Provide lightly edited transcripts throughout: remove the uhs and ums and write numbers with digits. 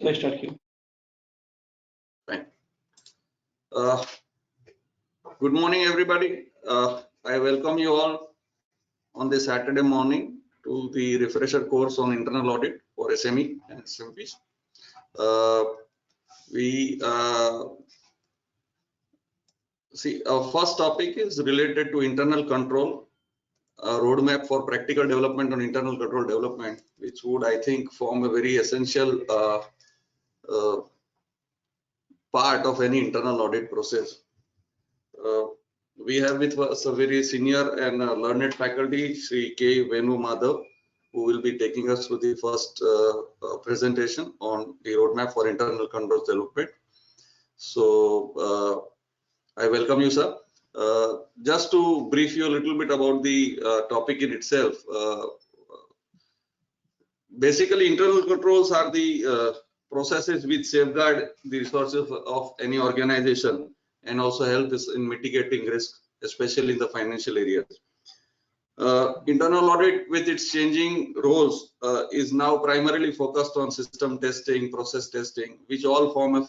So I start here. Fine. Good morning, everybody. I welcome you all on this Saturday morning to the refresher course on internal audit for SME and SMPs. Our first topic is related to internal control, roadmap for practical development on internal control development, which would, I think, form a very essential part of any internal audit process. We have with us a very senior and learned faculty, Sri K. Venu Madhav, who will be taking us through the first presentation on the roadmap for internal control development. So I welcome you, sir. Just to brief you a little bit about the topic in itself. Basically, internal controls are the processes which safeguard the resources of any organization and also help us in mitigating risk, especially in the financial areas. Internal audit, with its changing roles, is now primarily focused on system testing, process testing, which all form a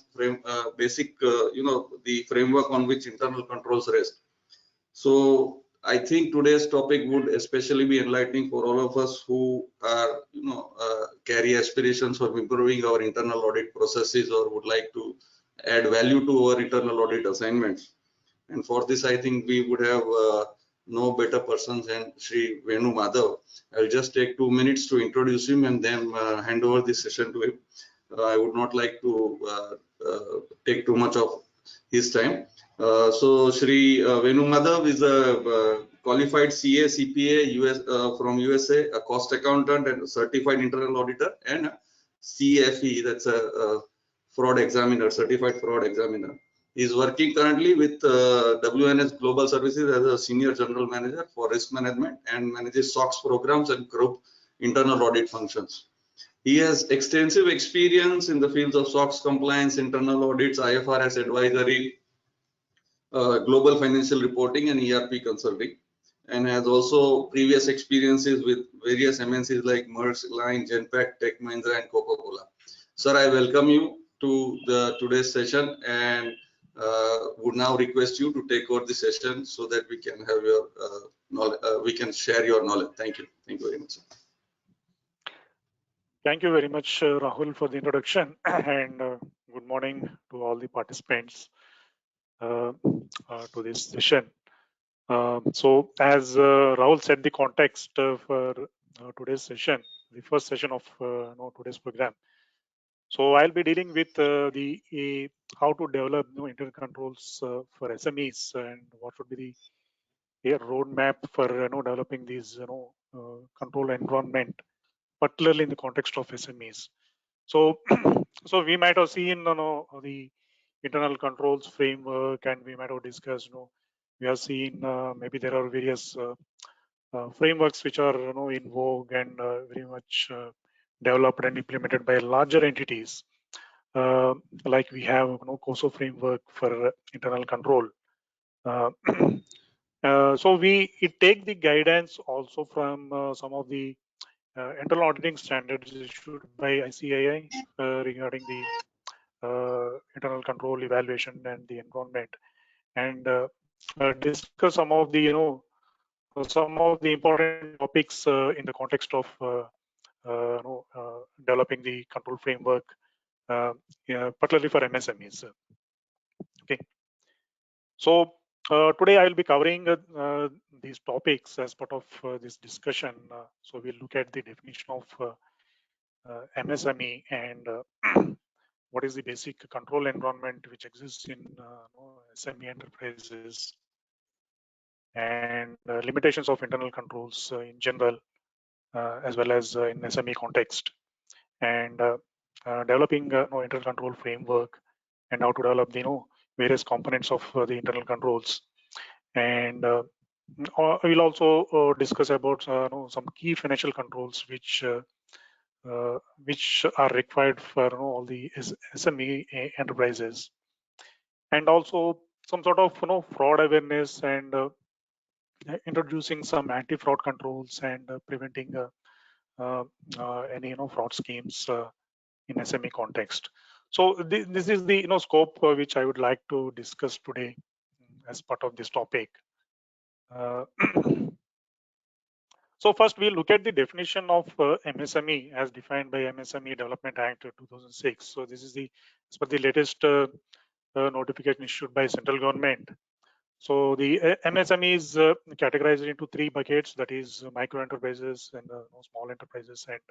basic, the framework on which internal controls rest. So I think today's topic would especially be enlightening for all of us who are, carry aspirations of improving our internal audit processes or would like to add value to our internal audit assignments. And for this, I think we would have no better persons than Sri Venu Madhav. I'll just take 2 minutes to introduce him and then hand over the session to him. I would not like to take too much of his time. So Sri Venu Madhav is a qualified CA, CPA from USA, a cost accountant and a certified internal auditor, and a CFE, that's a fraud examiner, certified fraud examiner. He is working currently with WNS Global Services as a senior general manager for risk management and manages SOX programs and group internal audit functions. He has extensive experience in the fields of SOX compliance, internal audits, IFRS advisory, global financial reporting, and ERP consulting, and has also previous experiences with various MNCs like Maersk Line, Genpact, Tech Mahindra, and Coca-Cola. Sir, I welcome you to today's session and would now request you to take over the session so that we can have your knowledge, we can share your knowledge. Thank you. Thank you very much, sir. Thank you very much, Rahul, for the introduction, and good morning to all the participants to this session. So as Rahul said, the context for today's session, the first session of today's program. So I'll be dealing with how to develop internal controls for SMEs and what should be the roadmap for developing these control environment, particularly in the context of SMEs. So so we might have seen the internal controls framework, and we might have discussed we have seen maybe there are various frameworks which are in vogue and very much developed and implemented by larger entities, like we have COSO framework for internal control. So we take the guidance also from some of the internal auditing standards issued by ICAI regarding the internal control evaluation and the environment, and discuss some of the important topics in the context of developing the control framework, particularly for MSMEs. Okay, so today I will be covering these topics as part of this discussion. So we'll look at the definition of MSME and what is the basic control environment which exists in SME enterprises, and limitations of internal controls in general, as well as in SME context, and developing internal control framework and how to develop the various components of the internal controls. And we'll also discuss about some key financial controls which are required for all the SME enterprises, and also some sort of fraud awareness and introducing some anti-fraud controls and preventing any fraud schemes in SME context. So this is the scope which I would like to discuss today as part of this topic. Uh, so first we'll look at the definition of MSME as defined by MSME Development Act 2006. So this is the as per the latest notification issued by central government. So the MSME is categorized into three buckets, that is micro enterprises and small enterprises and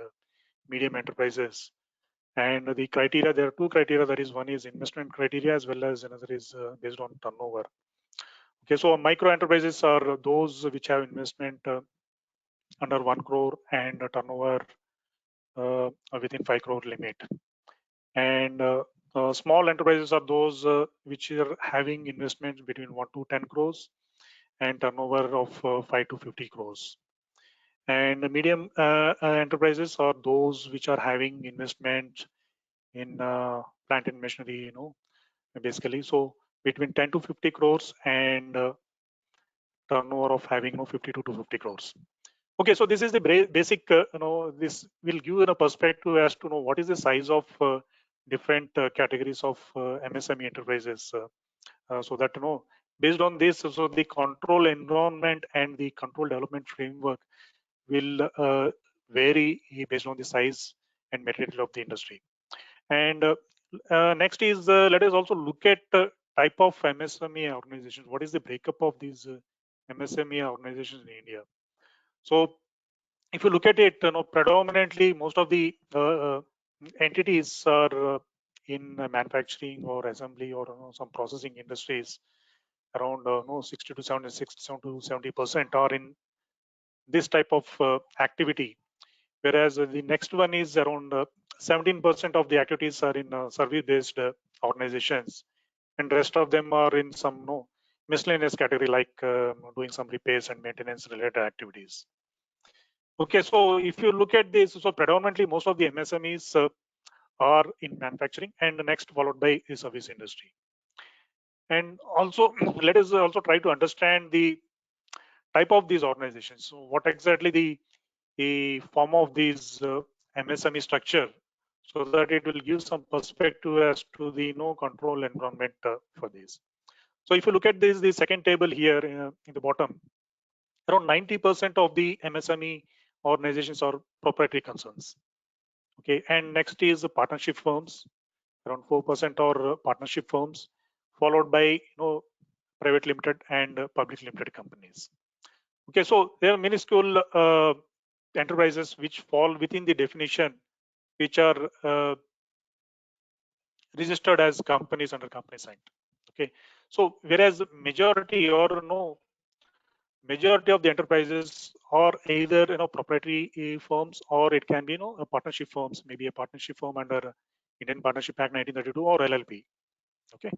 medium enterprises. And the criteria, there are two criteria, that is one is investment criteria as well as another is based on turnover. Okay, so micro enterprises are those which have investment under 1 crore and a turnover within 5 crore limit. And small enterprises are those which are having investments between 1 to 10 crores and turnover of 5 to 50 crores. And medium enterprises are those which are having investment in plant and machinery, basically. So between 10 to 50 crores and turnover of having 50 to 250 crores. Okay, so this is the basic, this will give a perspective as to know what is the size of different categories of MSME enterprises. So that, based on this, so the control environment and the control development framework will vary based on the size and material of the industry. And next is, let us also look at type of MSME organizations. What is the breakup of these MSME organizations in India? So if you look at it, predominantly most of the entities are in manufacturing or assembly or some processing industries. Around 60 to 70% are in this type of activity, whereas the next one is around 17% of the activities are in service-based organizations, and rest of them are in some miscellaneous category, like doing some repairs and maintenance related activities. Okay, so if you look at this, so predominantly most of the MSMEs are in manufacturing, and the next followed by the service industry. And also let us also try to understand the type of these organizations. So what exactly the form of these MSME structure, so that it will give some perspective as to the control environment for this. So if you look at this, the second table here in the bottom, around 90% of the MSME organizations are proprietary concerns. Okay, and next is partnership firms, around 4% are partnership firms, followed by private limited and public limited companies. Okay, so there are minuscule enterprises which fall within the definition, which are registered as companies under Companies Act. Okay, so whereas majority or majority of the enterprises are either proprietary firms, or it can be a partnership firms, maybe a partnership firm under Indian Partnership Act 1932 or LLP. Okay,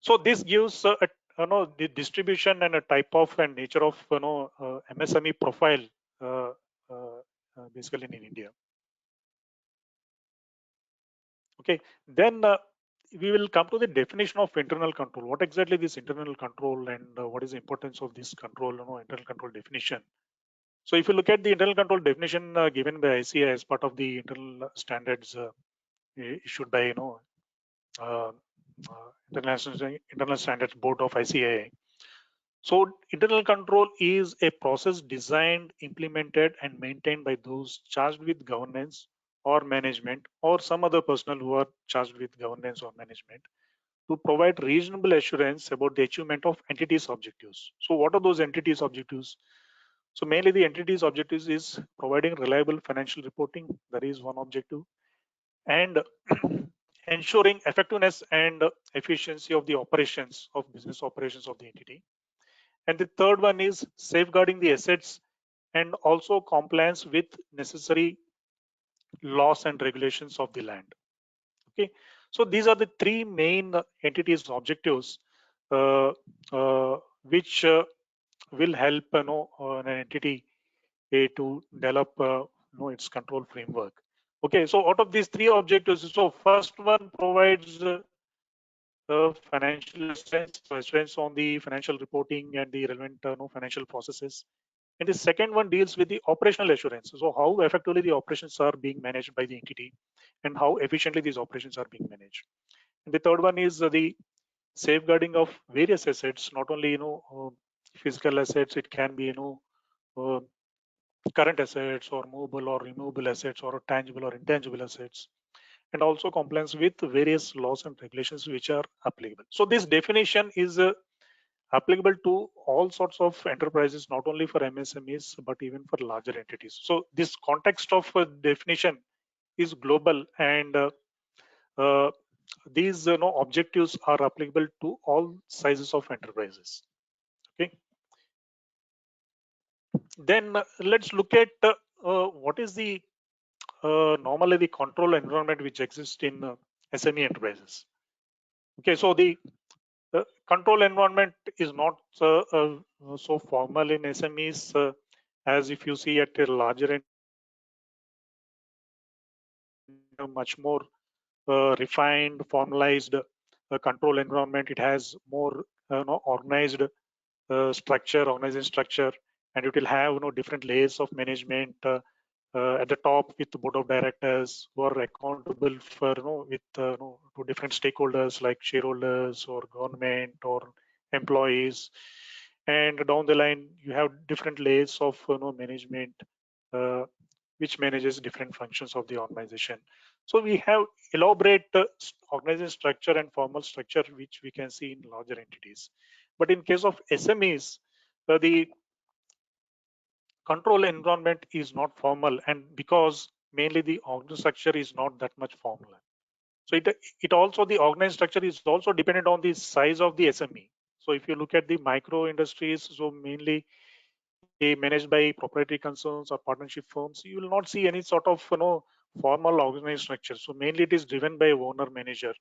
so this gives the distribution and a type of and nature of MSME profile basically in India. Okay, then we will come to the definition of internal control. What exactly this internal control, and what is the importance of this control, internal control definition. So if you look at the internal control definition given by ICAI as part of the internal standards issued by Internal Standards Board of ICAI. So internal control is a process designed, implemented, and maintained by those charged with governance or management, or some other personnel who are charged with governance or management, to provide reasonable assurance about the achievement of entities' objectives. So what are those entities' objectives? So mainly the entities' objectives is providing reliable financial reporting, that is one objective, and ensuring effectiveness and efficiency of the operations of business operations of the entity. And the third one is safeguarding the assets and also compliance with necessary laws and regulations of the land. Okay, so these are the three main entities objectives which will help an entity to develop its control framework. Okay, so out of these three objectives, so first one provides financial assurance on the financial reporting and the relevant financial processes. And the second one deals with the operational assurance. So how effectively the operations are being managed by the entity and how efficiently these operations are being managed. And the third one is the safeguarding of various assets, not only physical assets. It can be uh, current assets or movable or removable assets or tangible or intangible assets, and also compliance with various laws and regulations which are applicable. So this definition is applicable to all sorts of enterprises, not only for MSMEs but even for larger entities. So this context of definition is global, and uh, these objectives are applicable to all sizes of enterprises. Okay, then let's look at what is the normally the control environment which exists in SME enterprises. Okay, so the control environment is not so formal in SMEs, as if you see at a larger end, much more refined, formalized control environment. It has more organized organization structure, and it will have different layers of management at the top with the board of directors who are accountable for with to different stakeholders like shareholders or government or employees, and down the line you have different layers of management uh, which manages different functions of the organization. So we have elaborate organization structure and formal structure which we can see in larger entities, but in case of SMEs, the control environment is not formal, and because mainly the organization structure is not that much formal. So it also, the organized structure is also dependent on the size of the SME. So if you look at the micro industries, so mainly managed by proprietary concerns or partnership firms, you will not see any sort of formal organized structure. So mainly it is driven by owner manager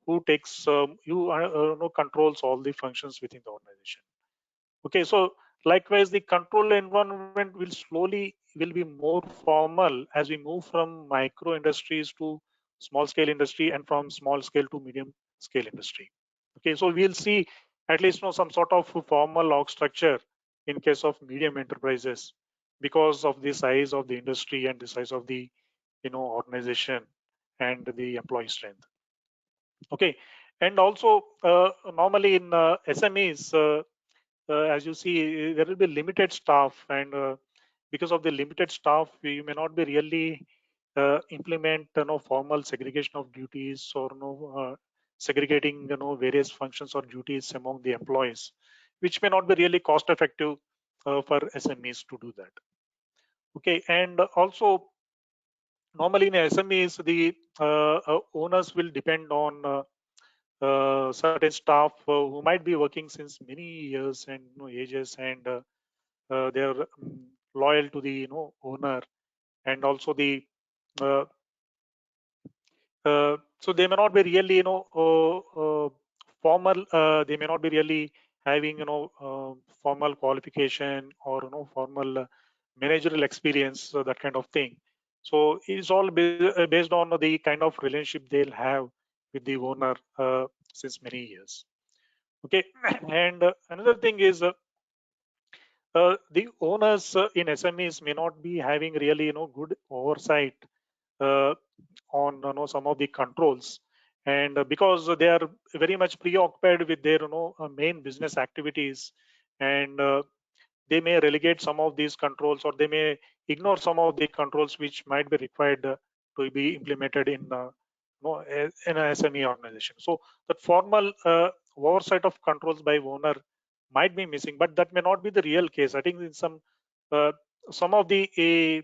who takes controls all the functions within the organization. Okay, so likewise, the control environment will be more formal as we move from micro industries to small scale industry and from small scale to medium scale industry. Okay, so we'll see at least some sort of formal org structure in case of medium enterprises because of the size of the industry and the size of the organization and the employee strength. Okay, and also normally in SMEs. As you see, there will be limited staff, and because of the limited staff, you may not be really implement formal segregation of duties or segregating various functions or duties among the employees, which may not be really cost effective for SMEs to do that. Okay, and also normally in SMEs, the owners will depend on certain staff who might be working since many years and ages, and they're loyal to the owner, and also the uh, so they may not be really formal. They may not be really having formal qualification or formal managerial experience, that kind of thing. So it's all based on the kind of relationship they'll have with the owner since many years. Okay, and another thing is the owners in SMEs may not be having really good oversight uh, on some of the controls, and because they are very much preoccupied with their main business activities, and they may relegate some of these controls, or they may ignore some of the controls which might be required to be implemented in in an SME organization. So that formal oversight of controls by owner might be missing, but that may not be the real case. I think in uh, some of the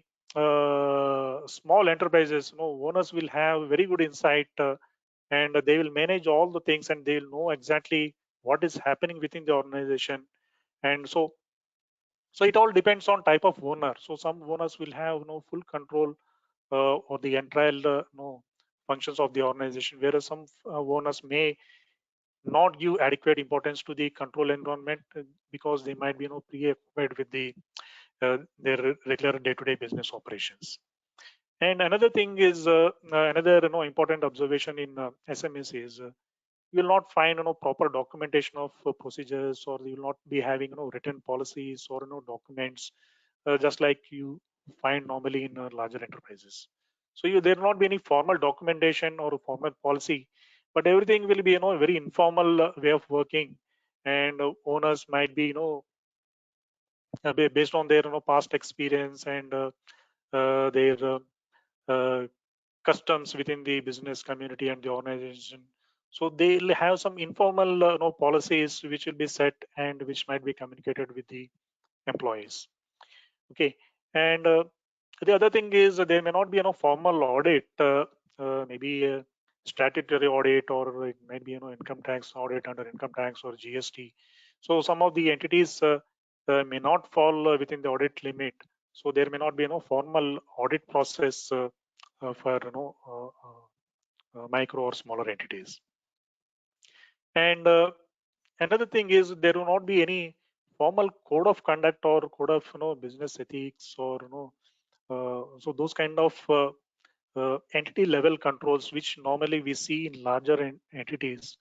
small enterprises, owners will have very good insight, and they will manage all the things, and they will know exactly what is happening within the organization. And so it all depends on type of owner. So some owners will have full control or the entire functions of the organization, whereas some owners may not give adequate importance to the control environment because they might be preoccupied with their regular day-to-day business operations. And another thing is another important observation in SMEs is you will not find proper documentation of procedures, or you will not be having written policies or documents, just like you find normally in larger enterprises. So there will not be any formal documentation or a formal policy, but everything will be a very informal way of working, and owners might be based on their past experience and their uh, customs within the business community and the organization. So they'll have some informal policies which will be set and which might be communicated with the employees. Okay, and the other thing is there may not be formal audit, maybe a statutory audit, or it might be income tax audit under income tax or GST. So some of the entities may not fall within the audit limit. So there may not be formal audit process for micro or smaller entities. And another thing is there will not be any formal code of conduct or code of business ethics, or so those kind of entity level controls which normally we see in larger entities,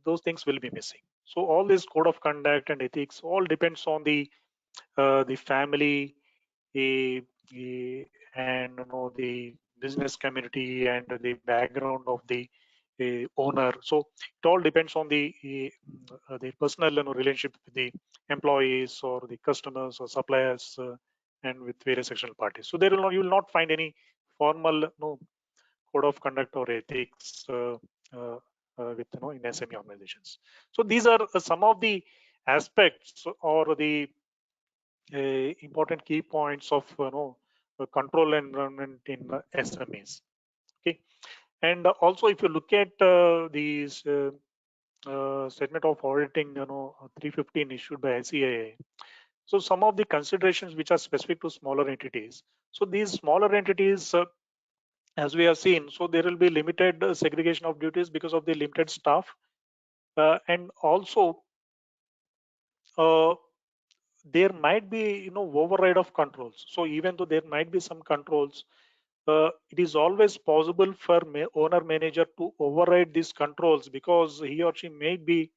those things will be missing. So all this code of conduct and ethics all depends on the family, the, and the business community and the background of the owner. So it all depends on the personal relationship with the employees or the customers or suppliers, and with various external parties. So you will not find any formal code of conduct or ethics uh, with in SME organizations. So these are some of the aspects or the important key points of control environment in SMEs. Okay, and also if you look at these statement of auditing 315 issued by ICAA, so some of the considerations which are specific to smaller entities. So these smaller entities, as we have seen, so there will be limited segregation of duties because of the limited staff, and also uh, there might be override of controls. So even though there might be some controls, it is always possible for owner manager to override these controls, because he or she may be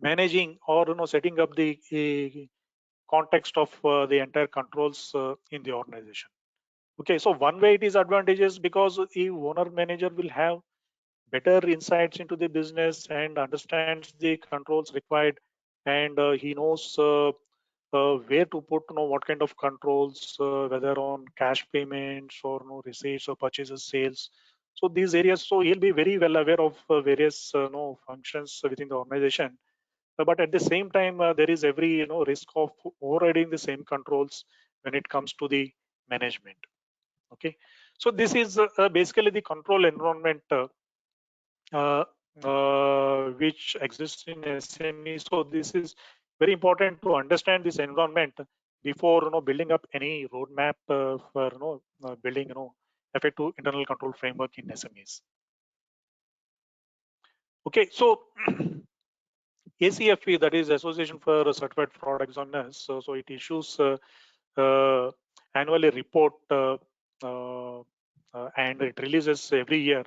managing or setting up the context of the entire controls in the organization. Okay, so one way it is advantageous because the owner manager will have better insights into the business and understands the controls required, and he knows where to put what kind of controls, whether on cash payments or receipts or purchases, sales. So these areas, so he'll be very well aware of various functions within the organization. But at the same time, there is every risk of overriding the same controls when it comes to the management. Okay, so this is basically the control environment uh, which exists in SME. So this is very important to understand this environment before building up any roadmap for building effective internal control framework in SMEs. Okay, so ACFT, that is Association for Certified Fraud Examiners, so it issues annually report and it releases every year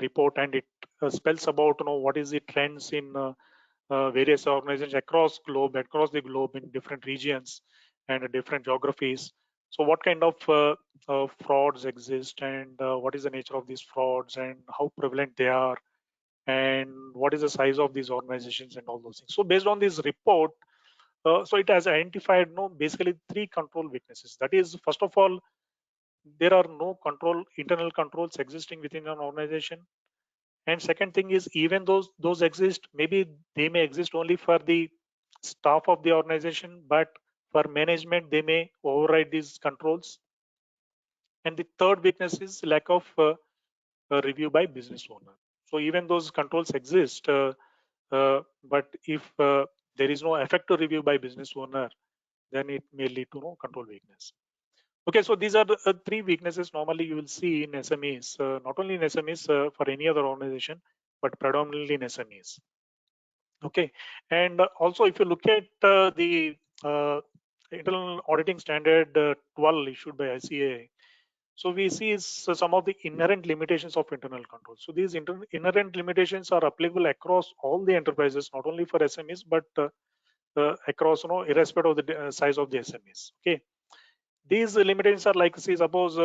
report, and it spells about what is the trends in various organizations across the globe in different regions and different geographies. So what kind of frauds exist, and what is the nature of these frauds, and how prevalent they are, and what is the size of these organizations, and all those things. So based on this report, so it has identified basically three control weaknesses. That is, first of all, there are no internal controls existing within an organization. And second thing is, even those exist, maybe they may exist only for the staff of the organization, but for management they may override these controls. And the third weakness is lack of review by business owner. So even those controls exist, but if there is no effective review by business owner, then it may lead to no control weakness. Okay, so these are the three weaknesses normally you will see in SMEs, not only in SMEs, for any other organization, but predominantly in SMEs. Okay, and also if you look at the Internal Auditing Standard 12 issued by ICAA, So we see some of the inherent limitations of internal control. So these inherent limitations are applicable across all the enterprises, not only for SMEs, but across, irrespective of the size of the SMEs. Okay, these limitations are like, see, suppose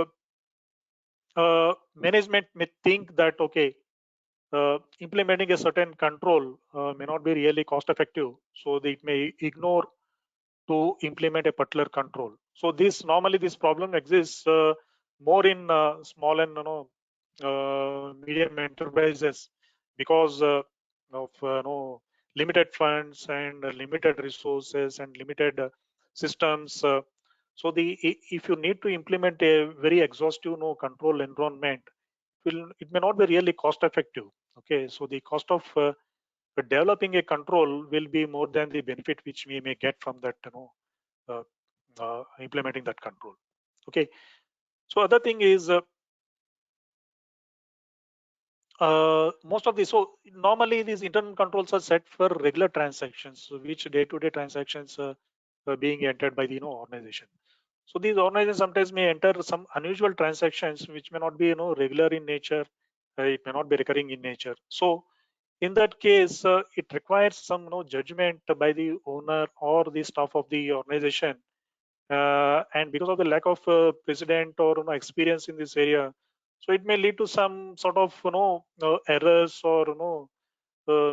management may think that, okay, implementing a certain control may not be really cost effective, so it may ignore to implement a particular control. So normally this problem exists more in small and medium enterprises, because of limited funds and limited resources and limited systems. So if you need to implement a very exhaustive control environment, it may not be really cost effective. Okay, so the cost of developing a control will be more than the benefit which we may get from that implementing that control. Okay, so other thing is most of these, so normally these internal controls are set for regular transactions, which day-to-day transactions are being entered by the organization. So these organizations sometimes may enter some unusual transactions which may not be regular in nature, it may not be recurring in nature. So in that case, it requires some judgment by the owner or the staff of the organization, and because of the lack of precedent or experience in this area, so it may lead to some sort of errors or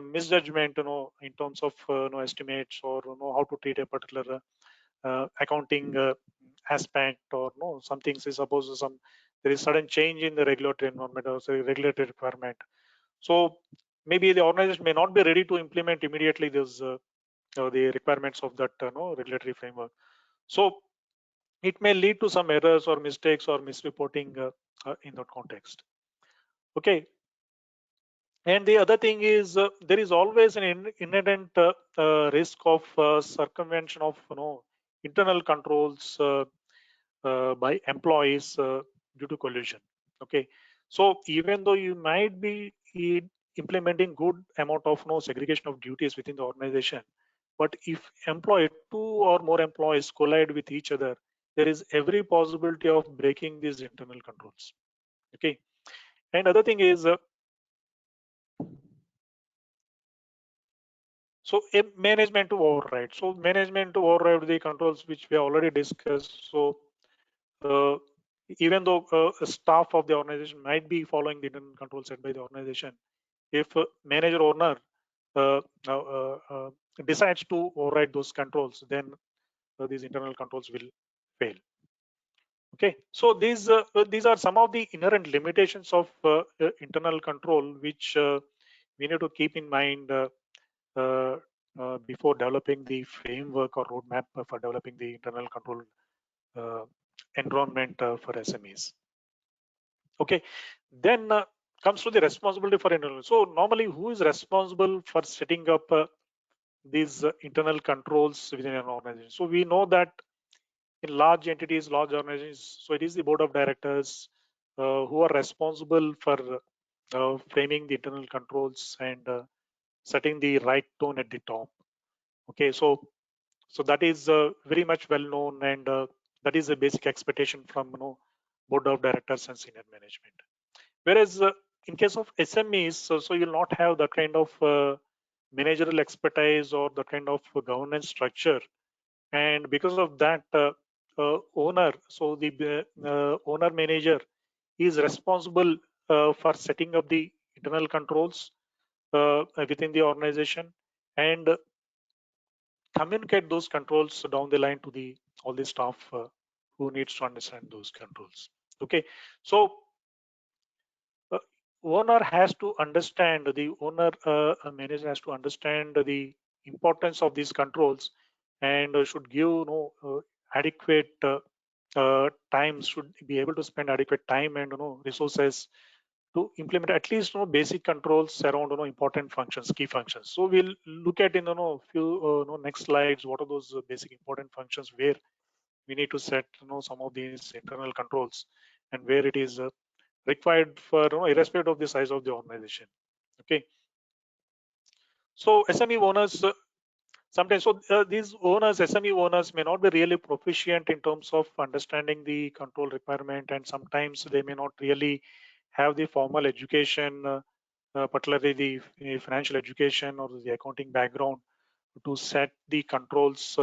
misjudgment in terms of estimates or how to treat a particular accounting aspect, or something. Say suppose there is sudden change in the regulatory environment or say regulatory requirement, so maybe the organization may not be ready to implement immediately the requirements of that regulatory framework. So it may lead to some errors or mistakes or misreporting in that context. Okay, and the other thing is there is always an inherent risk of circumvention of internal controls by employees due to collusion. Okay, so even though you might be implementing good amount of segregation of duties within the organization, but if two or more employees collide with each other, there is every possibility of breaking these internal controls. Okay, and other thing is so a management to override. So management to override the controls which we already discussed. So even though a staff of the organization might be following the internal controls set by the organization, if manager owner uh, decides to override those controls, then these internal controls will fail. Okay, so these are some of the inherent limitations of internal control which we need to keep in mind before developing the framework or roadmap for developing the internal control environment for SMEs. Okay, then comes to the responsibility for internal. So normally, who is responsible for setting up these internal controls within an organization? So we know that in large entities, large organizations, so it is the board of directors who are responsible for framing the internal controls and setting the right tone at the top. Okay, so that is very much well known, and that is a basic expectation from board of directors and senior management. Whereas in case of SMEs, so you'll not have that kind of managerial expertise or the kind of governance structure, and because of that, owner, so the owner manager is responsible for setting up the internal controls within the organization and communicate those controls down the line to all the staff who needs to understand those controls. Okay, so owner has to understand, the owner manager has to understand the importance of these controls and should give adequate time, should be able to spend adequate time and resources to implement at least basic controls around important functions, key functions. So we'll look at in few next slides what are those basic important functions where we need to set some of these internal controls and where it is required for irrespective of the size of the organization. Okay, so SME owners sometimes, so these owners, SME owners, may not be really proficient in terms of understanding the control requirement, and sometimes they may not really have the formal education, particularly the financial education or the accounting background, to set the controls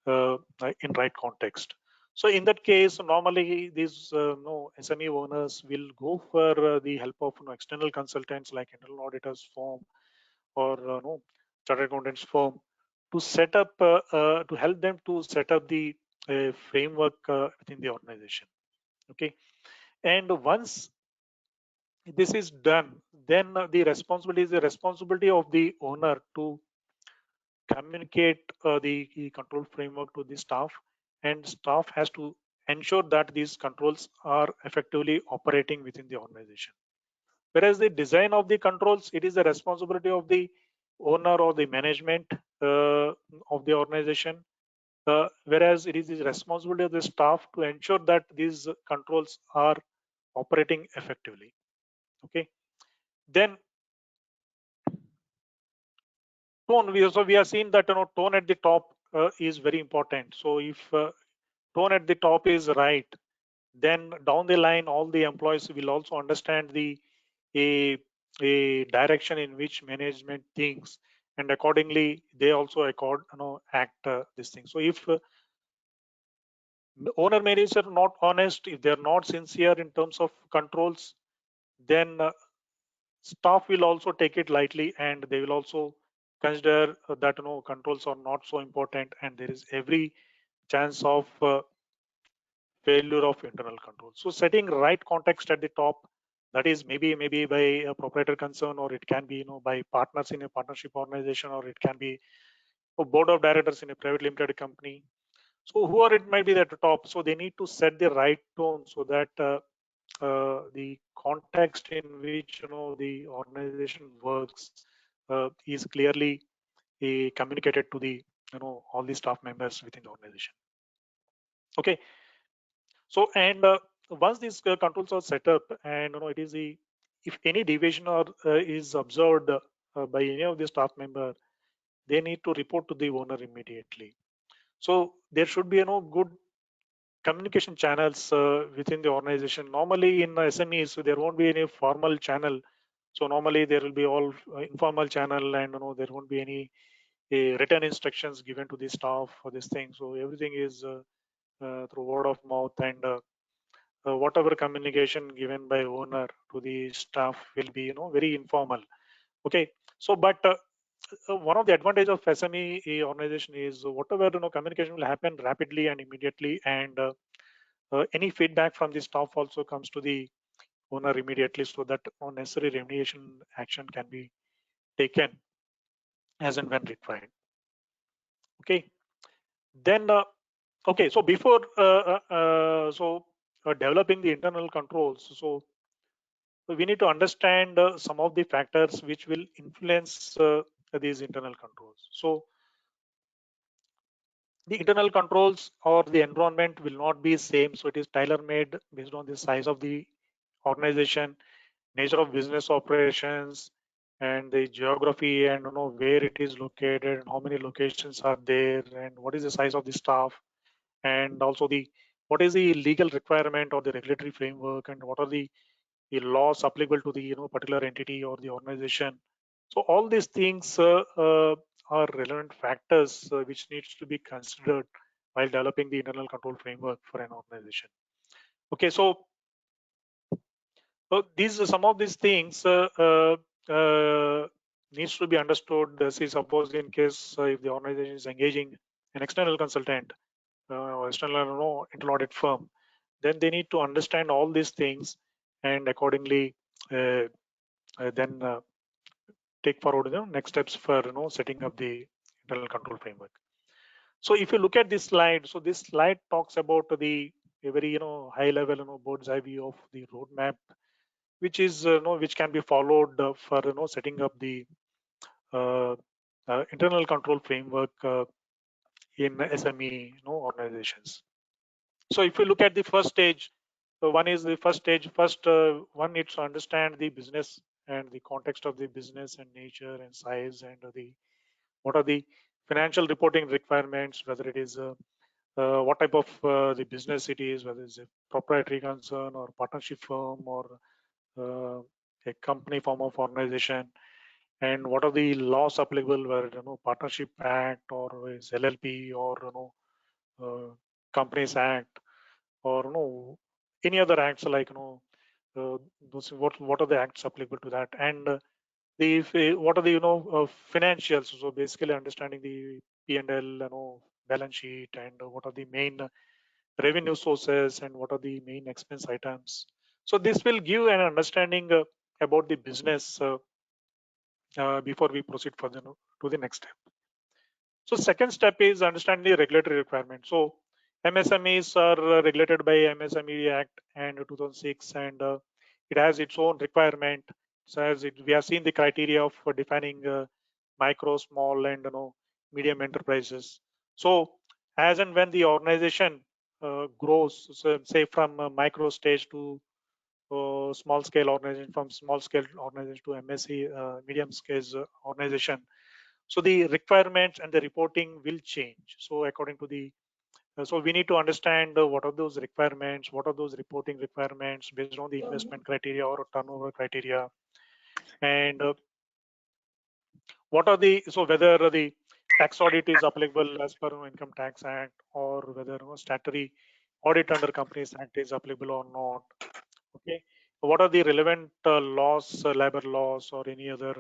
in right context. So in that case, normally these SME owners will go for the help of external consultants like internal auditors firm or chartered accountants firm to set up to help them to set up the framework within the organization. Okay, and once this is done, then the responsibility is the responsibility of the owner to communicate the control framework to the staff, and staff has to ensure that these controls are effectively operating within the organization. Whereas the design of the controls, it is the responsibility of the owner or the management of the organization, whereas it is the responsibility of the staff to ensure that these controls are operating effectively. Okay, then tone. We are seeing that tone at the top is very important. So if tone at the top is right, then down the line all the employees will also understand the a direction in which management thinks, and accordingly they also act this thing. So if the owner manager are not honest, if they're not sincere in terms of controls, then staff will also take it lightly, and they will also consider that controls are not so important, and there is every chance of failure of internal control. So setting right context at the top, that is maybe by a proprietor concern, or it can be by partners in a partnership organization, or it can be a board of directors in a private limited company. So whoever it might be at the top, so they need to set the right tone so that the context in which the organization works is clearly communicated to the all the staff members within the organization. Okay, so and once these controls are set up, and it is the, if any deviation or is observed by any of the staff member, they need to report to the owner immediately. So there should be good communication channels within the organization. Normally in SMEs, so there won't be any formal channel. So normally there will be all informal channel, and there won't be any written instructions given to the staff for this thing. So everything is through word of mouth, and whatever communication given by owner to the staff will be very informal. Okay, so but one of the advantage of SME organization is whatever communication will happen rapidly and immediately, and any feedback from the staff also comes to the owner immediately, so that necessary remediation action can be taken as and when required. Okay, then okay, so before developing the internal controls, so we need to understand some of the factors which will influence these internal controls. So the internal controls or the environment will not be same, so it is tailor made based on the size of the organization, nature of business operations, and the geography, and where it is located, how many locations are there, and what is the size of the staff, and also the what is the legal requirement or the regulatory framework, and what are the laws applicable to the particular entity or the organization. So all these things are relevant factors which needs to be considered while developing the internal control framework for an organization. Okay, so these some of these things needs to be understood. See, suppose in case if the organization is engaging an external consultant or external internal audit firm, then they need to understand all these things, and accordingly then take forward the next steps for setting up the internal control framework. So if you look at this slide, so this slide talks about the a very high level bird's eye view of the roadmap, which is which can be followed for setting up the internal control framework in SME organizations. So if you look at the first stage, so one is the first stage. First one needs to understand the business and the context of the business and nature and size, and the what are the financial reporting requirements, whether it is what type of the business it is, whether it's a proprietary concern or partnership firm or a company form of organization, and what are the laws applicable, whether partnership act or is LLP or companies act or any other acts like those what are the acts applicable to that, and what are the financials. So basically understanding the P&L, balance sheet, and what are the main revenue sources and what are the main expense items. So this will give an understanding about the business before we proceed further to the next step. So second step is understanding the regulatory requirements. So MSMEs are regulated by MSME Act and 2006, and it has its own requirement. So as we have seen the criteria of defining micro, small, and medium enterprises. So as and when the organization grows, so say from micro stage to small scale organization, from small scale organization to MSE, medium scale organization. So the requirements and the reporting will change. So according to the so we need to understand what are those requirements, what are those reporting requirements based on the investment criteria or turnover criteria, and what are the, so whether the tax audit is applicable as per Income Tax Act, or whether statutory audit under Companies Act is applicable or not. Okay, what are the relevant laws, labor laws, or any other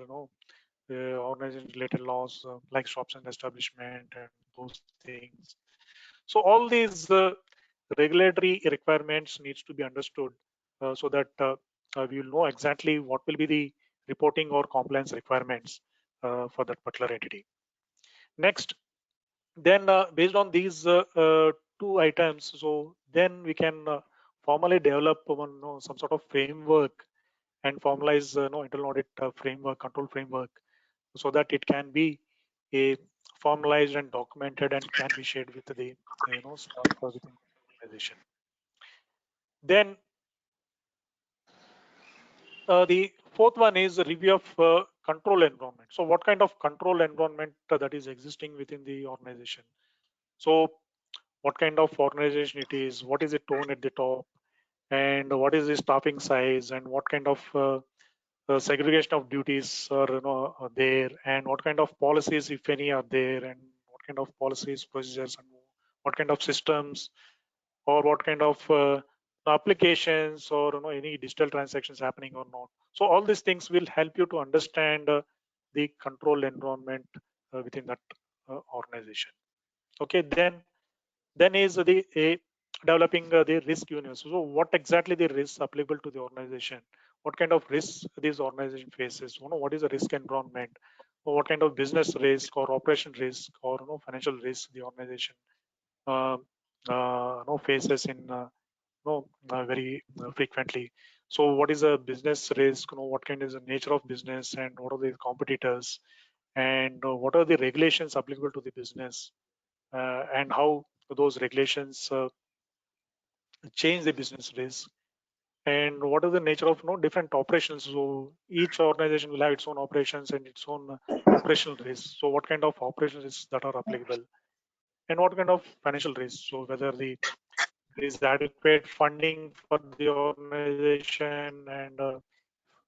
organization related laws like shops and establishment and those things. So all these regulatory requirements needs to be understood so that we will know exactly what will be the reporting or compliance requirements for that particular entity. Next, then based on these two items, so then we can formally develop some sort of framework and formalize internal audit framework, control framework, so that it can be formalized and documented and can be shared with the staff within the organization. Then the fourth one is a review of control environment. So what kind of control environment that is existing within the organization? So what kind of organization it is, what is the tone at the top, and what is the staffing size, and what kind of segregation of duties are there, and what kind of policies, if any, are there, and what kind of policies, procedures, and what kind of systems, or what kind of applications, or any digital transactions happening or not. So all these things will help you to understand the control environment within that organization. Okay, then is the developing the risk universe. So what exactly the risks applicable to the organization? What kind of risks this organization faces? What is the risk environment? Or what kind of business risk or operation risk or financial risk the organization faces in very frequently. So what is a business risk? What kind is the nature of business, and what are the competitors, and what are the regulations applicable to the business, and how those regulations change the business risk, and what is the nature of different operations. So each organization will have its own operations and its own operational risks. So what kind of operational risks that are applicable, and what kind of financial risks. So whether there is adequate funding for the organization, and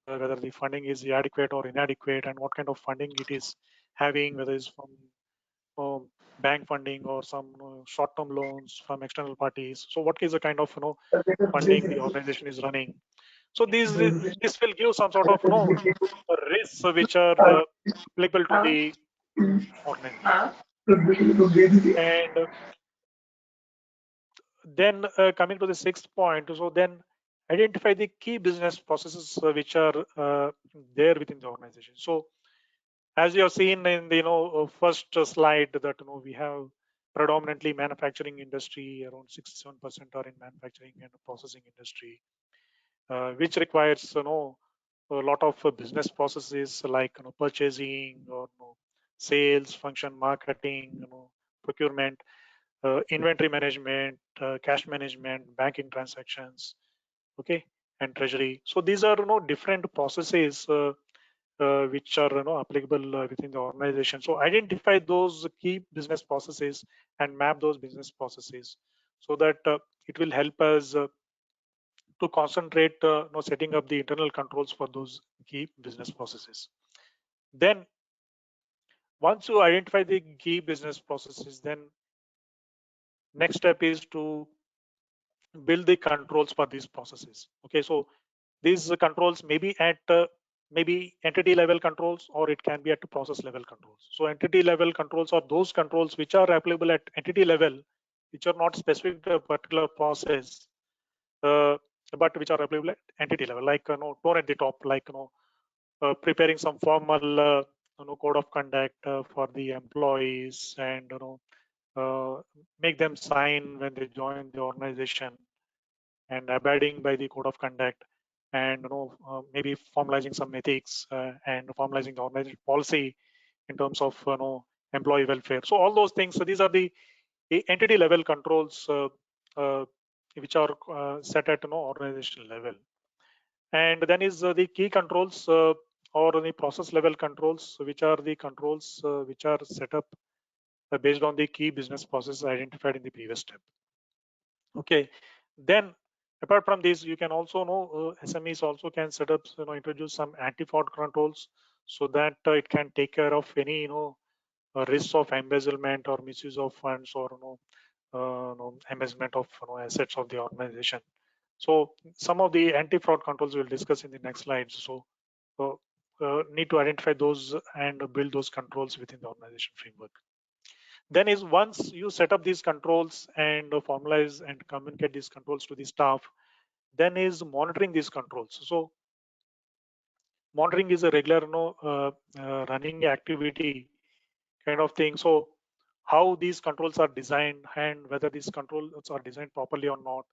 whether the funding is adequate or inadequate, and what kind of funding it is having, whether it's from bank funding or some short-term loans from external parties. So what is the kind of funding the organization is running? So this will give some sort of risks which are applicable to the organization. And then coming to the sixth point, so then identify the key business processes which are there within the organization. So as you have seen in the first slide that we have predominantly manufacturing industry, around 67% are in manufacturing and processing industry, which requires a lot of business processes like purchasing or sales function, marketing, procurement, inventory management, cash management, banking transactions, okay, and treasury. So these are different processes which are applicable within the organization. So identify those key business processes and map those business processes so that it will help us to concentrate setting up the internal controls for those key business processes. Then once you identify the key business processes, then next step is to build the controls for these processes. Okay, so these controls may be at maybe entity level controls, or it can be at process level controls. So entity level controls are those controls which are applicable at entity level, which are not specific to a particular process, but which are applicable at entity level, like tone at the top, like preparing some formal code of conduct for the employees, and make them sign when they join the organization, and abiding by the code of conduct, and maybe formalizing some ethics and formalizing the organization policy in terms of employee welfare. So all those things. So these are the entity level controls which are set at organizational level. And then is the key controls or the process level controls, which are the controls which are set up based on the key business processes identified in the previous step. Okay, then apart from this, you can also know SMEs also can set up, introduce some anti-fraud controls so that it can take care of any risks of embezzlement or misuse of funds, or embezzlement of assets of the organization. So some of the anti-fraud controls we'll discuss in the next slides. So need to identify those and build those controls within the organization framework. Then is once you set up these controls and formalize and communicate these controls to the staff, then is monitoring these controls. So monitoring is a regular running activity kind of thing. So how these controls are designed, and whether these controls are designed properly or not,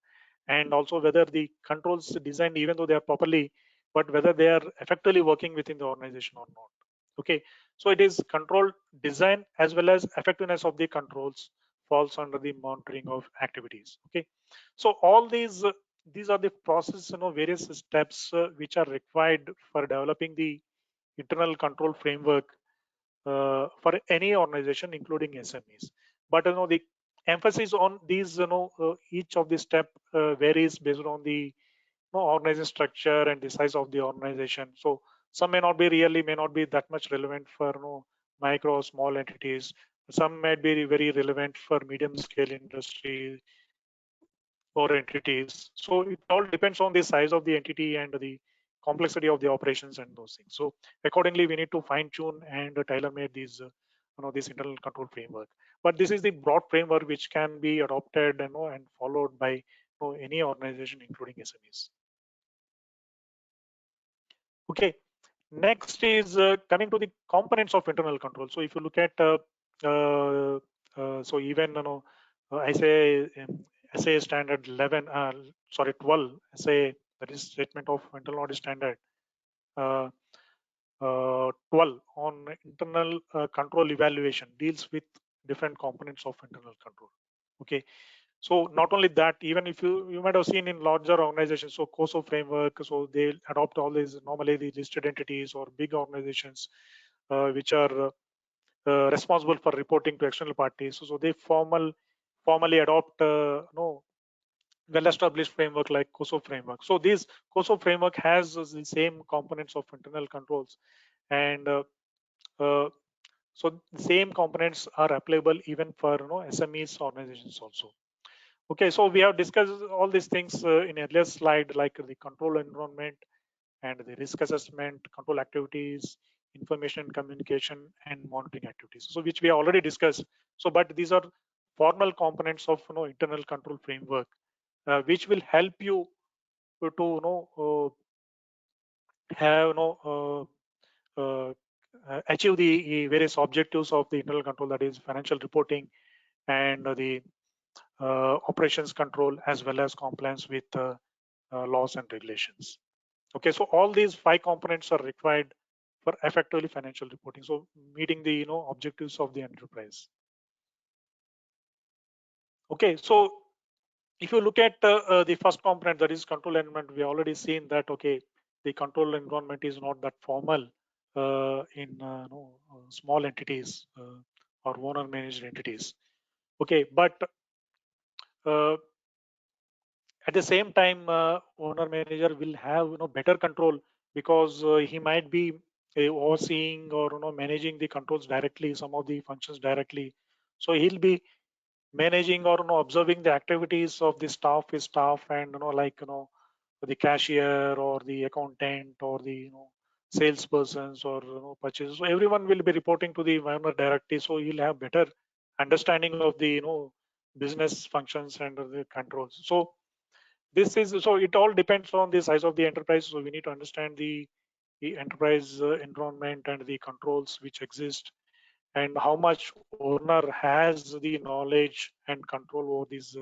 and also whether the controls designed, even though they are properly, but whether they are effectively working within the organization or not. Okay, so it is control design as well as effectiveness of the controls falls under the monitoring of activities. Okay, so all these are the process, various steps which are required for developing the internal control framework for any organization, including SMEs. But the emphasis on these, each of the step varies based on the organization structure and the size of the organization. So some may not be that much relevant for micro, small entities. Some might be very relevant for medium scale industry or entities. So it all depends on the size of the entity and the complexity of the operations and those things. So accordingly, we need to fine tune and tailor-made these, this internal control framework. But this is the broad framework which can be adopted, and followed by any organization, including SMEs. Okay, next is coming to the components of internal control. So if you look at, so even I say SA standard 11, 12, SA, that is statement of internal audit standard 12 on internal control evaluation deals with different components of internal control. Okay, so not only that, even if you might have seen in larger organizations, so COSO framework, so they adopt all these, normally the listed entities or big organizations which are responsible for reporting to external parties. So they formally adopt well-established framework like COSO framework. So this COSO framework has the same components of internal controls, and so the same components are applicable even for SMEs organizations also. Okay, so we have discussed all these things in earlier slide, like the control environment and the risk assessment, control activities, information communication, and monitoring activities. So which we have already discussed. So, but these are formal components of internal control framework, which will help you to have achieve the various objectives of the internal control, that is financial reporting and the operations control, as well as compliance with laws and regulations. Okay, so all these 5 components are required for effectively financial reporting. So meeting the objectives of the enterprise. Okay, so if you look at the first component, that is control environment, we already seen that okay, the control environment is not that formal. in small entities or owner managed entities. Okay, but at the same time, owner manager will have better control, because he might be overseeing or managing the controls directly, some of the functions directly. So he'll be managing or observing the activities of the staff, his staff, and like the cashier or the accountant or the salespersons or purchasers. So everyone will be reporting to the owner directly. So he'll have better understanding of the business functions and the controls. So this is, so it all depends on the size of the enterprise. So we need to understand the enterprise environment and the controls which exist, and how much owner has the knowledge and control over these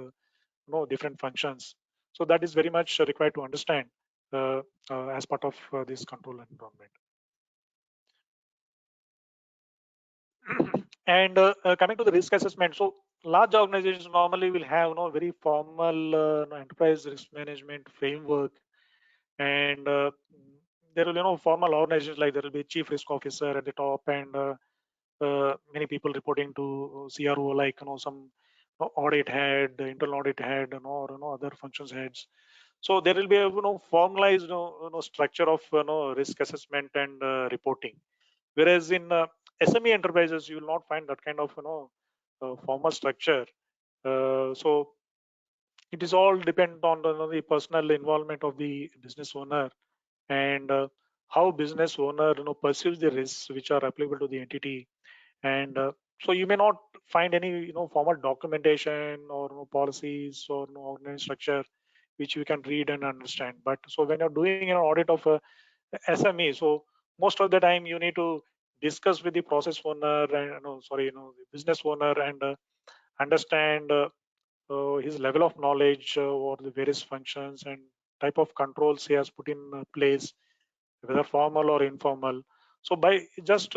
different functions. So that is very much required to understand as part of this control environment. And coming to the risk assessment, so large organizations normally will have very formal enterprise risk management framework, and there will formal organizations, like there will be chief risk officer at the top, and many people reporting to CRO, like some audit head, internal audit head, or other functions heads. So there will be a formalized structure of risk assessment and reporting. Whereas in SME enterprises, you will not find that kind of formal structure. So it is all depend on the personal involvement of the business owner, and how business owner perceives the risks which are applicable to the entity. And so you may not find any formal documentation or policies or organized structure which you can read and understand. But so when you're doing an audit of a SME, so most of the time you need to discuss with the process owner and the business owner, and understand his level of knowledge or the various functions and type of controls he has put in place, whether formal or informal. So by just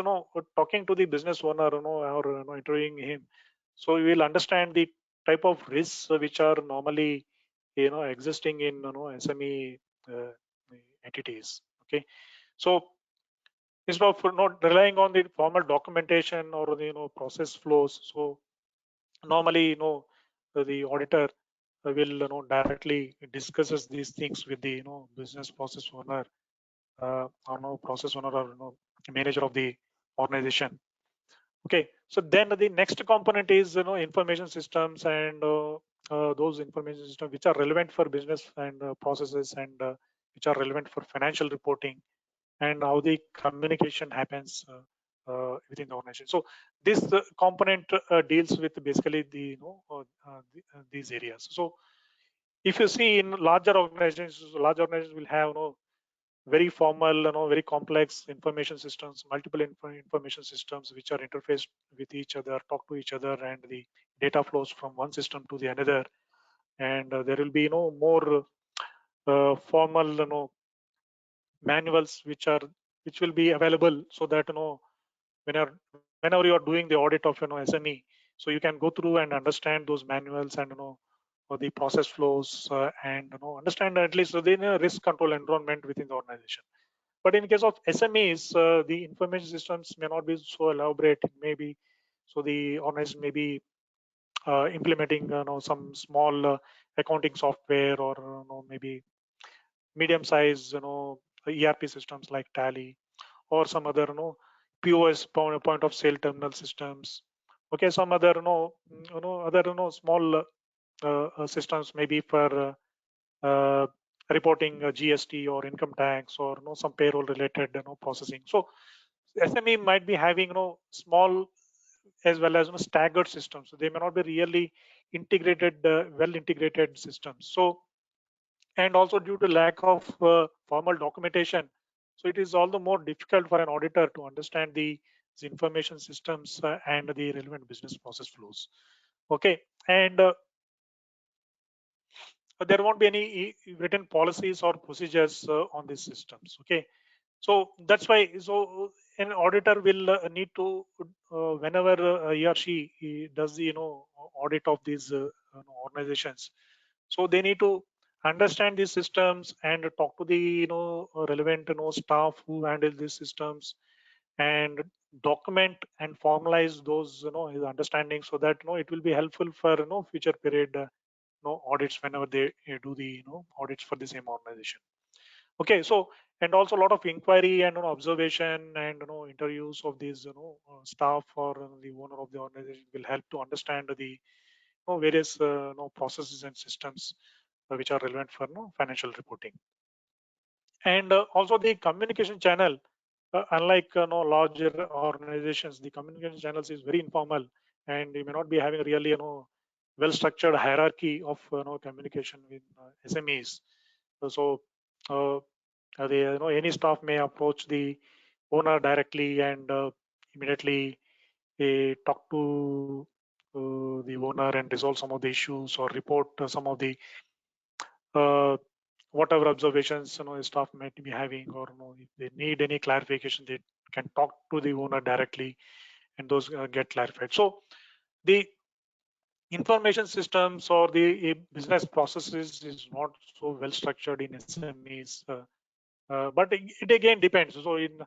talking to the business owner, or interviewing him, so we will understand the type of risks which are normally existing in SME uh, entities. Okay, so instead of not relying on the formal documentation or the process flows, so normally the auditor will directly discusses these things with the business process owner, or process owner, or manager of the organization. Okay, so then the next component is information systems, and those information systems which are relevant for business and processes, and which are relevant for financial reporting, and how the communication happens within the organization. So this component deals with basically the these areas. So if you see in large organizations will have very formal, very complex information systems, multiple information systems which are interfaced with each other, talk to each other, and the data flows from one system to the another. And there will be more formal manuals which will be available, so that whenever you are doing the audit of SME, so you can go through and understand those manuals, and or the process flows, and understand at least the risk control environment within the organization. But in case of SMEs, the information systems may not be so elaborate. It may be, so the organization may be implementing some small accounting software, or maybe medium size ERP systems like Tally, or some other POS, point of sale terminal systems. Okay, some other other small systems maybe for reporting GST or income tax, or some payroll related processing. So SME might be having small as well as staggered systems. So they may not be really integrated, well integrated systems. So, and also due to lack of formal documentation, so it is all the more difficult for an auditor to understand the information systems and the relevant business process flows. Okay, and there won't be any written policies or procedures on these systems. Okay, so that's why, so an auditor will need to whenever he or she does the audit of these organizations, so they need to understand these systems and talk to the relevant staff who handle these systems, and document and formalize those his understanding, so that it will be helpful for future period audits whenever they do the audits for the same organization. Okay, so and also a lot of inquiry and observation and interviews of these staff or the owner of the organization will help to understand the various processes and systems which are relevant for financial reporting. And also the communication channel, unlike larger organizations, the communication channels is very informal, and you may not be having really well structured hierarchy of communication with SMEs. So any staff may approach the owner directly and immediately talk to the owner and resolve some of the issues or report some of the whatever observations staff might be having, or if they need any clarification, they can talk to the owner directly, and those get clarified. So the information systems or the business processes is not so well structured in SMEs, but it again depends. So in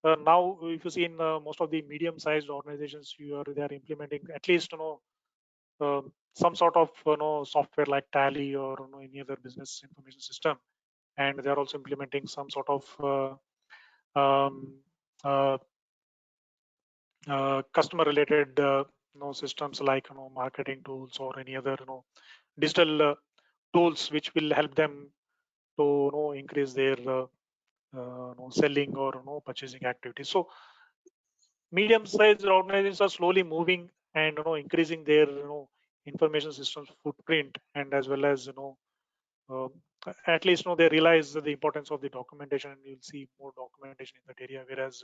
now, if you see in most of the medium-sized organizations, they are implementing at least some sort of software like Tally or any other business information system, and they are also implementing some sort of customer related systems like marketing tools or any other digital tools which will help them to increase their selling or purchasing activities. So medium-sized organizations are slowly moving and increasing their information systems footprint, and as well as uh, at least they realize the importance of the documentation, and you'll see more documentation in that area. Whereas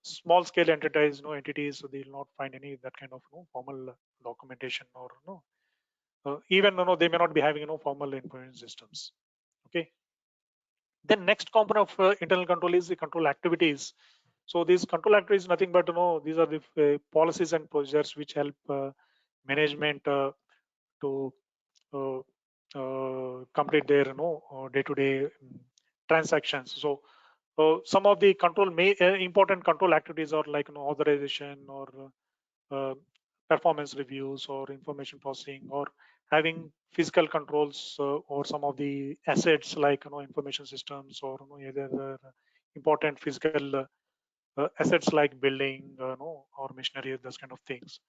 small scale entities, so they'll not find any that kind of formal documentation, or even they may not be having formal information systems. Okay. Then next component of internal control is the control activities. So these control activities is nothing but these are the policies and procedures which help management to complete their day-to-day transactions. So some of the important control activities are like authorization or performance reviews or information processing, or having physical controls or some of the assets like information systems, or either important physical assets like building or machinery, those kind of things,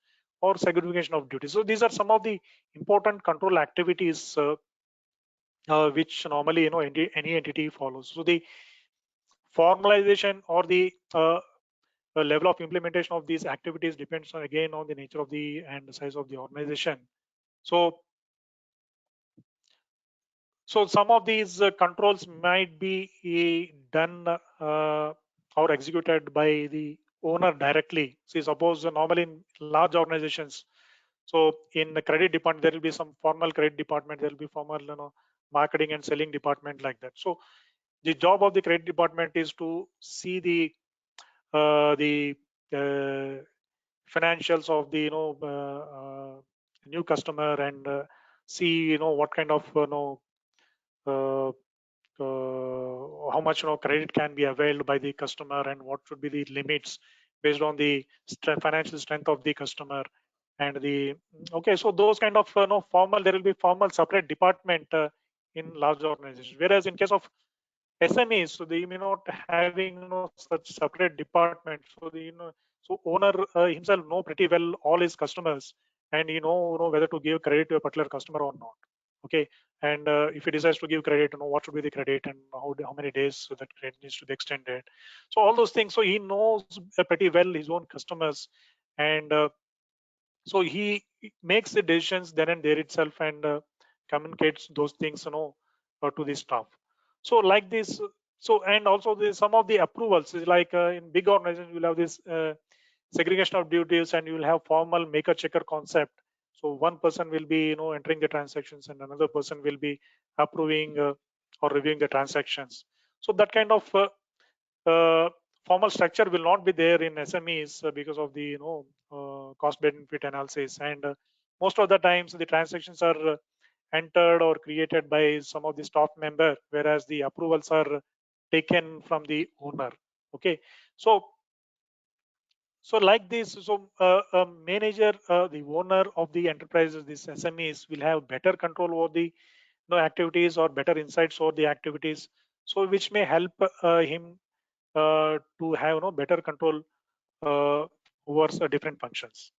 or segregation of duties. So these are some of the important control activities which normally any entity follows. So the formalization or the level of implementation of these activities depends on, again, on the nature of the and the size of the organization. So some of these controls might be done or executed by the owner directly. See, suppose normally in large organizations, so in the credit department, there will be some formal credit department, there will be formal marketing and selling department, like that. So the job of the credit department is to see the financials of the new customer, and see what kind of uh, how much credit can be availed by the customer, and what should be the limits based on the financial strength of the customer. And the okay, so those kind of formal, there will be formal separate department in large organizations, whereas in case of SMEs, so they may not having such separate department. So the so owner himself know pretty well all his customers, and whether to give credit to a particular customer or not. Okay, and if he decides to give credit, what should be the credit, and how many days so that credit needs to be extended. So all those things. So he knows pretty well his own customers, and so he makes the decisions then and there itself, and communicates those things to the staff. So like this. So, and also some of the approvals is like in big organizations you'll have this segregation of duties, and you will have formal maker checker concept. So one person will be entering the transactions, and another person will be approving or reviewing the transactions. So that kind of formal structure will not be there in SMEs because of the cost benefit analysis, and most of the times the transactions are entered or created by some of the staff member, whereas the approvals are taken from the owner. Okay, so So like this, so a manager, the owner of the enterprises, these SMEs will have better control over the activities or better insights over the activities. So which may help him to have better control over different functions.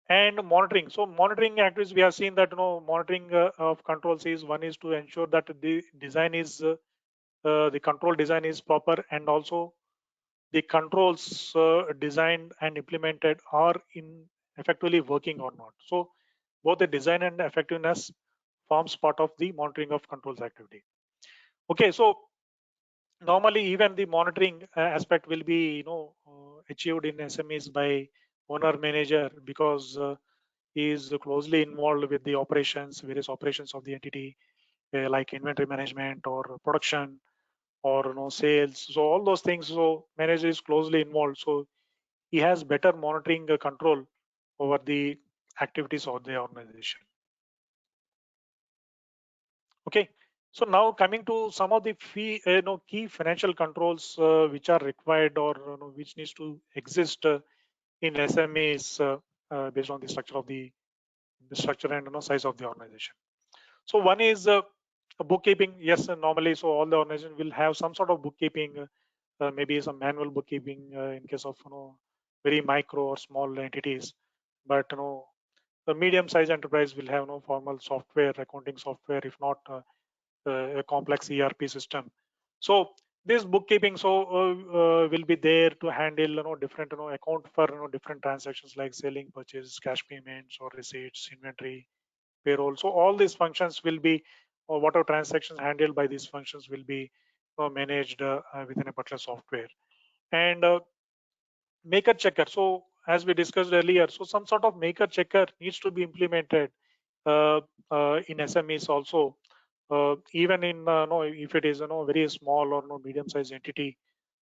And monitoring. So monitoring activities, we have seen that monitoring of controls is one is to ensure that the design is the control design is proper, and also the controls designed and implemented are in effectively working or not. So both the design and effectiveness forms part of the monitoring of controls activity. Okay, so normally even the monitoring aspect will be achieved in SMEs by owner manager, because he is closely involved with the operations, various operations of the entity, like inventory management or production or sales. So all those things, so manager is closely involved, so he has better monitoring control over the activities of the organization. Okay, so now coming to some of the key financial controls which are required, or which needs to exist in SMEs based on the structure of the structure and size of the organization. So one is bookkeeping. Yes, normally, so all the organization will have some sort of bookkeeping, maybe some manual bookkeeping in case of very micro or small entities, but the medium-sized enterprise will have no formal software, accounting software, if not a complex ERP system. So this bookkeeping will be there to handle different account for different transactions like selling, purchase, cash payments or receipts, inventory, payroll. So all these functions will be, or whatever transactions handled by these functions will be managed within a particular software. And maker checker. So as we discussed earlier, so some sort of maker checker needs to be implemented in SMEs also. Even in no, if it is very small or medium-sized entity,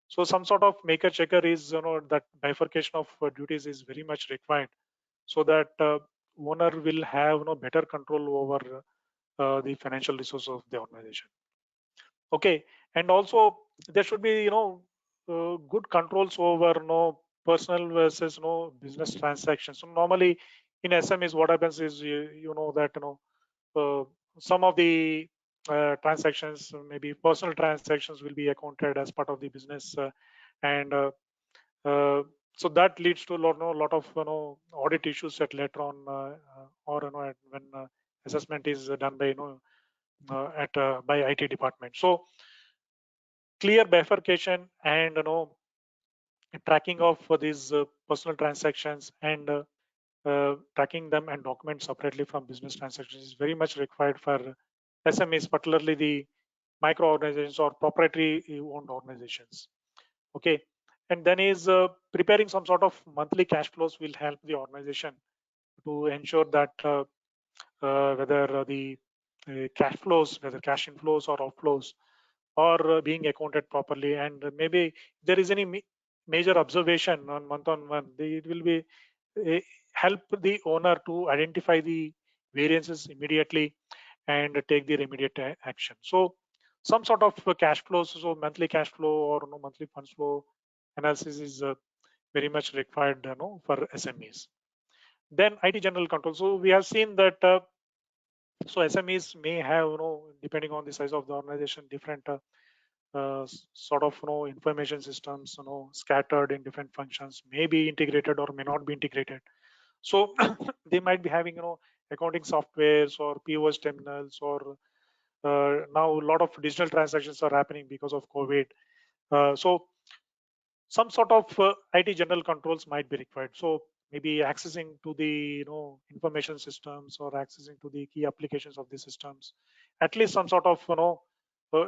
so some sort of maker checker is that bifurcation of duties is very much required, so that owner will have better control over the financial resources of the organization. Okay, and also there should be good controls over personal versus business transactions. So normally in SMEs, what happens is you know that some of the transactions, maybe personal transactions, will be accounted as part of the business, and uh, so that leads to a lot of audit issues at later on, or when assessment is done by by IT department. So clear bifurcation and tracking of these personal transactions, and tracking them and document separately from business transactions is very much required for SMEs, particularly the micro organizations or proprietary owned organizations. Okay, and then is preparing some sort of monthly cash flows will help the organization to ensure that whether the cash flows, whether cash inflows or outflows, are being accounted properly, and maybe if there is any major observation on month, it will be help the owner to identify the variances immediately and take the remediate action. So some sort of cash flows, so monthly cash flow or monthly funds flow analysis is very much required for SMEs. Then IT general control. So we have seen that so SMEs may have depending on the size of the organization, different sort of information systems scattered in different functions, may be integrated or may not be integrated. So they might be having accounting softwares or POS terminals, or now a lot of digital transactions are happening because of COVID. So some sort of IT general controls might be required. So maybe accessing to the information systems or accessing to the key applications of the systems, at least some sort of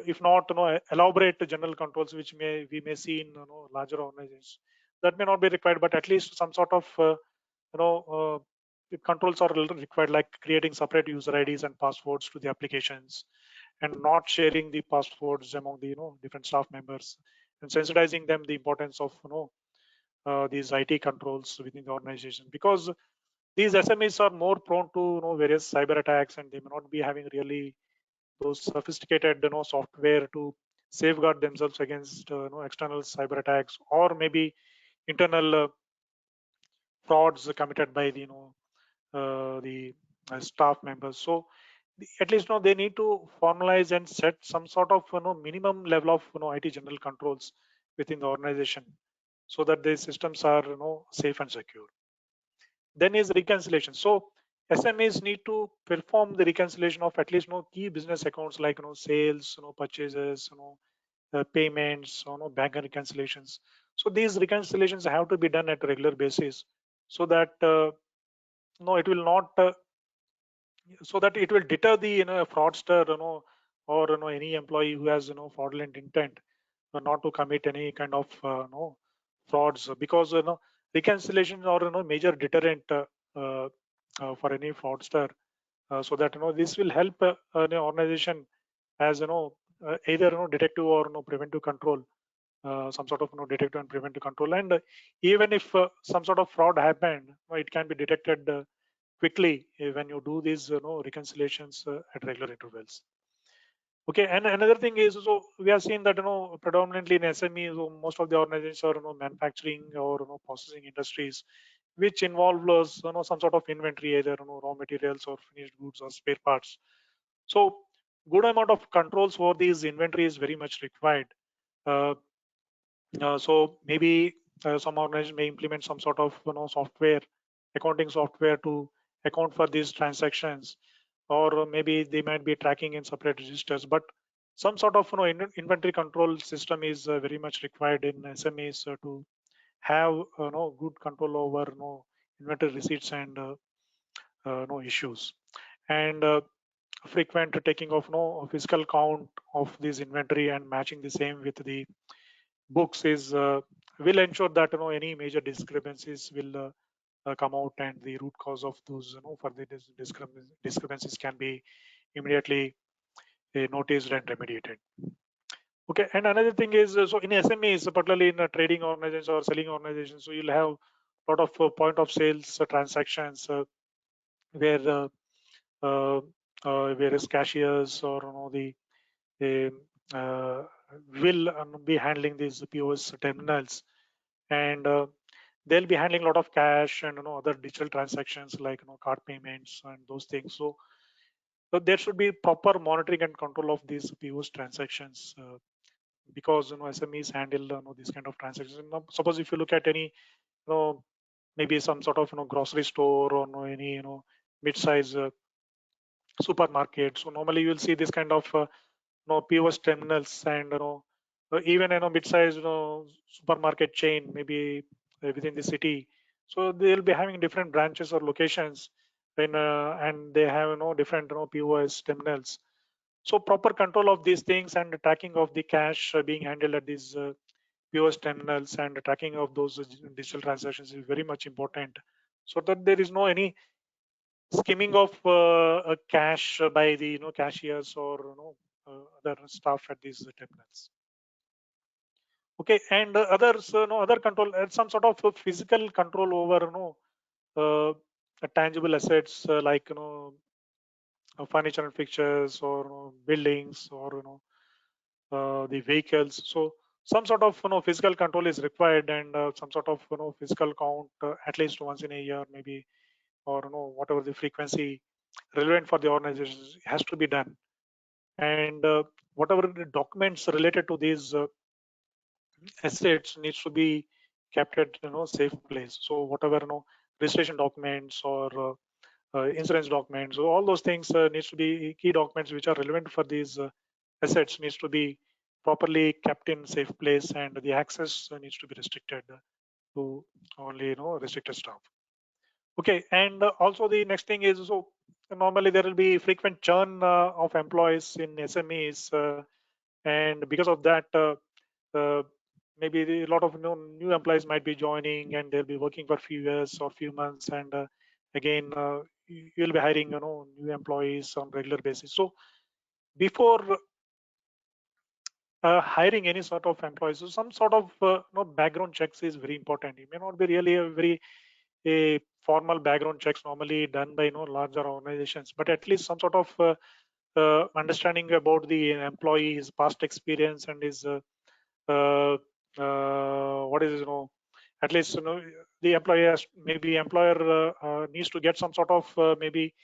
if not elaborate general controls which we may see in larger organizations, that may not be required, but at least some sort of you know controls are required, like creating separate user IDs and passwords to the applications, and not sharing the passwords among the different staff members, and sensitizing them the importance of these IT controls within the organization, because these SMEs are more prone to various cyber attacks, and they may not be having really those sophisticated software to safeguard themselves against external cyber attacks, or maybe internal frauds committed by the staff members. So at least they need to formalize and set some sort of minimum level of IT general controls within the organization, so that the systems are safe and secure. Then is reconciliation. So SMEs need to perform the reconciliation of at least key business accounts like sales, purchases, payments, bank reconciliations. So these reconciliations have to be done at a regular basis, so that it will not so that it will deter the fraudster, or any employee who has fraudulent intent, not to commit any kind of frauds, because reconciliation or major deterrent uh, for any fraudster, so that this will help an organization as either detective or preventive control, some sort of detective and preventive control. And even if some sort of fraud happened, it can be detected quickly when you do these reconciliations at regular intervals. Okay, and another thing is, so we have seen that predominantly in SME, so most of the organizations are manufacturing or processing industries, which involve some sort of inventory, either raw materials or finished goods or spare parts. So good amount of controls for these inventory is very much required. Uh, so maybe some organization may implement some sort of software, accounting software, to account for these transactions, or maybe they might be tracking in separate registers. But some sort of inventory control system is very much required in SMEs to have good control over inventory receipts and no issues. And frequent taking of physical count of this inventory and matching the same with the books is will ensure that any major discrepancies will come out, and the root cause of those for the discrepancies can be immediately noticed and remediated. Okay, and another thing is, so in SMEs, particularly in trading organizations or selling organizations, so you'll have a lot of point of sales transactions where various cashiers or the will be handling these POS terminals, and they'll be handling a lot of cash and other digital transactions like card payments and those things. So there should be proper monitoring and control of these POS transactions, because SMEs handle these kind of transactions. Now, suppose if you look at any maybe some sort of grocery store, or any mid-size supermarket, so normally you will see this kind of POS terminals, and even mid-size supermarket chain, maybe within the city. So they'll be having different branches or locations, and they have different POS terminals. So proper control of these things and tracking of the cash being handled at these POS terminals, and tracking of those digital transactions is very much important, so that there is no any skimming of cash by the cashiers or other staff at these terminals. Okay, and others, other control, some sort of physical control over tangible assets, like furniture and fixtures, or buildings, or the vehicles. So some sort of physical control is required, and some sort of physical count at least once in a year, maybe, or whatever the frequency relevant for the organization has to be done. And whatever the documents related to these assets needs to be kept at safe place. So whatever registration documents or insurance documents, so all those things needs to be key documents which are relevant for these assets needs to be properly kept in safe place, and the access needs to be restricted to only restricted staff. Okay, and also the next thing is, so normally there will be frequent churn of employees in SMEs, and because of that, uh, maybe a lot of new employees might be joining, and they'll be working for a few years or few months, and again you'll be hiring new employees on regular basis. So before hiring any sort of employees, so some sort of background checks is very important. It may not be really a very formal background checks normally done by larger organizations, but at least some sort of understanding about the employee, his past experience, and his what is at least the employee has, maybe employer needs to get some sort of maybe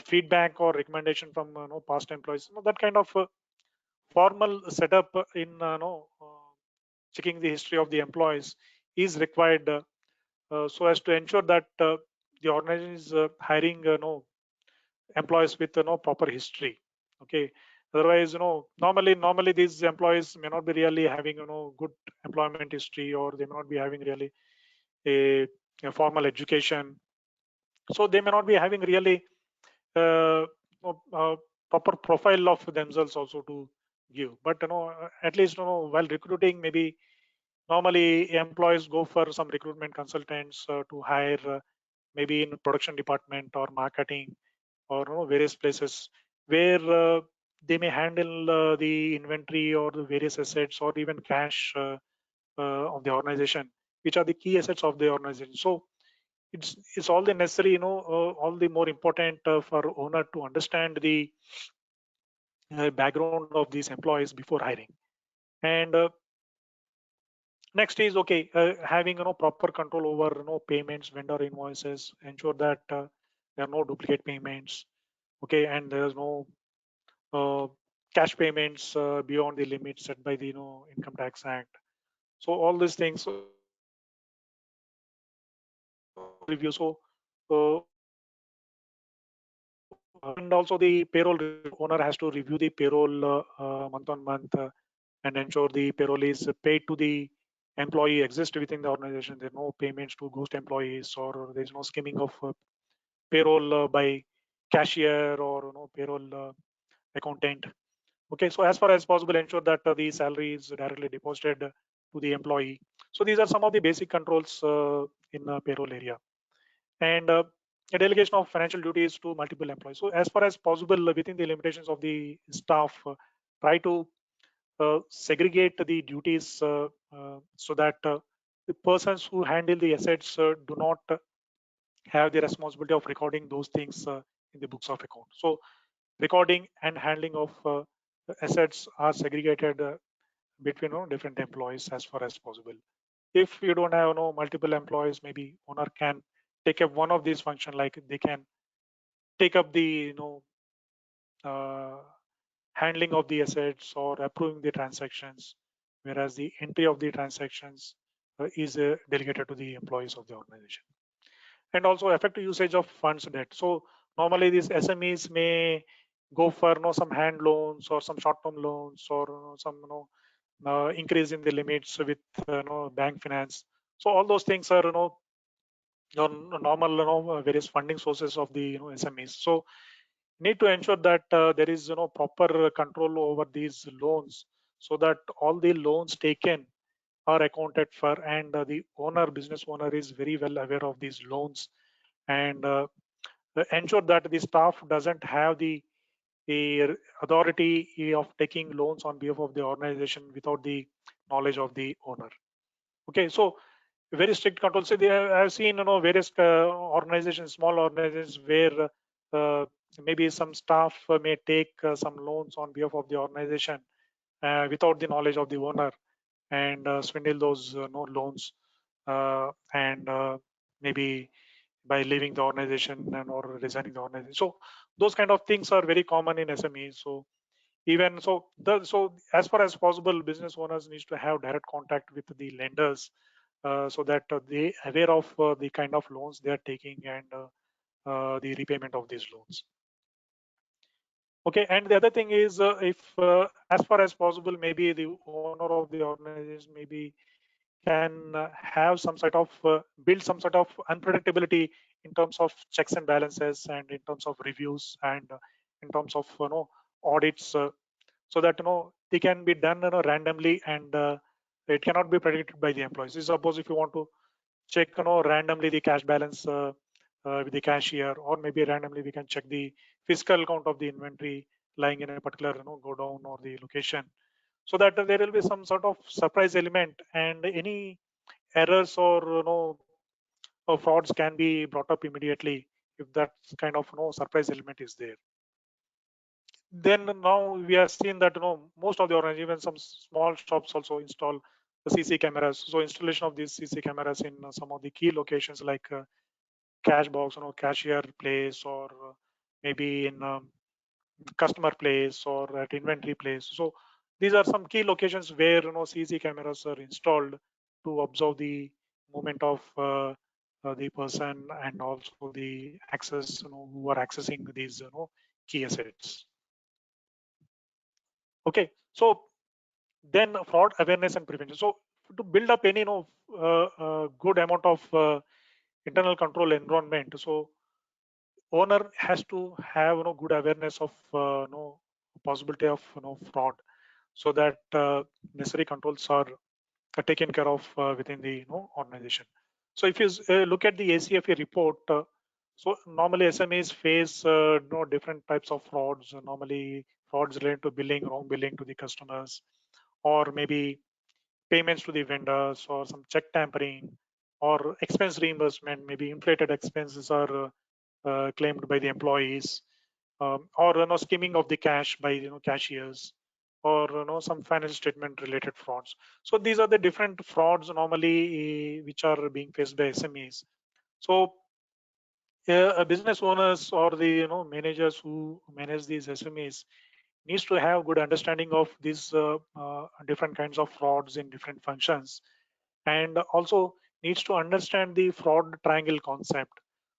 feedback or recommendation from past employees. That kind of formal setup in checking the history of the employees is required, so as to ensure that the organization is hiring employees with proper history. Okay, otherwise normally these employees may not be really having good employment history, or they may not be having really a formal education, so they may not be having really uh, proper profile of themselves also to give. But at least while recruiting, maybe normally employees go for some recruitment consultants to hire maybe in production department or marketing, or various places where they may handle the inventory or the various assets or even cash of the organization, which are the key assets of the organization. So it's all the necessary, all the more important for owner to understand the background of these employees before hiring. And next is, okay, having proper control over payments, vendor invoices, ensure that there are no duplicate payments. Okay, and there's no uh, cash payments beyond the limits set by the Income Tax Act. So all these things review. So and also the payroll owner has to review the payroll month on month, and ensure the payroll is paid to the employee exist within the organization. There are no payments to ghost employees, or there is no skimming of payroll by cashier or payroll accountant. Okay, so as far as possible, ensure that the salary is directly deposited to the employee. So these are some of the basic controls in payroll area. And a delegation of financial duties to multiple employees. So as far as possible, within the limitations of the staff, try to segregate the duties so that the persons who handle the assets do not have the responsibility of recording those things in the books of account. So recording and handling of assets are segregated between different employees as far as possible. If you don't have multiple employees, maybe owner can take up one of these functions, like they can take up the uh, handling of the assets or approving the transactions, whereas the entry of the transactions is delegated to the employees of the organization. And also effective usage of funds debt. So normally these SMEs may go for some hand loans or some short-term loans, or some increase in the limits with bank finance. So all those things are normal various funding sources of the SMEs. So need to ensure that there is proper control over these loans, so that all the loans taken are accounted for, and the business owner is very well aware of these loans, and ensure that the staff doesn't have the authority of taking loans on behalf of the organization without the knowledge of the owner. Okay, so very strict controls. So I've seen various organizations, small organizations, where maybe some staff may take some loans on behalf of the organization without the knowledge of the owner, and swindle those loans, and maybe by leaving the organization and or resigning the organization. So those kind of things are very common in SMEs. So even so, as far as possible, business owners needs to have direct contact with the lenders, so that they aware of the kind of loans they are taking, and the repayment of these loans. Okay, and the other thing is, if as far as possible, maybe the owner of the organization maybe can have some sort of build some sort of unpredictability in terms of checks and balances, and in terms of reviews, and in terms of audits, so that they can be done randomly, and it cannot be predicted by the employees. Suppose if you want to check randomly the cash balance with the cashier, or maybe randomly we can check the fiscal count of the inventory lying in a particular go down or the location, so that there will be some sort of surprise element, and any errors or frauds can be brought up immediately if that kind of surprise element is there. then now we are seeing that most of the organizations, even some small shops also install the CC cameras. So installation of these CC cameras in some of the key locations like cash box, cashier place, or maybe in customer place or at inventory place. So these are some key locations where CC cameras are installed to observe the movement of the person and also the access who are accessing these key assets. Okay, so then fraud awareness and prevention. So to build up any good amount of internal control environment, so owner has to have good awareness of possibility of fraud, so that necessary controls are taken care of within the organization. So if you look at the ACFT report, so normally SMEs face different types of frauds. Normally frauds related to billing, wrong billing to the customers, or maybe payments to the vendors, or some check tampering, or expense reimbursement. Maybe inflated expenses are claimed by the employees, or skimming of the cash by cashiers, or some financial statement related frauds. So these are the different frauds normally which are being faced by SMEs. So business owners or the managers who manage these SMEs needs to have good understanding of these different kinds of frauds in different functions, and also needs to understand the fraud triangle concept.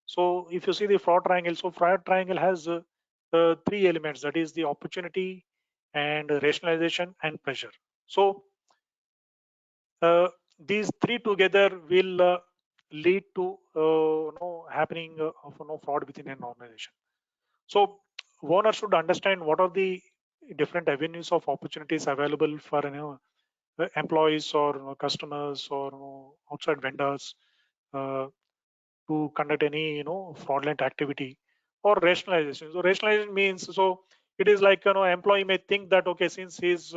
So if you see the fraud triangle, so fraud triangle has three elements, that is the opportunity and rationalization and pressure. So these three together will lead to happening of fraud within an organization. So owner should understand what are the different avenues of opportunities available for employees or customers or outside vendors uh, to conduct any fraudulent activity, or rationalization. So rationalization means, so it is like employee may think that okay, since he's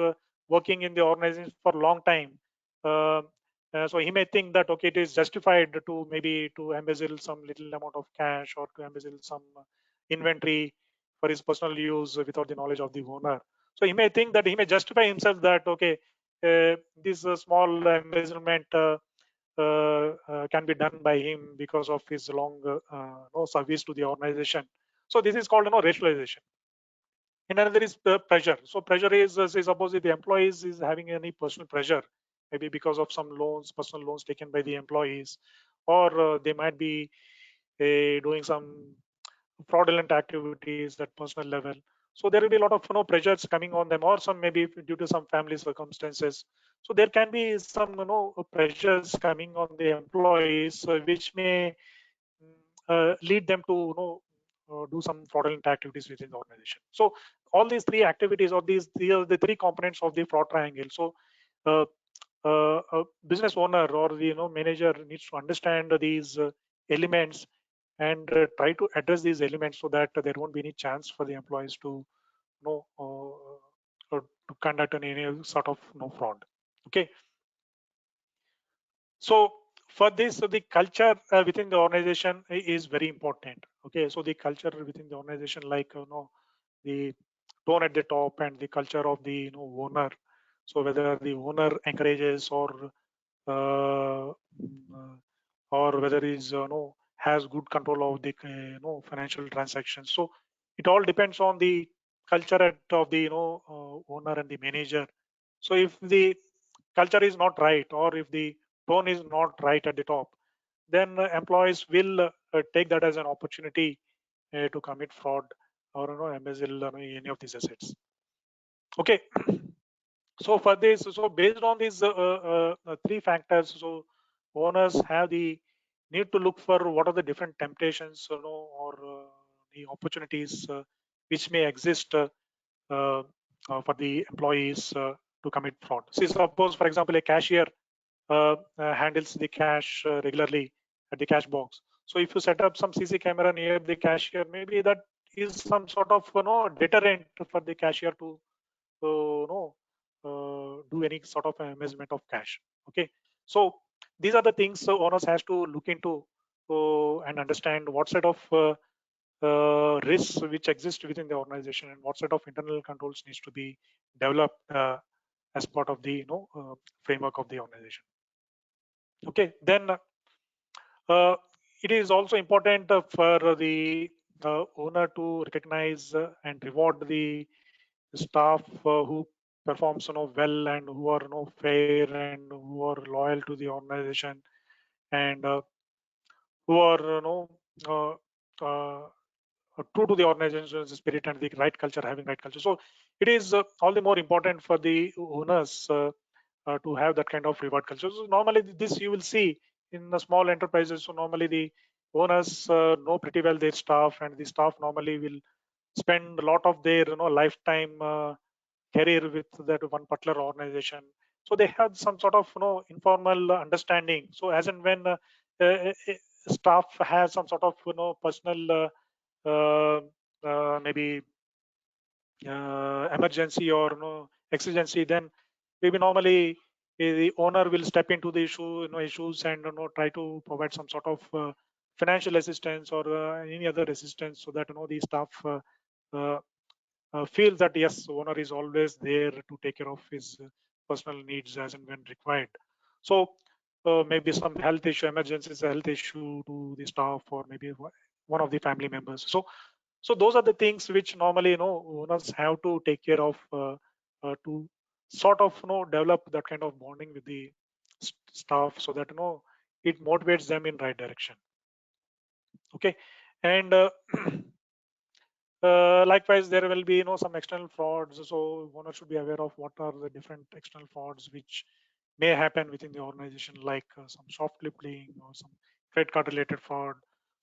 working in the organization for a long time, uh, so he may think that okay, it is justified to maybe to embezzle some little amount of cash, or to embezzle some inventory for his personal use without the knowledge of the owner. So he may think that he may justify himself that okay, this small embezzlement can be done by him because of his long service to the organization. So this is called rationalization. And another is pressure. So pressure is, say suppose if the employees is having any personal pressure, maybe because of some loans, personal loans taken by the employees, or they might be doing some fraudulent activities at personal level. So there will be a lot of pressures coming on them, or some maybe due to some family circumstances. So there can be some pressures coming on the employees, which may lead them to do some fraudulent activities within the organization. So all these three activities, or these are the three components of the fraud triangle. So a business owner or the manager needs to understand these elements, and try to address these elements, so that there won't be any chance for the employees to to conduct any sort of fraud. Okay, so for this, so the culture within the organization is very important. Okay, so the culture within the organization, like the tone at the top and the culture of the owner. So whether the owner encourages, uh, or whether he's has good control of the financial transactions. So it all depends on the culture of the owner and the manager. So if the culture is not right, or if the tone is not right at the top, then employees will take that as an opportunity to commit fraud, or embezzle any of these assets. Okay, so for this, so based on these three factors, so owners have the need to look for what are the different temptations, or the opportunities which may exist uh, for the employees to commit fraud. See, suppose for example, a cashier handles the cash regularly at the cash box. So if you set up some CC camera near the cashier, maybe that is some sort of deterrent for the cashier to do any sort of measurement of cash. Okay, so these are the things owners has to look into and understand what sort of risks which exist within the organization and what set of internal controls needs to be developed as part of the framework of the organization. Okay, then it is also important for the owner to recognize and reward the staff who performs well and who are fair and who are loyal to the organization and who are uh, uh, true to the organization's spirit and the right culture, having right culture. So it is all the more important for the owners to have that kind of reward culture. So normally this you will see in the small enterprises. So normally the owners know pretty well their staff, and the staff normally will spend a lot of their lifetime career with that one particular organization. So they have some sort of informal understanding. So as and when uh, staff has some sort of personal maybe emergency or exigency, then maybe normally the owner will step into the issues and try to provide some sort of financial assistance or any other assistance, so that the staff uh, feels that yes, owner is always there to take care of his personal needs as and when required. So maybe some health issue, emergency is a health issue to the staff or maybe one of the family members. So those are the things which normally owners have to take care of to sort of develop that kind of bonding with the staff, so that it motivates them in right direction. Okay, and likewise, there will be some external frauds. So one should be aware of what are the different external frauds which may happen within the organization, like some shoplifting or some credit card related fraud.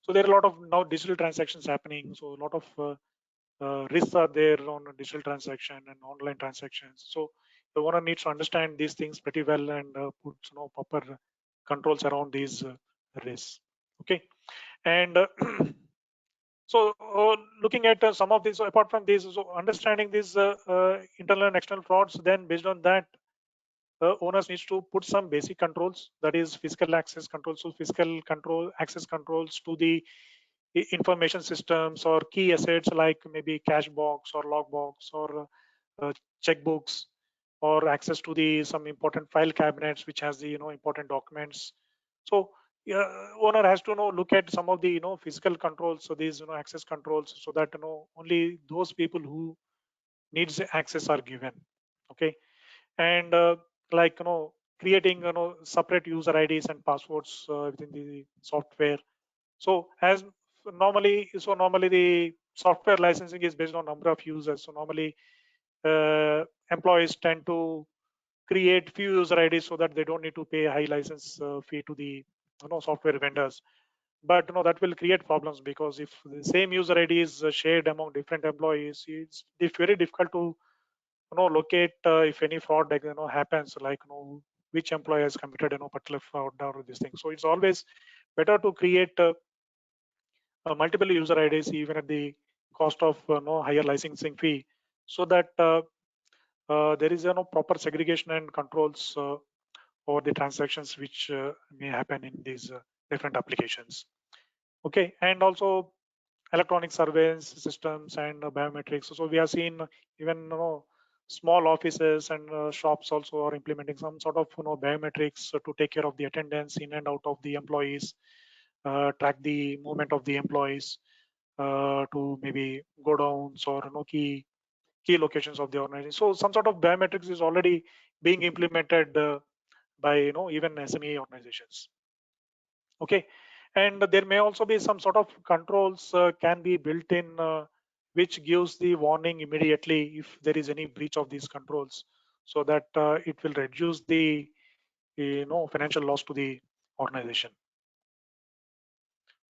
So there are a lot of now digital transactions happening. So a lot of risks are there on a digital transaction and online transactions. So the owner needs to understand these things pretty well and put proper controls around these risks. Okay, and so looking at some of these, so apart from this, so understanding these internal and external frauds, then based on that, owners needs to put some basic controls, that is physical access controls. So physical control access controls to the information systems or key assets, like maybe cash box or log box or checkbooks, or access to the some important file cabinets which has the important documents. So owner has to look at some of the physical controls, so these access controls, so that only those people who needs access are given. Okay, and like creating separate user IDs and passwords within the software. So normally the software licensing is based on number of users. So normally employees tend to create few user IDs so that they don't need to pay a high license fee to the software vendors. But that will create problems, because if the same user ID is shared among different employees, it's very difficult to locate if any fraud happens, like which employee has committed particular fraud or this thing. So it's always better to create multiple user IDs even at the cost of no higher licensing fee, so that there is proper segregation and controls over the transactions which may happen in these different applications. Okay, and also electronic surveillance systems and biometrics. So we have seen even small offices and shops also are implementing some sort of biometrics to take care of the attendance in and out of the employees, track the movement of the employees to maybe go downs or key locations of the organization. So some sort of biometrics is already being implemented by even SME organizations. Okay, and there may also be some sort of controls can be built in which gives the warning immediately if there is any breach of these controls, so that it will reduce the financial loss to the organization.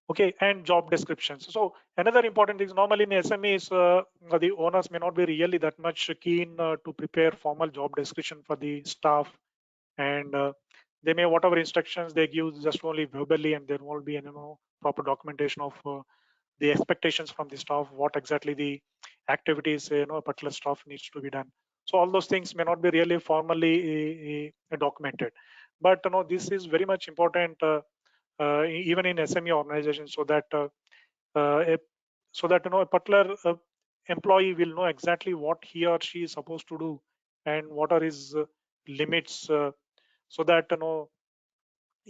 Okay, and job descriptions. So another important thing is, normally in SMEs, the owners may not be really that much keen to prepare formal job description for the staff, and they may, whatever instructions they give, just only verbally, and there won't be any proper documentation of the expectations from the staff, what exactly the activities a particular staff needs to be done. So all those things may not be really formally documented, but this is very much important even in SME organizations, so that so that a particular employee will know exactly what he or she is supposed to do and what are his limits, so that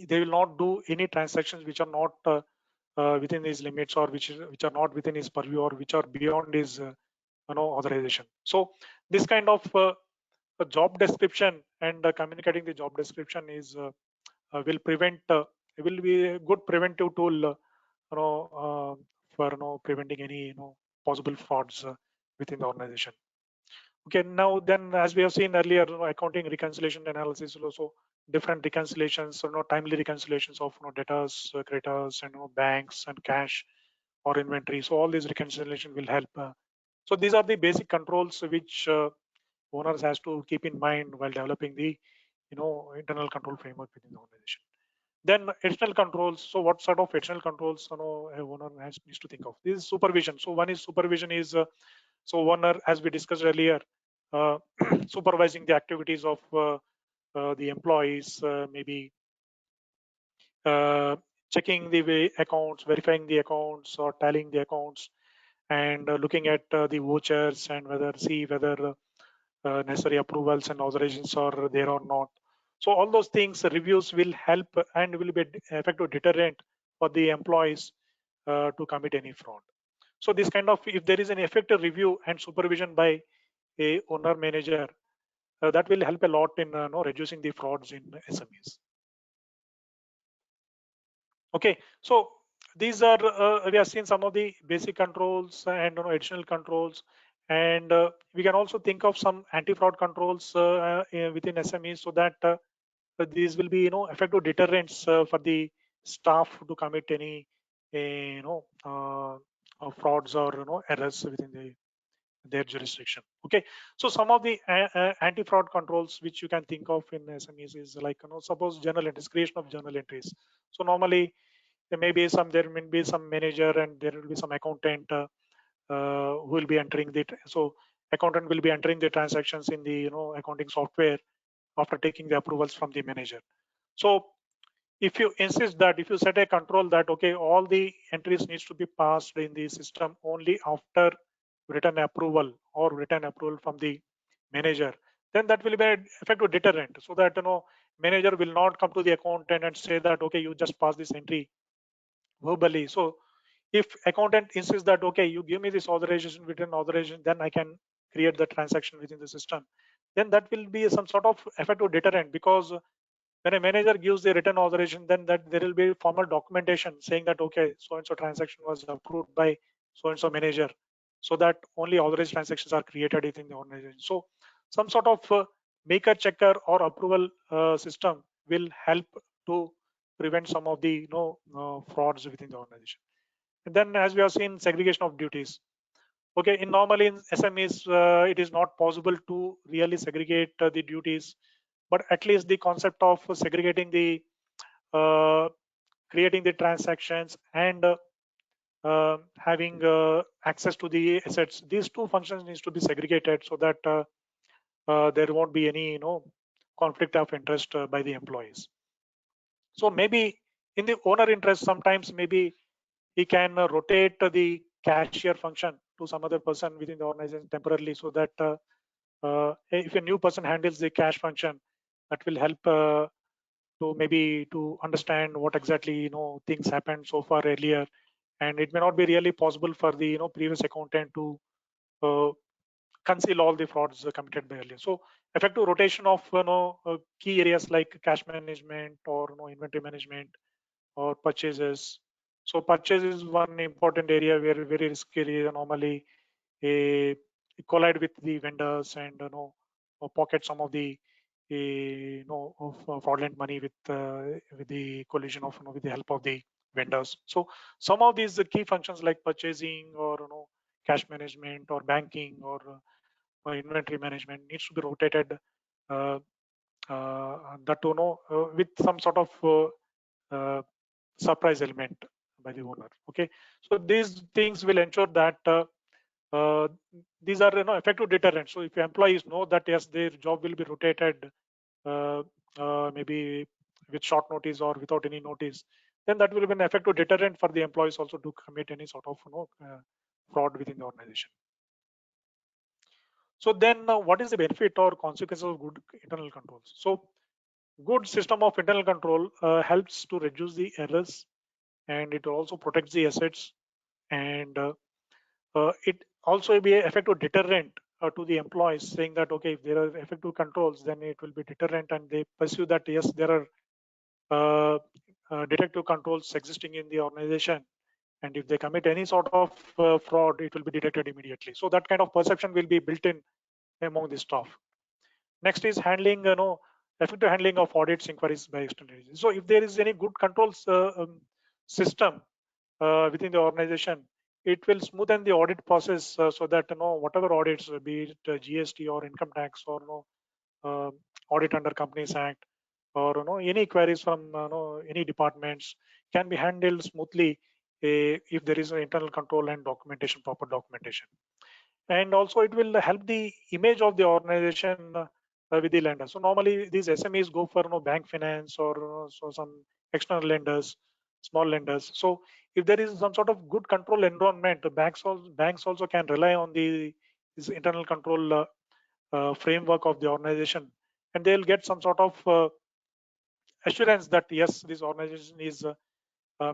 they will not do any transactions which are not within his limits, or which are not within his purview, or which are beyond his authorization. So this kind of a job description and communicating the job description is will prevent will be a good preventive tool, for preventing any possible frauds within the organization. Okay, now then, as we have seen earlier, accounting reconciliation analysis is also different reconciliations, timely reconciliations of debtors, creditors, and banks and cash or inventory. So all these reconciliation will help. So these are the basic controls which owners has to keep in mind while developing the internal control framework within the organization. Then additional controls. So what sort of additional controls a owner needs to think of? This is supervision. So one is supervision is so owner, as we discussed earlier, uh, supervising the activities of the employees, maybe checking the accounts, verifying the accounts, or tallying the accounts, and looking at the vouchers and whether necessary approvals and authorizations are there or not. So all those things, reviews will help and will be effective deterrent for the employees to commit any fraud. So this kind of, if there is an effective review and supervision by a owner manager, that will help a lot in reducing the frauds in SMEs. Okay, so these are we have seen some of the basic controls and additional controls, and we can also think of some anti-fraud controls within SMEs, so that these will be effective deterrents for the staff to commit any frauds or errors within their jurisdiction. Okay, so some of the anti-fraud controls which you can think of in SMEs is like suppose journal entries, creation of journal entries. So normally there may be some manager and there will be some accountant who will be entering the, so accountant will be entering the transactions in the accounting software after taking the approvals from the manager. So if you insist that, if you set a control that okay, all the entries needs to be passed in the system only after written approval or written approval from the manager, then that will be an effective deterrent, so that manager will not come to the accountant and say that okay, you just pass this entry verbally. So if accountant insists that okay, you give me this authorization, written authorization, then I can create the transaction within the system, then that will be some sort of effective deterrent, because when a manager gives the written authorization, then that there will be formal documentation saying that okay, so and so transaction was approved by so and so manager, so that only authorized transactions are created within the organization. So some sort of maker checker or approval system will help to prevent some of the frauds within the organization. And then, as we have seen, segregation of duties. Okay, in normally in SMEs, it is not possible to really segregate the duties, but at least the concept of segregating the uh, creating the transactions and having access to the assets, these two functions needs to be segregated, so that there won't be any conflict of interest by the employees. So maybe in the owner interest, sometimes maybe he can rotate the cashier function to some other person within the organization temporarily, so that if a new person handles the cash function, that will help to maybe to understand what exactly things happened so far earlier, and it may not be really possible for the previous accountant to uh, conceal all the frauds committed by earlier. So effective rotation of key areas like cash management or inventory management or purchases. So purchase is one important area where very risky area normally collide with the vendors and or pocket some of the of fraudulent money with the collision of with the help of the vendors. So some of these key functions like purchasing or cash management or banking or inventory management needs to be rotated, uh, that with some sort of surprise element by the owner. Okay, so these things will ensure that uh, these are effective deterrents. So if employees know that yes, their job will be rotated, uh, maybe with short notice or without any notice, then that will be an effective deterrent for the employees also to commit any sort of fraud within the organization. So then what is the benefit or consequences of good internal controls? So good system of internal control helps to reduce the errors, and it also protects the assets, and it also be an effective deterrent to the employees, saying that okay, if there are effective controls, then it will be deterrent, and they pursue that yes, there are detective controls existing in the organization, and if they commit any sort of fraud, it will be detected immediately. So that kind of perception will be built in among the staff. Next is handling, effective handling of audits, inquiries by external agencies. So if there is any good controls system within the organization, it will smoothen the audit process so that whatever audits, be it GST or income tax or audit under Companies Act, or any queries from any departments, can be handled smoothly if there is an internal control and documentation, proper documentation. And also it will help the image of the organization with the lender. So normally these SMEs go for bank finance or so some external lenders, small lenders. So if there is some sort of good control environment, the banks also can rely on this internal control framework of the organization, and they'll get some sort of assurance that yes, this organization is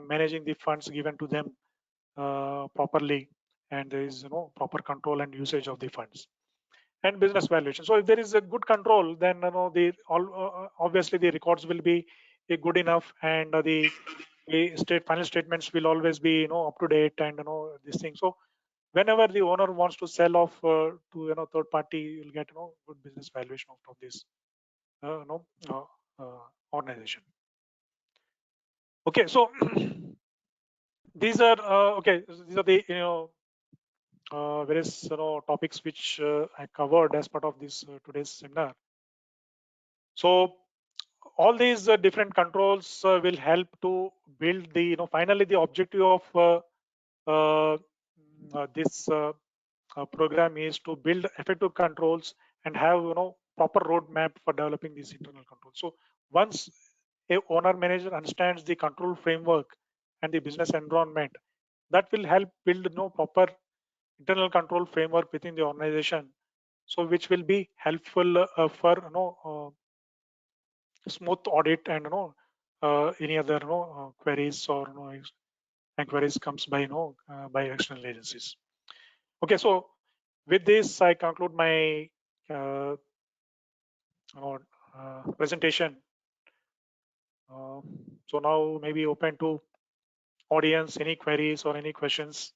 managing the funds given to them properly, and there is proper control and usage of the funds. And business valuation. So if there is a good control, then obviously the records will be good enough, and the final statements will always be up to date, and this thing. So whenever the owner wants to sell off to third party, you'll get good business valuation out of this organization. Okay, so these are these are the various topics which I covered as part of this today's seminar. So all these different controls will help to build the finally the objective of this program is to build effective controls and have proper roadmap for developing these internal controls. So once a owner manager understands the control framework and the business environment, that will help build proper internal control framework within the organization, so which will be helpful for smooth audit and any other queries or inquiries comes by by external agencies. Okay, so with this I conclude my presentation. So now maybe open to audience, any queries or any questions.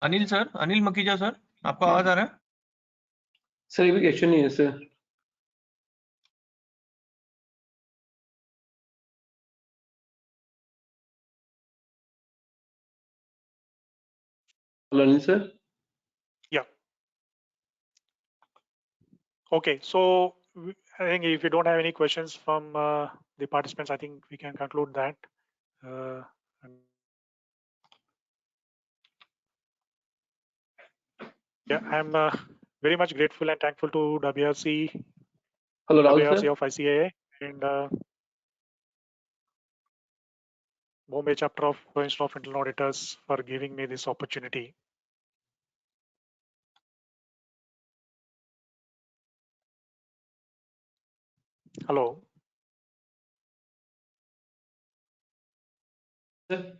Anil sir, Anil Makhija sir, आपको आवाज आ रहा है? Sir ये question नहीं है sir. Hello, Anil sir. Yeah. Okay, so I think if you don't have any questions from the participants, I think we can conclude that. Yeah, I'm very much grateful and thankful to WRC, Hello, Rahul WRC sir. of ICAA and Bombay chapter of Institute of Internal Auditors for giving me this opportunity. Hello. Sir.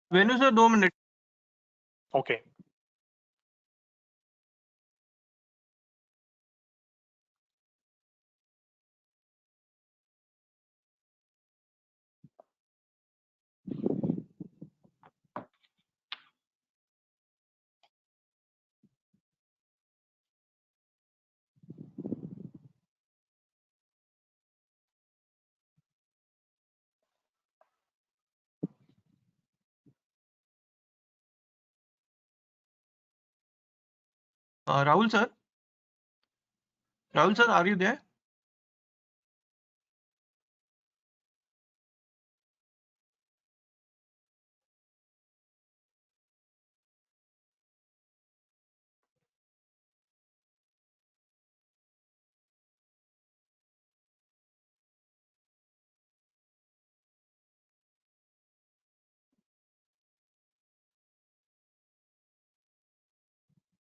Venu sir, 2 minutes. Okay. Rahul sir, are you there?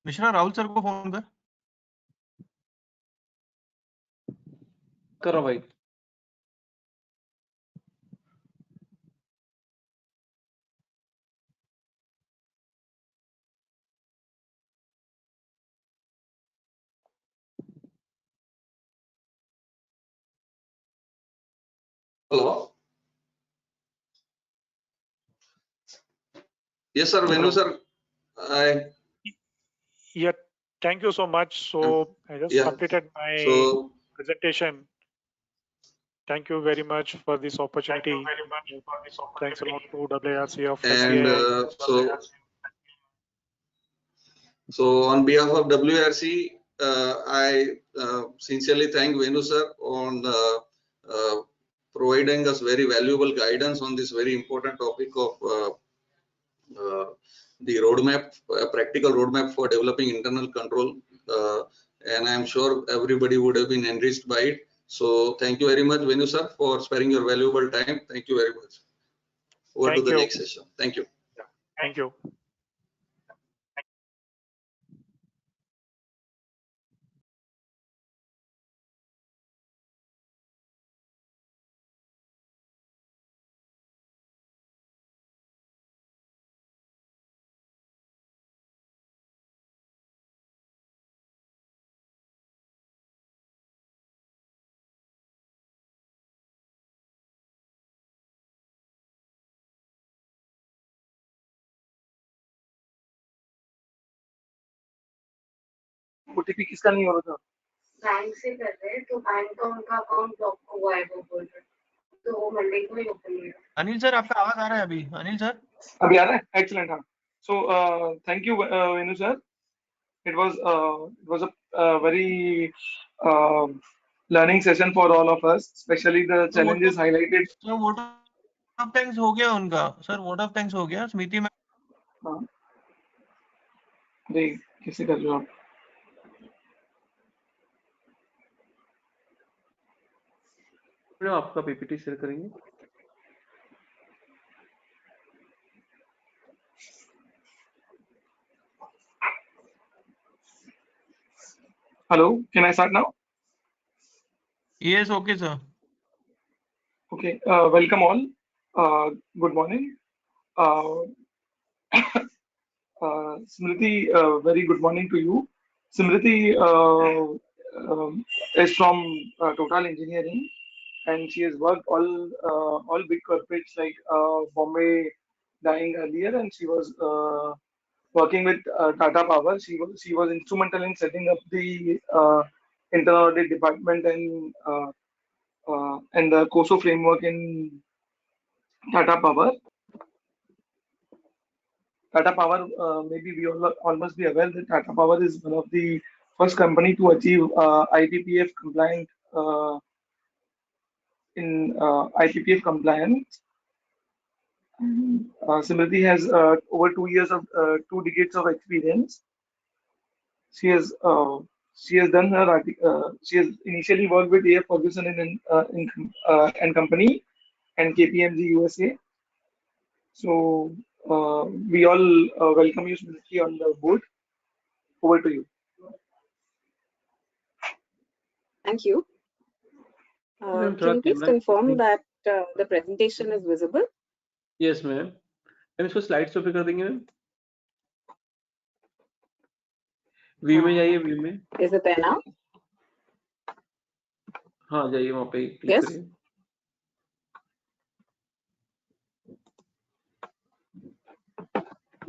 Mishra Rahul sir को phone कर। करो भाई। Hello. Yes, sir. Venu, sir. Yeah, thank you so much. So I just Yeah. completed my So, presentation. Thank you very much for this opportunity. Thanks a lot to WRC of and SCI. so on behalf of WRC, I sincerely thank Venu sir on providing us very valuable guidance on this very important topic of the roadmap, practical roadmap for developing internal control. And I'm sure everybody would have been enriched by it. So thank you very much, Venu sir, for sparing your valuable time. Thank you very much. Over to the next session. Thank you. Thank you. OTP किसका नहीं हो रहा था? Bank से कर रहे हैं तो बैंक का उनका अकाउंट ब्लॉक हुआ है वो बोल रहे तो वो मंडे को ही ओपन होगा। अनिल सर आपका आवाज आ रहा है अभी। अनिल सर अभी आ रहा है? Excellent, हाँ. So thank you, Venu sir. It was a very learning session for all of us, especially the challenges highlighted. Sir vote of thanks हो गया उनका। सर वोट ऑफ थैंक्स हो गया स्मृति में। हाँ. अरे कैसे कर रहे हो आप? आपका पीपीटी शेयर करेंगे। Hello, can I start now? Yes, okay sir. Okay, welcome all. Good morning. Smriti, very good morning to you. Smriti is from Total Engineering, and she has worked all big corporates like Bombay Dyeing earlier, and she was working with Tata Power. She was instrumental in setting up the Internal Audit department and the COSO framework in Tata Power. Tata Power, maybe we all must be aware that Tata Power is one of the first company to achieve IPPF compliant IPPF compliance. Smriti has over 2 years of 2 decades of experience. She has done her she has initially worked with A.F. Ferguson and company and KPMG USA. So we all welcome you, Smriti, on the board. Over to you. Thank you. Can you please confirm that the presentation is visible? Yes, ma'am. Ma'am इसको slide show पे कर देंगे ma'am. View में जाइए, view में। Is it there now? हाँ जाइए वहाँ पे क्लिक Yes. करिए।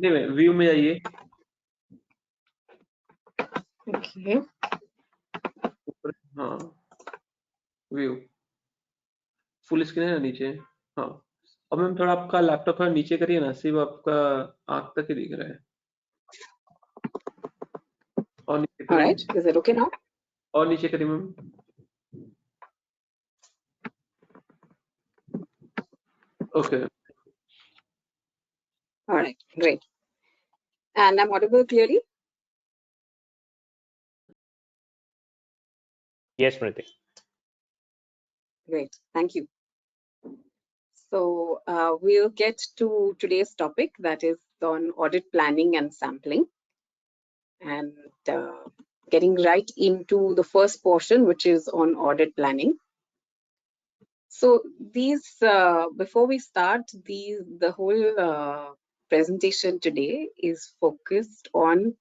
नहीं मैम, व्यू में जाइए। Okay. हाँ व्यू फुल स्क्रीन है ना नीचे। हाँ अब मैम थोड़ा आपका लैपटॉप थोड़ा नीचे करिए ना, सिर्फ आपका आँख तक ही दिख रहा है। और नीचे All करिए। right. Is it okay now? और नीचे करिए ma'am. Okay. All right. Great. And I'm audible clearly? Yes, Smriti. Great. Thank you. So we'll get to today's topic, that is on audit planning and sampling. and getting right into the first portion, which is on audit planning. So these, before we start, the whole presentation today is focused on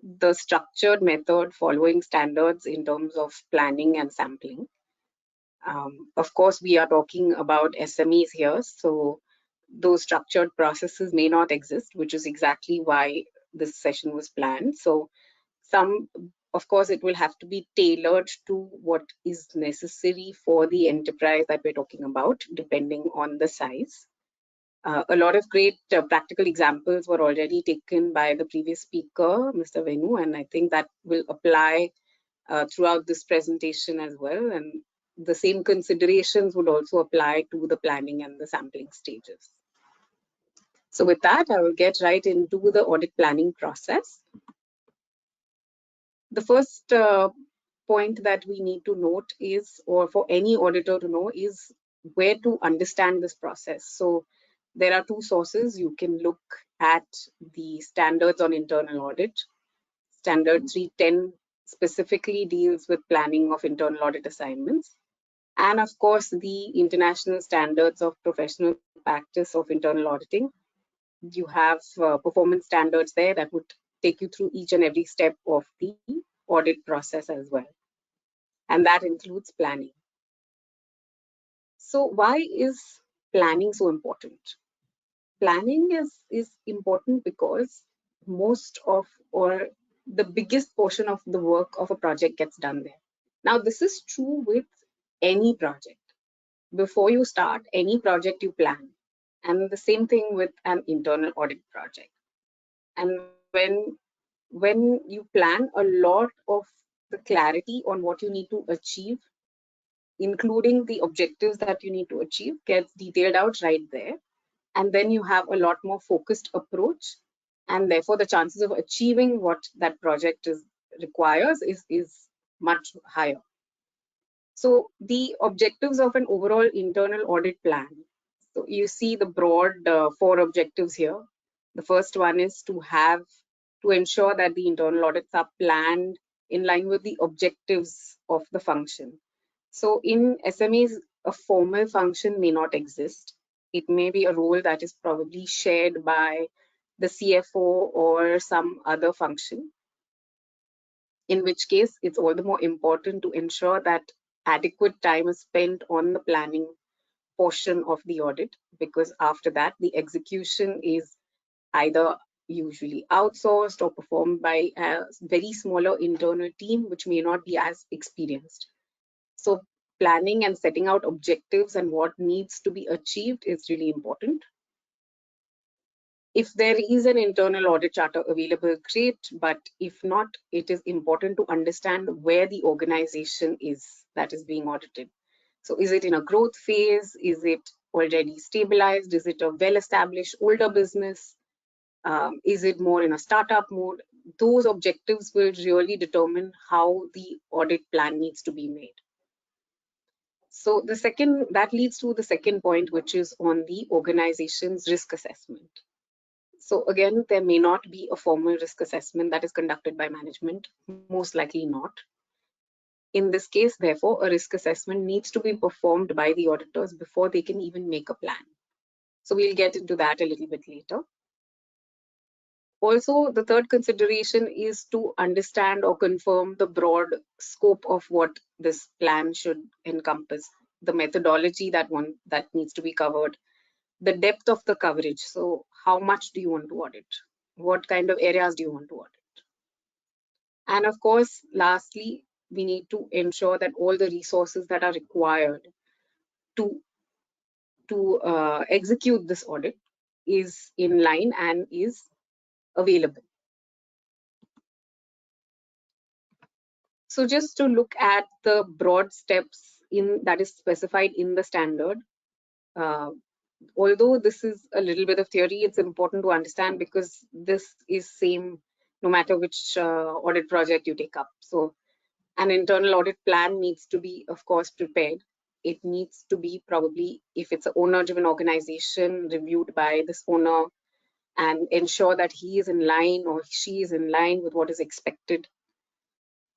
the structured method following standards in terms of planning and sampling. Of course, we are talking about SMEs here, so those structured processes may not exist, which is exactly why this session was planned. So of course, it will have to be tailored to what is necessary for the enterprise that we're talking about, depending on the size. A lot of great practical examples were already taken by the previous speaker, Mr. Venu, and I think that will apply throughout this presentation as well. And the same considerations would also apply to the planning and the sampling stages. So with that, I will get right into the audit planning process. The first point that we need to note is, or for any auditor to know, is where to understand this process. So there are two sources. You can look at the standards on internal audit. Standard 310 specifically deals with planning of internal audit assignments. And of course, the international standards of professional practice of internal auditing. You have performance standards there that would take you through each and every step of the audit process as well. And that includes planning. So why is planning so important? Planning is important because most of, or the biggest portion of the work of a project gets done there. Now, this is true with any project. Before you start any project, you plan. And the same thing with an internal audit project. And when you plan, a lot of the clarity on what you need to achieve, including the objectives that you need to achieve, gets detailed out right there. And then you have a lot more focused approach, and therefore the chances of achieving what that project requires is much higher. So the objectives of an overall internal audit plan. So you see the broad 4 objectives here. The first one is to ensure that the internal audits are planned in line with the objectives of the function. So in SMEs, a formal function may not exist. It may be a role that is probably shared by the CFO or some other function, in which case it's all the more important to ensure that adequate time is spent on the planning portion of the audit, because after that the execution is either usually outsourced or performed by a very smaller internal team which may not be as experienced. So planning and setting out objectives and what needs to be achieved is really important. If there is an internal audit charter available, great, but if not, it is important to understand where the organization is that is being audited. So is it in a growth phase? Is it already stabilized? Is it a well-established older business? Is it more in a startup mode? Those objectives will really determine how the audit plan needs to be made. So that leads to the second point, which is on the organization's risk assessment. So again, there may not be a formal risk assessment that is conducted by management, most likely not. In this case, therefore, a risk assessment needs to be performed by the auditors before they can even make a plan. So we'll get into that a little bit later. Also, the third consideration is to understand or confirm the broad scope of what this plan should encompass, the methodology that needs to be covered, the depth of the coverage. So how much do you want to audit? What kind of areas do you want to audit? And of course, lastly, we need to ensure that all the resources that are required to execute this audit is in line and is available. So just to look at the broad steps that is specified in the standard, although this is a little bit of theory, it's important to understand because this is same no matter which audit project you take up. So an internal audit plan needs to be, of course, prepared. It needs to be probably, if it's an owner-driven organization, reviewed by this owner and ensure that he is in line or she is in line with what is expected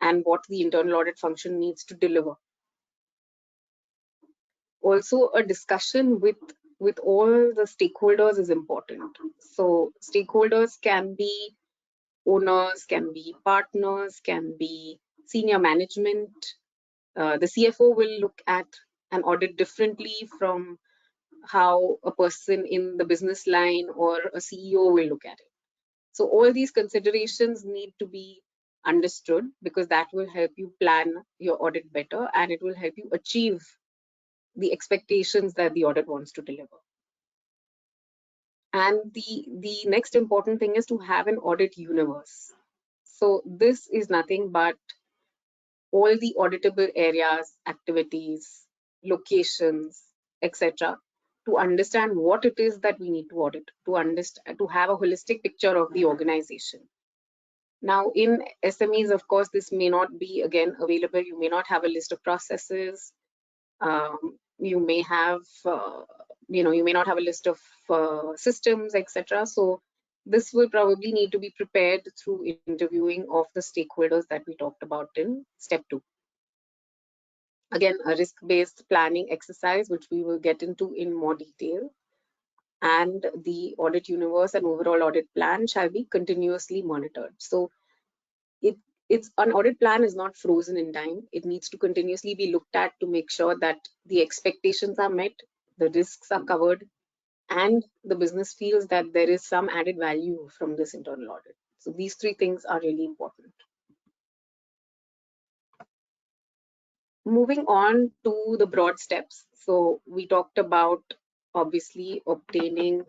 and what the internal audit function needs to deliver. Also, a discussion with all the stakeholders is important. So stakeholders can be owners, can be partners, can be senior management. The CFO will look at an audit differently from how a person in the business line or a CEO will look at it. So all these considerations need to be understood, because that will help you plan your audit better, and it will help you achieve the expectations that the audit wants to deliver. And the next important thing is to have an audit universe. So this is nothing but all the auditable areas, activities, locations, etc., to understand what it is that we need to audit, to have a holistic picture of the organization. Now, in SMEs, of course, this may not be again available. You may not have a list of processes. You may have, you may not have a list of systems, etc. So this will probably need to be prepared through interviewing of the stakeholders that we talked about in step 2. Again, a risk-based planning exercise, which we will get into in more detail. And the audit universe and overall audit plan shall be continuously monitored. So it's an audit plan is not frozen in time. It needs to continuously be looked at to make sure that the expectations are met, the risks are covered, and the business feels that there is some added value from this internal audit. So these 3 things are really important. Moving on to the broad steps. So we talked about obviously obtaining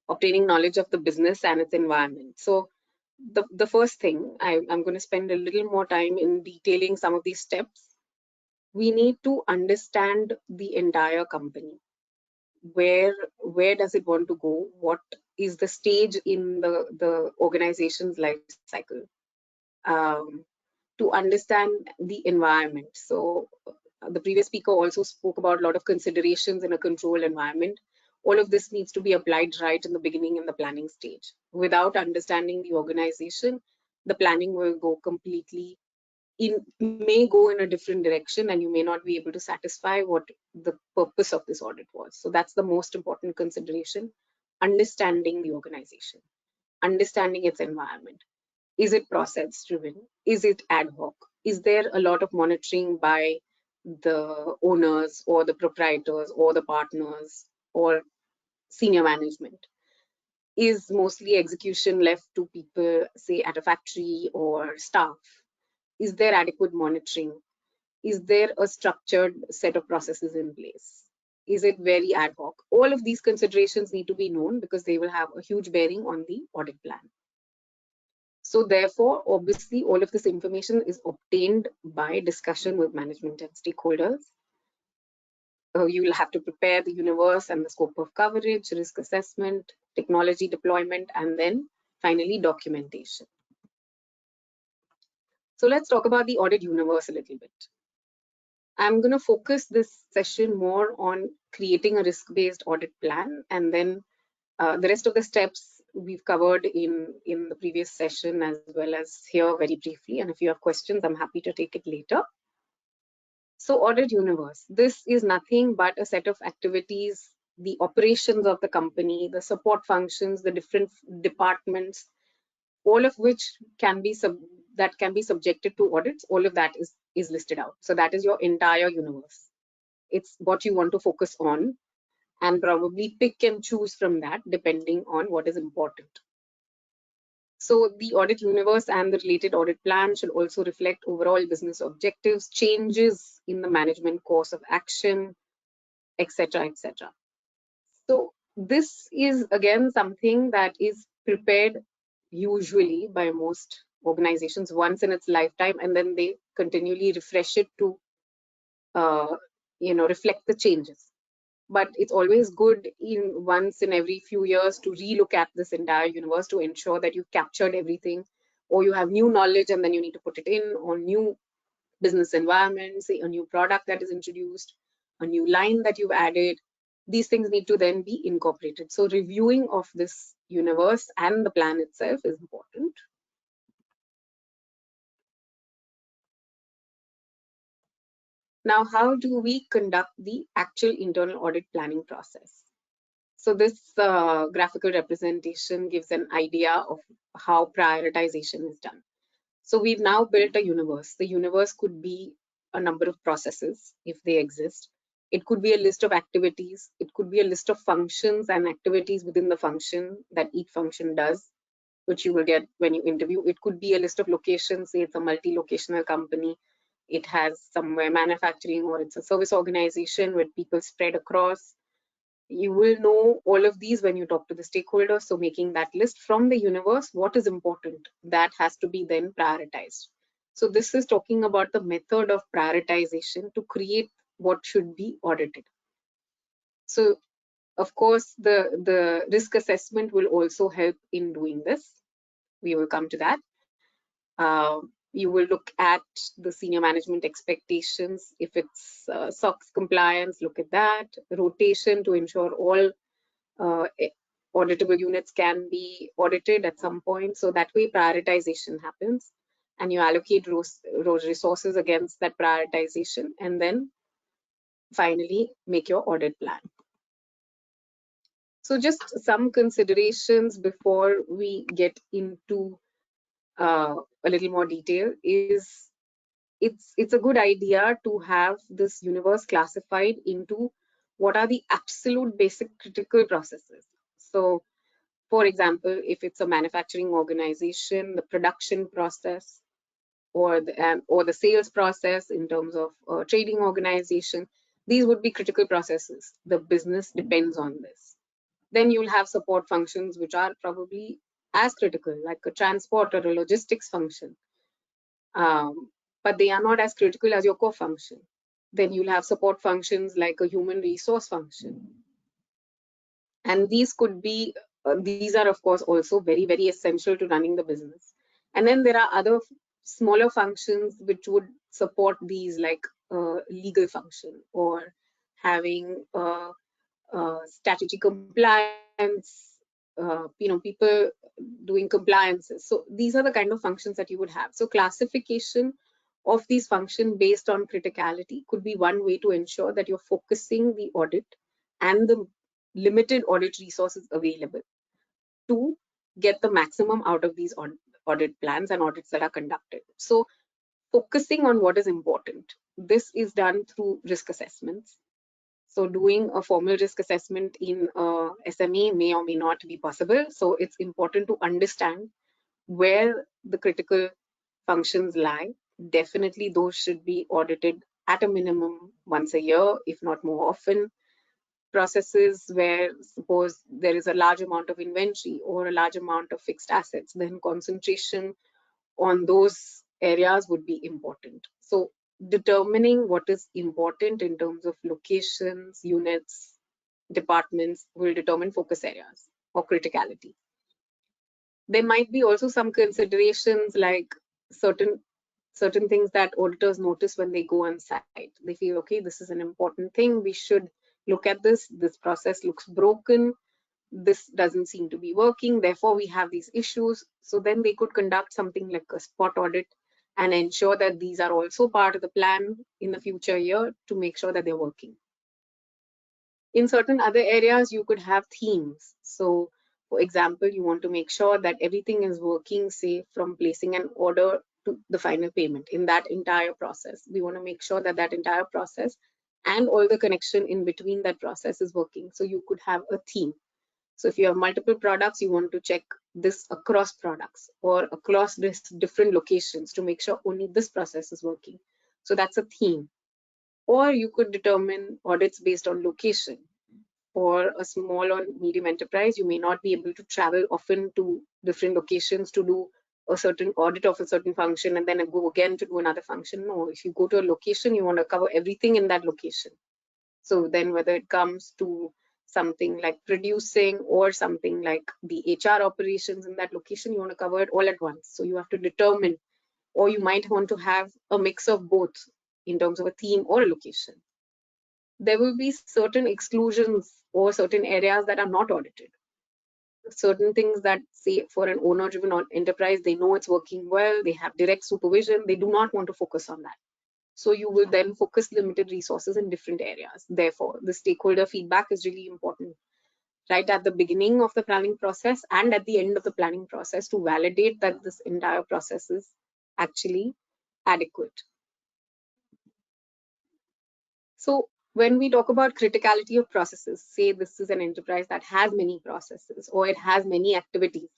obtaining knowledge of the business and its environment. So the first thing, I'm going to spend a little more time in detailing some of these steps. We need to understand the entire company. Where does it want to go? What is the stage in the organization's life cycle? To understand the environment. So the previous speaker also spoke about a lot of considerations in a controlled environment. All of this needs to be applied right in the beginning in the planning stage. Without understanding the organization, the planning will go completely may go in a different direction, and you may not be able to satisfy what the purpose of this audit was. So that's the most important consideration, understanding the organization, understanding its environment. Is it process driven? Is it ad hoc? Is there a lot of monitoring by the owners or the proprietors or the partners or senior management? Is mostly execution left to people, say at a factory or staff? Is there adequate monitoring? Is there a structured set of processes in place? Is it very ad hoc? All of these considerations need to be known because they will have a huge bearing on the audit plan. So therefore, obviously, all of this information is obtained by discussion with management and stakeholders. You will have to prepare the universe and the scope of coverage, risk assessment, technology deployment, and then finally documentation. So let's talk about the audit universe a little bit. I'm going to focus this session more on creating a risk-based audit plan, and then the rest of the steps we've covered in the previous session as well as here very briefly. And if you have questions, I'm happy to take it later. So audit universe, this is nothing but a set of activities, the operations of the company, the support functions, the different departments, all of which can be subjected to audits. All of that is listed out. So that is your entire universe. It's what you want to focus on and probably pick and choose from that depending on what is important. So the audit universe and the related audit plan should also reflect overall business objectives, changes in the management course of action, etc., etc. So this is again something that is prepared usually by most organizations once in its lifetime, and then they continually refresh it to reflect the changes. But it's always good once in every few years to relook at this entire universe to ensure that you've captured everything, or you have new knowledge and then you need to put it in, or new business environment, say a new product that is introduced, a new line that you've added. These things need to then be incorporated. So reviewing of this universe and the plan itself is important. Now, how do we conduct the actual internal audit planning process? So this graphical representation gives an idea of how prioritization is done. So we've now built a universe. The universe could be a number of processes if they exist. It could be a list of activities. It could be a list of functions and activities within the function that each function does, which you will get when you interview. It could be a list of locations, say it's a multi-locational company. It has somewhere manufacturing, or it's a service organization with people spread across. You will know all of these when you talk to the stakeholders. So making that list from the universe, what is important, that has to be then prioritized. So this is talking about the method of prioritization to create what should be audited. So of course, the risk assessment will also help in doing this. We will come to that. You will look at the senior management expectations. If it's SOX compliance, look at that. Rotation to ensure all auditable units can be audited at some point. So that way prioritization happens, and you allocate those resources against that prioritization, and then finally make your audit plan. So just some considerations before we get into a little more detail is it's a good idea to have this universe classified into what are the absolute basic critical processes. So for example, if it's a manufacturing organization, the production process or the sales process in terms of trading organization, these would be critical processes. The business depends on this. Then you'll have support functions which are probably as critical, like a transport or a logistics function. But they are not as critical as your core function. Then you'll have support functions like a human resource function. And these could be, these are of course also very, very essential to running the business. And then there are other smaller functions which would support these, like legal function or having statutory compliance, people doing compliances. So these are the kind of functions that you would have. So classification of these functions based on criticality could be one way to ensure that you're focusing the audit and the limited audit resources available to get the maximum out of these audit plans and audits that are conducted. So focusing on what is important. This is done through risk assessments. So doing a formal risk assessment in SME may or may not be possible. So it's important to understand where the critical functions lie. Definitely those should be audited at a minimum once a year, if not more often. Processes where suppose there is a large amount of inventory or a large amount of fixed assets, then concentration on those areas would be important. So determining what is important in terms of locations, units, departments will determine focus areas or criticality. There might be also some considerations like certain things that auditors notice when they go on site. They feel, okay, this is an important thing, we should look at this. This process looks broken. This doesn't seem to be working. Therefore, we have these issues. So then they could conduct something like a spot audit and ensure that these are also part of the plan in the future year to make sure that they're working. In certain other areas, you could have themes. So for example, you want to make sure that everything is working, say from placing an order to the final payment. In that entire process, we want to make sure that that entire process and all the connection in between that process is working. So you could have a theme. So if you have multiple products, you want to check this across products or across different locations to make sure only this process is working. So that's a theme. Or you could determine audits based on location. For a small or medium enterprise, you may not be able to travel often to different locations to do a certain audit of a certain function and then go again to do another function. No, if you go to a location, you want to cover everything in that location. So then whether it comes to something like producing or something like the HR operations in that location, you want to cover it all at once. So you have to determine or you might want to have a mix of both in terms of a theme or a location. There will be certain exclusions or certain areas that are not audited. Certain things that, say, for an owner-driven enterprise, they know it's working well, they have direct supervision, they do not want to focus on that. So you will then focus limited resources in different areas. Therefore, the stakeholder feedback is really important right at the beginning of the planning process and at the end of the planning process to validate that this entire process is actually adequate. So when we talk about criticality of processes, say this is an enterprise that has many processes or it has many activities,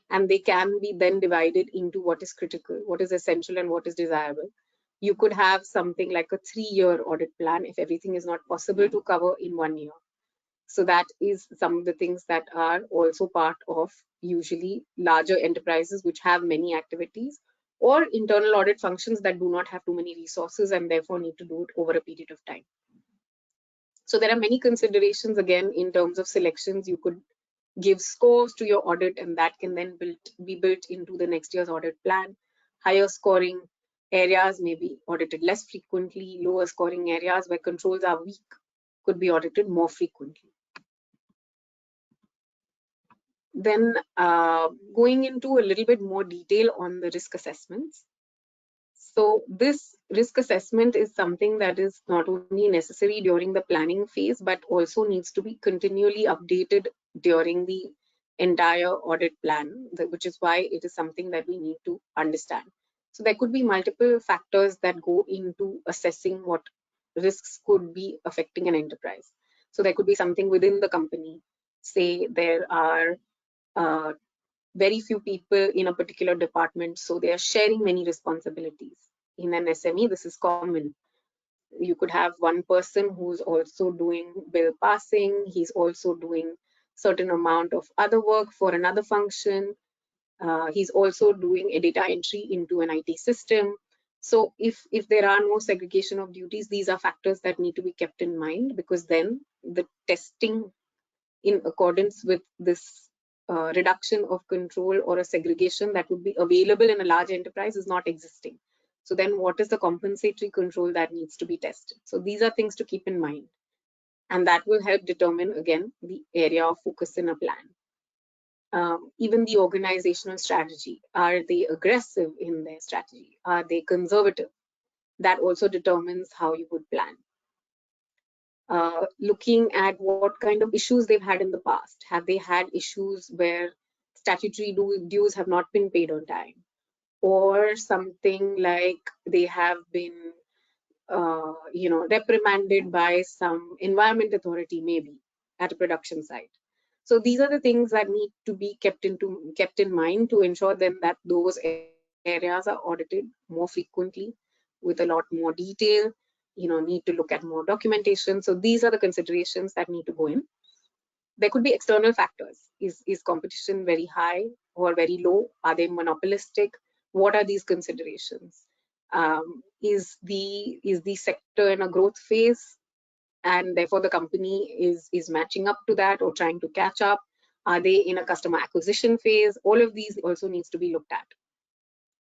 and they can be then divided into what is critical, what is essential, and what is desirable. You could have something like a 3-year audit plan if everything is not possible to cover in 1 year. So that is some of the things that are also part of usually larger enterprises which have many activities, or internal audit functions that do not have too many resources and therefore need to do it over a period of time. So there are many considerations again in terms of selections. You could give scores to your audit, and that can then be built into the next year's audit plan. Higher scoring areas may be audited less frequently. Lower scoring areas where controls are weak could be audited more frequently. Then going into a little bit more detail on the risk assessments. So this risk assessment is something that is not only necessary during the planning phase, but also needs to be continually updated during the entire audit plan, which is why it is something that we need to understand. So there could be multiple factors that go into assessing what risks could be affecting an enterprise. So there could be something within the company. Say there are very few people in a particular department, so they are sharing many responsibilities. In an SME, this is common. You could have one person who's also doing bill passing, he's also doing certain amount of other work for another function, he's also doing a data entry into an IT system. So if there are no segregation of duties, these are factors that need to be kept in mind, because then the testing in accordance with this reduction of control or a segregation that would be available in a large enterprise is not existing. So then what is the compensatory control that needs to be tested? So these are things to keep in mind. And that will help determine, again, the area of focus in a plan. Even the organizational strategy. Are they aggressive in their strategy? Are they conservative? That also determines how you would plan. Looking at what kind of issues they've had in the past. Have they had issues where statutory dues have not been paid on time? Or something like they have been reprimanded by some environment authority, maybe at a production site. So these are the things that need to be kept in mind to ensure then that those areas are audited more frequently with a lot more detail. Need to look at more documentation. So these are the considerations that need to go in. There could be external factors. Is competition very high or very low? Are they monopolistic? What are these considerations? Is the sector in a growth phase, and therefore the company is matching up to that or trying to catch up? Are they in a customer acquisition phase? All of these also needs to be looked at.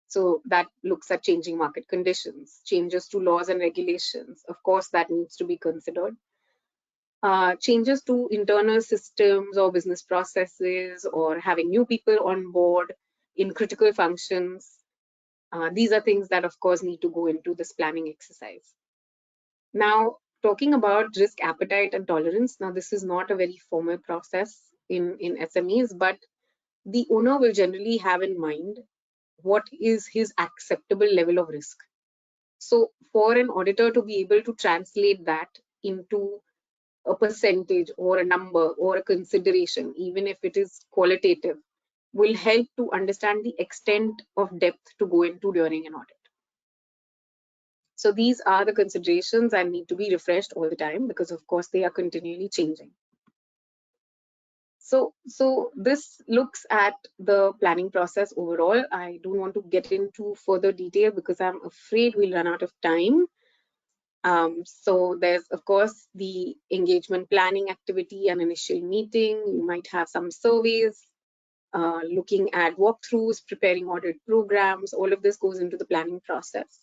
So that looks at changing market conditions, changes to laws and regulations. Of course, that needs to be considered. Changes to internal systems or business processes, or having new people on board in critical functions. These are things that, of course, need to go into this planning exercise. Now, talking about risk appetite and tolerance. Now, this is not a very formal process in SMEs, but the owner will generally have in mind what is his acceptable level of risk. So for an auditor to be able to translate that into a percentage or a number or a consideration, even if it is qualitative, will help to understand the extent of depth to go into during an audit. So these are the considerations that need to be refreshed all the time, because of course they are continually changing. So this looks at the planning process overall. I don't want to get into further detail because I'm afraid we'll run out of time. So there's, of course, the engagement planning activity and initial meeting. You might have some surveys, looking at walkthroughs, preparing audit programs, all of this goes into the planning process.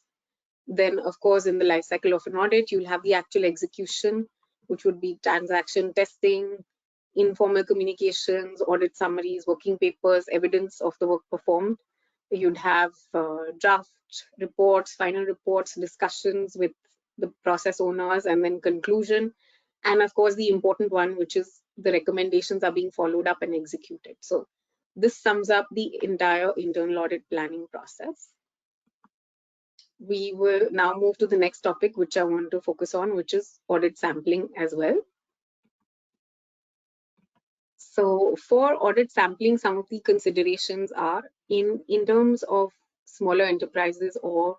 Then, of course, in the life cycle of an audit, you'll have the actual execution, which would be transaction testing, informal communications, audit summaries, working papers, evidence of the work performed. You'd have draft reports, final reports, discussions with the process owners, and then conclusion. And of course, the important one, which is the recommendations are being followed up and executed. So this sums up the entire internal audit planning process. We will now move to the next topic, which I want to focus on, which is audit sampling as well. So for audit sampling, some of the considerations are in terms of smaller enterprises or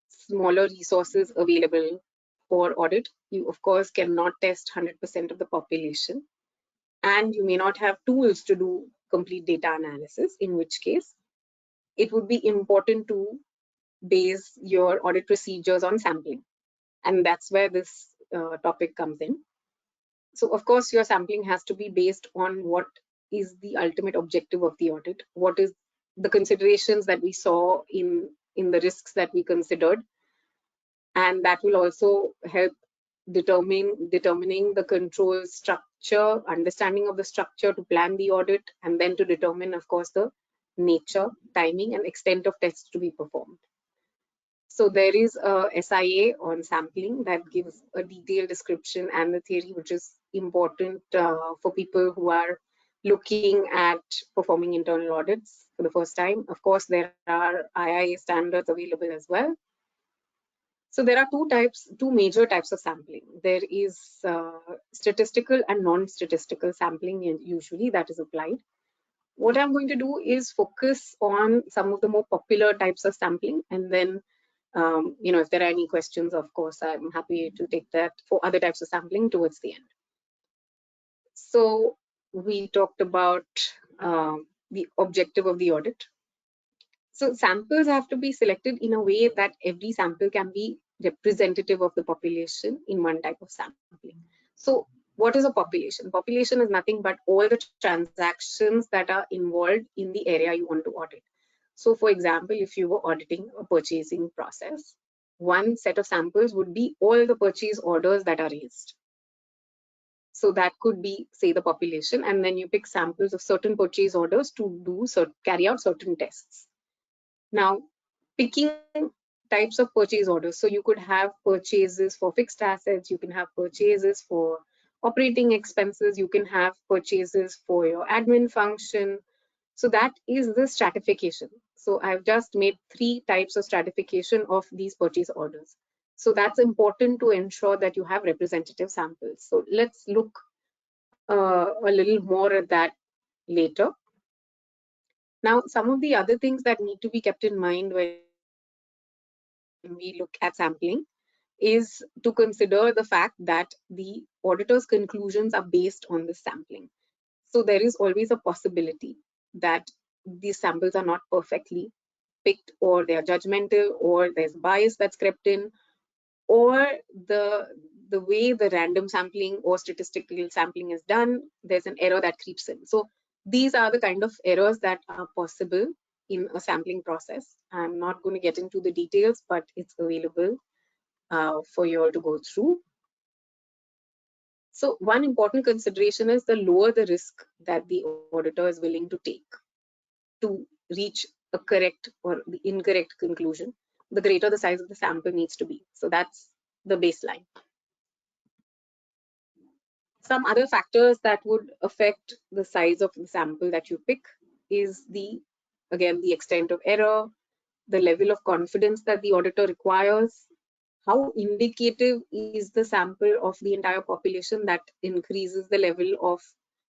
smaller resources available for audit. You, of course, cannot test 100% of the population, and you may not have tools to do complete data analysis, in which case it would be important to base your audit procedures on sampling. And that's where this topic comes in. So of course, your sampling has to be based on what is the ultimate objective of the audit, what is the considerations that we saw in the risks that we considered, and that will also help determining the control structure, understanding of the structure to plan the audit, and then to determine, of course, the nature, timing, and extent of tests to be performed. So there is a SIA on sampling that gives a detailed description and the theory, which is important for people who are looking at performing internal audits for the first time. Of course, there are IIA standards available as well. So there are two major types of sampling. There is statistical and non-statistical sampling, usually that is applied. What I'm going to do is focus on some of the more popular types of sampling, and then if there are any questions, of course, I'm happy to take that for other types of sampling towards the end. So we talked about the objective of the audit. So samples have to be selected in a way that every sample can be representative of the population in one type of sampling. So what is a population? Population is nothing but all the transactions that are involved in the area you want to audit. So for example, if you were auditing a purchasing process, one set of samples would be all the purchase orders that are raised. So that could be, say, the population, and then you pick samples of certain purchase orders to carry out certain tests. Now, picking types of purchase orders. So you could have purchases for fixed assets, you can have purchases for operating expenses, you can have purchases for your admin function. So that is the stratification. So I've just made 3 types of stratification of these purchase orders. So that's important to ensure that you have representative samples. So let's look a little more at that later. Now, some of the other things that need to be kept in mind when we look at sampling is to consider the fact that the auditor's conclusions are based on this sampling. So there is always a possibility that these samples are not perfectly picked, or they are judgmental, or there's bias that's crept in, or the way the random sampling or statistical sampling is done, there's an error that creeps in. So these are the kind of errors that are possible in a sampling process. I'm not going to get into the details, but it's available for you all to go through. So one important consideration is the lower the risk that the auditor is willing to take to reach a correct or the incorrect conclusion, the greater the size of the sample needs to be. So that's the baseline. Some other factors that would affect the size of the sample that you pick is again, the extent of error, the level of confidence that the auditor requires, how indicative is the sample of the entire population that increases the level of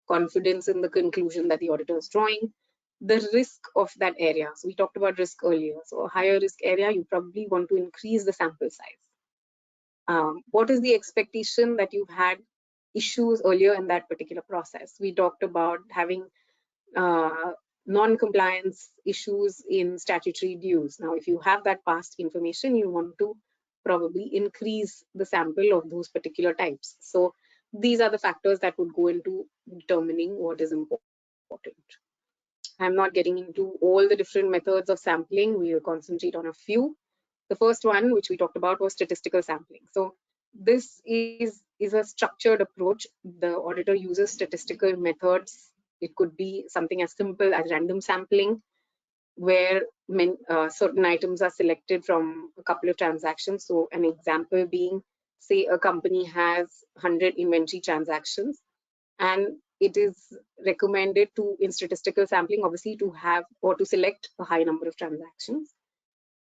confidence in the conclusion that the auditor is drawing, the risk of that area. So we talked about risk earlier. So a higher risk area, you probably want to increase the sample size. What is the expectation that you've had issues earlier in that particular process? We talked about having non-compliance issues in statutory dues. Now, if you have that past information, you want to probably increase the sample of those particular types. So these are the factors that would go into determining what is important. I'm not getting into all the different methods of sampling. We'll concentrate on a few. The first one, which we talked about, was statistical sampling. So this is a structured approach. The auditor uses statistical methods. It could be something as simple as random sampling, where certain items are selected from a couple of transactions. So an example being, say a company has 100 inventory transactions, and it is recommended to, in statistical sampling, obviously, to have or to select a high number of transactions.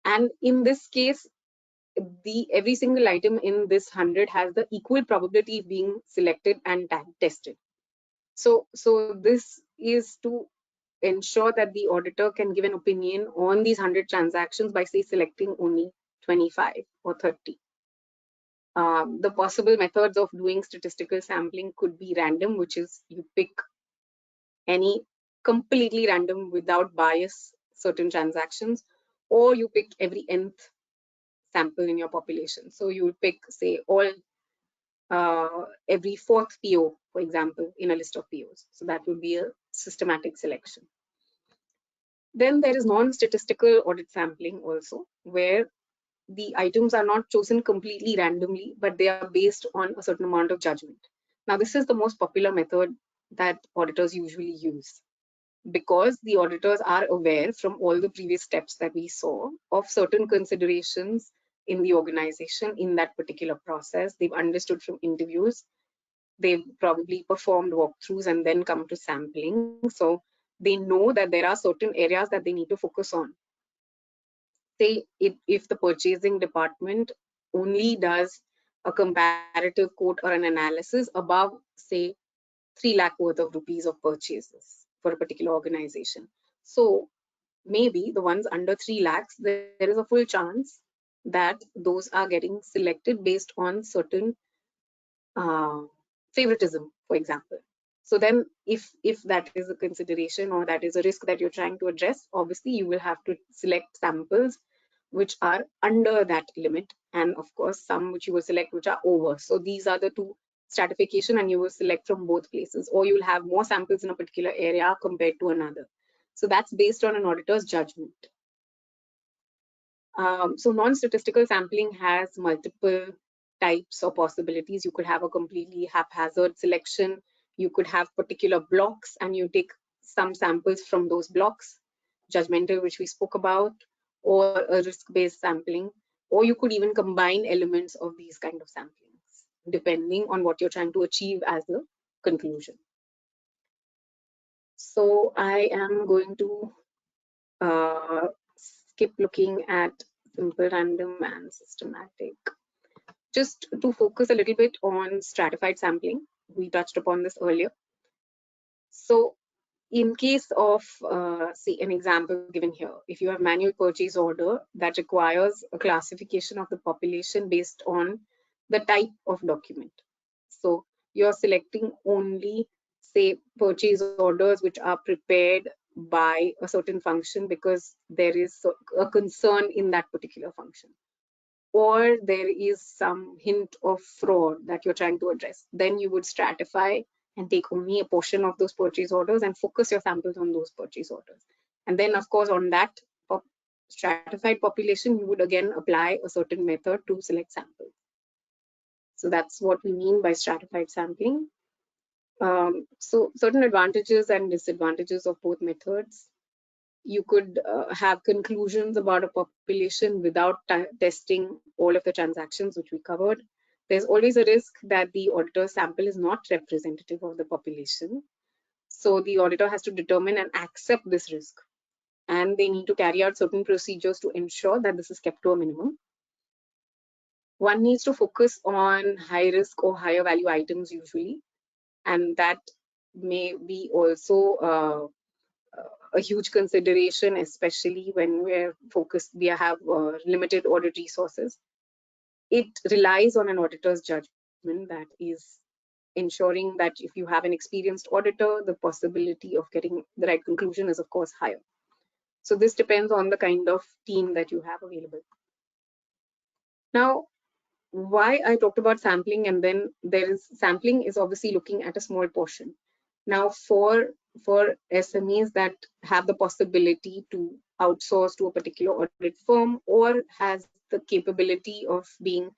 And in this case, every single item in this 100 has the equal probability of being selected and tested. So this is to ensure that the auditor can give an opinion on these 100 transactions by, say, selecting only 25 or 30. The possible methods of doing statistical sampling could be random, which is you pick any completely random without bias certain transactions, or you pick every nth sample in your population. So you would pick, say, all every fourth PO, for example, in a list of POs. So that would be a systematic selection. Then there is non-statistical audit sampling also, where the items are not chosen completely randomly, but they are based on a certain amount of judgment. Now, this is the most popular method that auditors usually use, because the auditors are aware from all the previous steps that we saw of certain considerations in the organization in that particular process. They've understood from interviews, they've probably performed walkthroughs and then come to sampling. So they know that there are certain areas that they need to focus on. Say if the purchasing department only does a comparative quote or an analysis above, say, 3 lakh worth of rupees of purchases for a particular organization. So maybe the ones under 3 lakhs, there is a full chance that those are getting selected based on certain favoritism, for example. So then if that is a consideration or that is a risk that you're trying to address, obviously you will have to select samples which are under that limit, and of course some which you will select which are over. So these are the two stratification, and you will select from both places, or you will have more samples in a particular area compared to another. So that's based on an auditor's judgment. So non-statistical sampling has multiple types or possibilities. You could have a completely haphazard selection. You could have particular blocks and you take some samples from those blocks, judgmental, which we spoke about, or a risk-based sampling, or you could even combine elements of these kind of samplings, depending on what you're trying to achieve as a conclusion. So I am going to skip looking at simple, random, and systematic, just to focus a little bit on stratified sampling. We touched upon this earlier. So in case of, say, an example given here, if you have manual purchase order that requires a classification of the population based on the type of document. So you're selecting only, say, purchase orders which are prepared by a certain function because there is a concern in that particular function, or there is some hint of fraud that you're trying to address. Then you would stratify and take only a portion of those purchase orders and focus your samples on those purchase orders. And then, of course, on that stratified population, you would again apply a certain method to select samples. So that's what we mean by stratified sampling. So certain advantages and disadvantages of both methods. You could have conclusions about a population without testing all of the transactions which we covered. There's always a risk that the auditor's sample is not representative of the population. So the auditor has to determine and accept this risk. And they need to carry out certain procedures to ensure that this is kept to a minimum. One needs to focus on high risk or higher value items usually. And that may be also a huge consideration, especially when we're focused, we have limited audit resources. It relies on an auditor's judgment that is ensuring that if you have an experienced auditor, the possibility of getting the right conclusion is of course higher. So this depends on the kind of team that you have available. Now, why I talked about sampling, and then there is sampling is obviously looking at a small portion. Now, for for SMEs that have the possibility to outsource to a particular audit firm or has the capability of being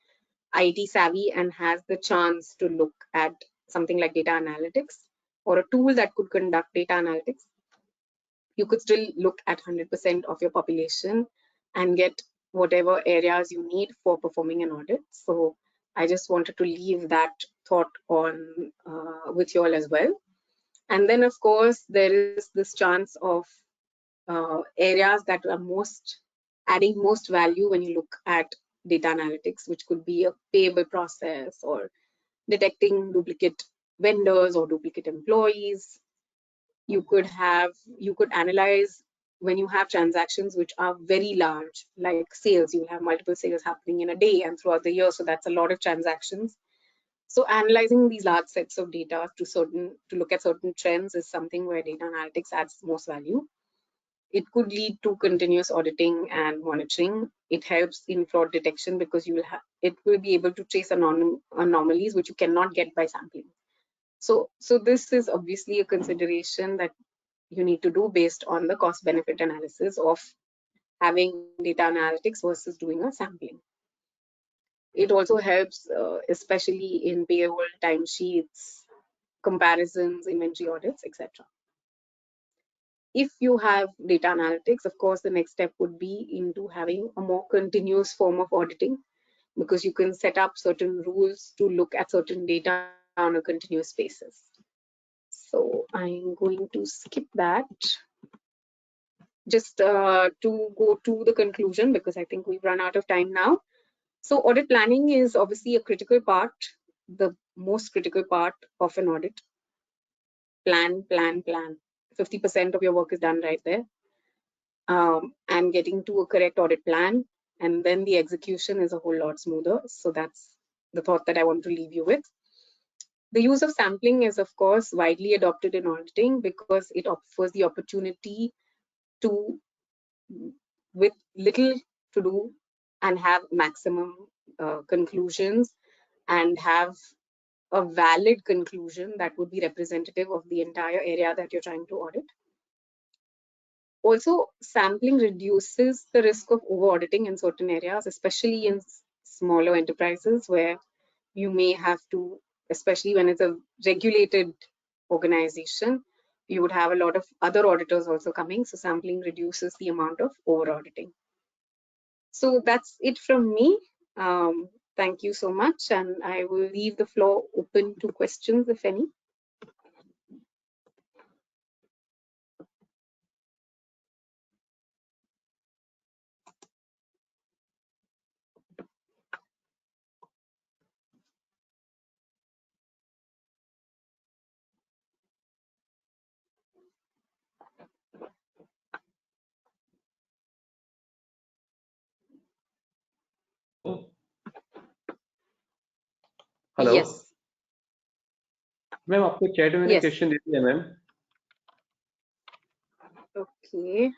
IT savvy and has the chance to look at something like data analytics or a tool that could conduct data analytics. You could still look at 100% of your population and get whatever areas you need for performing an audit. So I just wanted to leave that thought on with you all as well. And then, of course, there is this chance of areas that are adding most value when you look at data analytics, which could be a payable process or detecting duplicate vendors or duplicate employees. You could analyze when you have transactions which are very large, like sales. You have multiple sales happening in a day and throughout the year, so that's a lot of transactions. So analyzing these large sets of data to look at certain trends is something where data analytics adds most value. It could lead to continuous auditing and monitoring. It helps in fraud detection because it will be able to trace anomalies which you cannot get by sampling. So this is obviously a consideration that you need to do based on the cost benefit analysis of having data analytics versus doing a sampling. It also helps, especially in payroll, timesheets, comparisons, inventory audits, etc. If you have data analytics, of course, the next step would be into having a more continuous form of auditing, because you can set up certain rules to look at certain data on a continuous basis. So I'm going to skip that. Just to go to the conclusion, because I think we've run out of time now. So audit planning is obviously a critical part, the most critical part of an audit. Plan, plan, plan. 50% of your work is done right there. And getting to a correct audit plan, and then the execution is a whole lot smoother. So that's the thought that I want to leave you with. The use of sampling is, of course, widely adopted in auditing because it offers the opportunity to, with little to do, and have maximum conclusions and have a valid conclusion that would be representative of the entire area that you're trying to audit. Also, sampling reduces the risk of over auditing in certain areas, especially in smaller enterprises where you may have to, especially when it's a regulated organization, you would have a lot of other auditors also coming. So sampling reduces the amount of over auditing. So that's it from me. Thank you so much, and I will leave the floor open to questions, if any. Hello Yes. Ma'am आपको chat में मैंने Yes. Question दे दिया ma'am. Okay.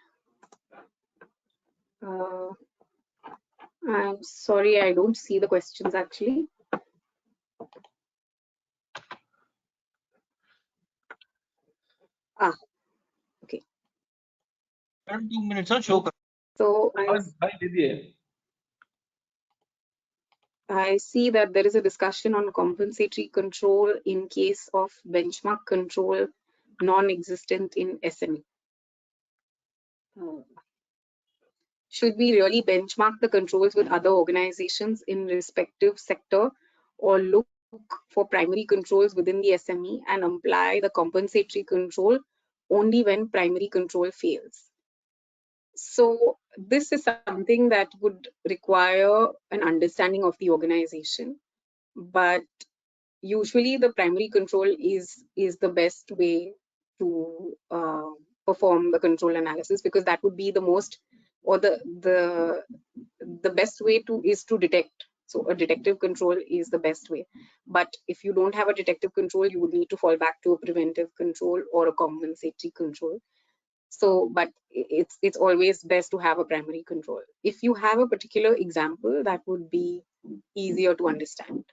I'm sorry, I don't see the questions actually. Okay. 2 minutes show. So I see that there is a discussion on compensatory control in case of benchmark control non-existent in SME. Should we really benchmark the controls with other organizations in respective sector, or look for primary controls within the SME and apply the compensatory control only when primary control fails? So this is something that would require an understanding of the organization, but usually the primary control is the best way to perform the control analysis, because that would be the most, or the best way is to detect. So a detective control is the best way. But if you don't have a detective control, you would need to fall back to a preventive control or a compensatory control. So, but it's always best to have a primary control. If you have a particular example, that would be easier to understand.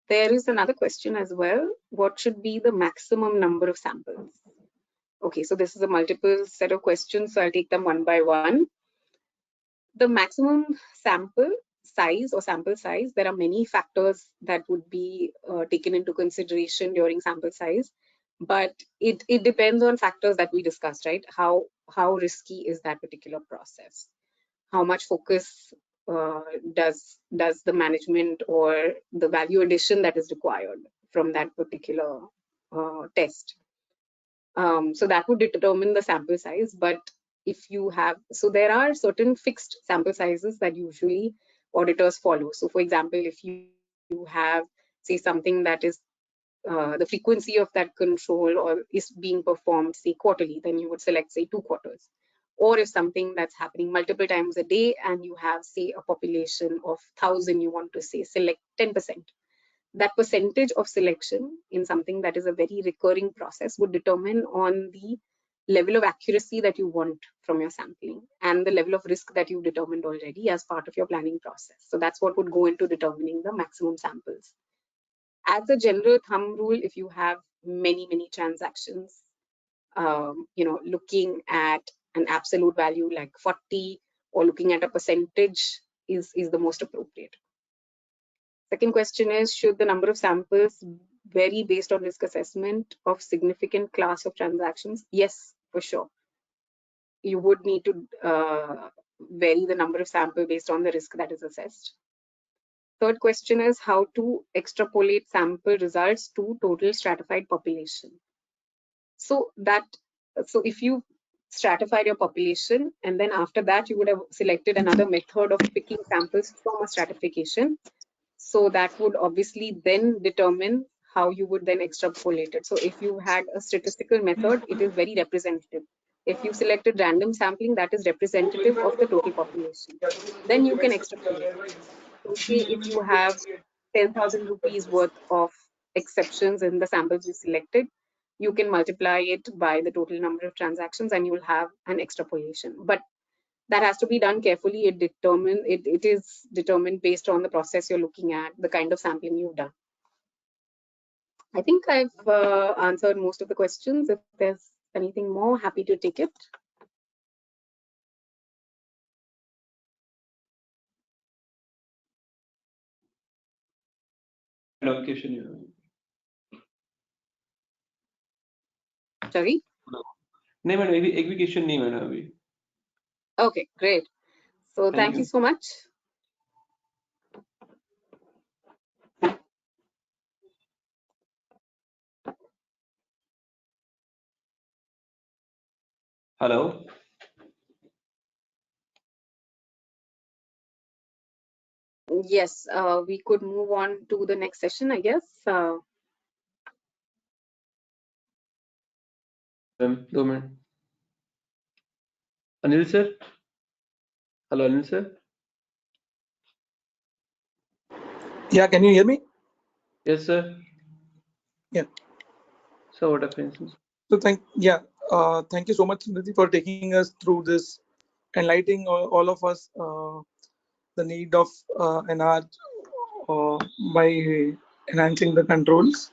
There is another question as well. What should be the maximum number of samples? Okay, so this is a multiple set of questions, so I'll take them one by one. The maximum sample size or sample size, there are many factors that would be taken into consideration during sample size, but it depends on factors that we discussed, right? How risky is that particular process? How much focus does the management or the value addition that is required from that particular test? So that would determine the sample size. But if you have, so there are certain fixed sample sizes that usually auditors follow. So for example, if you have, say, something that is the frequency of that control or is being performed, say, quarterly, then you would select, say, 2 quarters. Or if something that's happening multiple times a day and you have, say, a population of 1,000, you want to say select 10%. That percentage of selection in something that is a very recurring process would determine on the level of accuracy that you want from your sampling and the level of risk that you've determined already as part of your planning process. So that's what would go into determining the maximum samples. As a general thumb rule, if you have many transactions, looking at an absolute value like 40 or looking at a percentage is the most appropriate. Second question is, should the number of samples vary based on risk assessment of significant class of transactions? Yes, for sure. You would need to vary the number of samples based on the risk that is assessed. Third question is how to extrapolate sample results to total stratified population. So if you stratified your population and then after that you would have selected another method of picking samples from a stratification. So that would obviously then determine how you would then extrapolate it. So if you had a statistical method, it is very representative. If you selected random sampling, that is representative of the total population. Then you can extrapolate. So say if you have 10,000 rupees worth of exceptions in the samples you selected, you can multiply it by the total number of transactions and you will have an extrapolation. But that has to be done carefully. It is determined based on the process you're looking at, the kind of sampling you've done. I think I've answered most of the questions. If there's anything more, happy to take it. Allocation. Sorry? नहीं madam एक भी question नहीं madam अभी. Okay, great. So thank you so much. Hello. Yes, we could move on to the next session, I guess. 2 minutes. Anil sir. Hello, Anil sir. Yeah, can you hear me? Yes, sir. Yeah. So what happens? So thank you so much, Smriti, for taking us through this, enlightening all of us the need of enlarge by enhancing the controls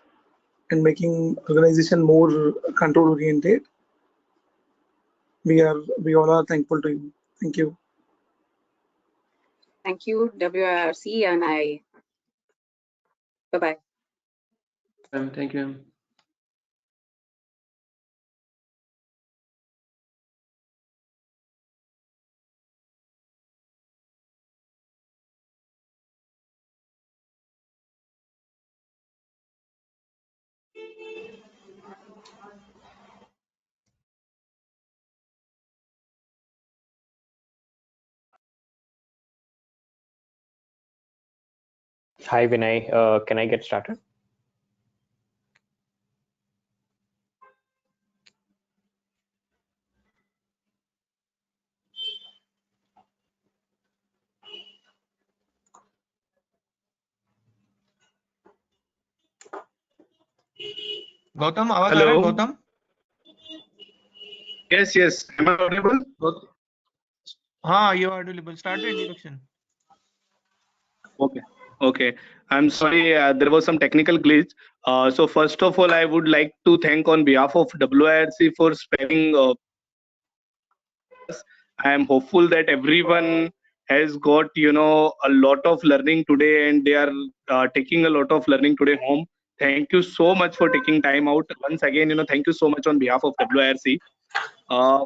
and making organization more control oriented. We all are thankful to you. Thank you. Thank you, WRC, and I. Bye-bye. Thank you. Hi, Vinay. Can I get started? Gautam आवाज आ रहा है? Gautam? Yes. Am I audible? हाँ, you are audible. Start the introduction. Okay. Okay, I'm sorry, there was some technical glitch. So first of all, I would like to thank on behalf of WIRC for sparing us. I am hopeful that everyone has got, a lot of learning today, and they are taking a lot of learning today home. Thank you so much for taking time out. Once again, thank you so much on behalf of WIRC. Uh,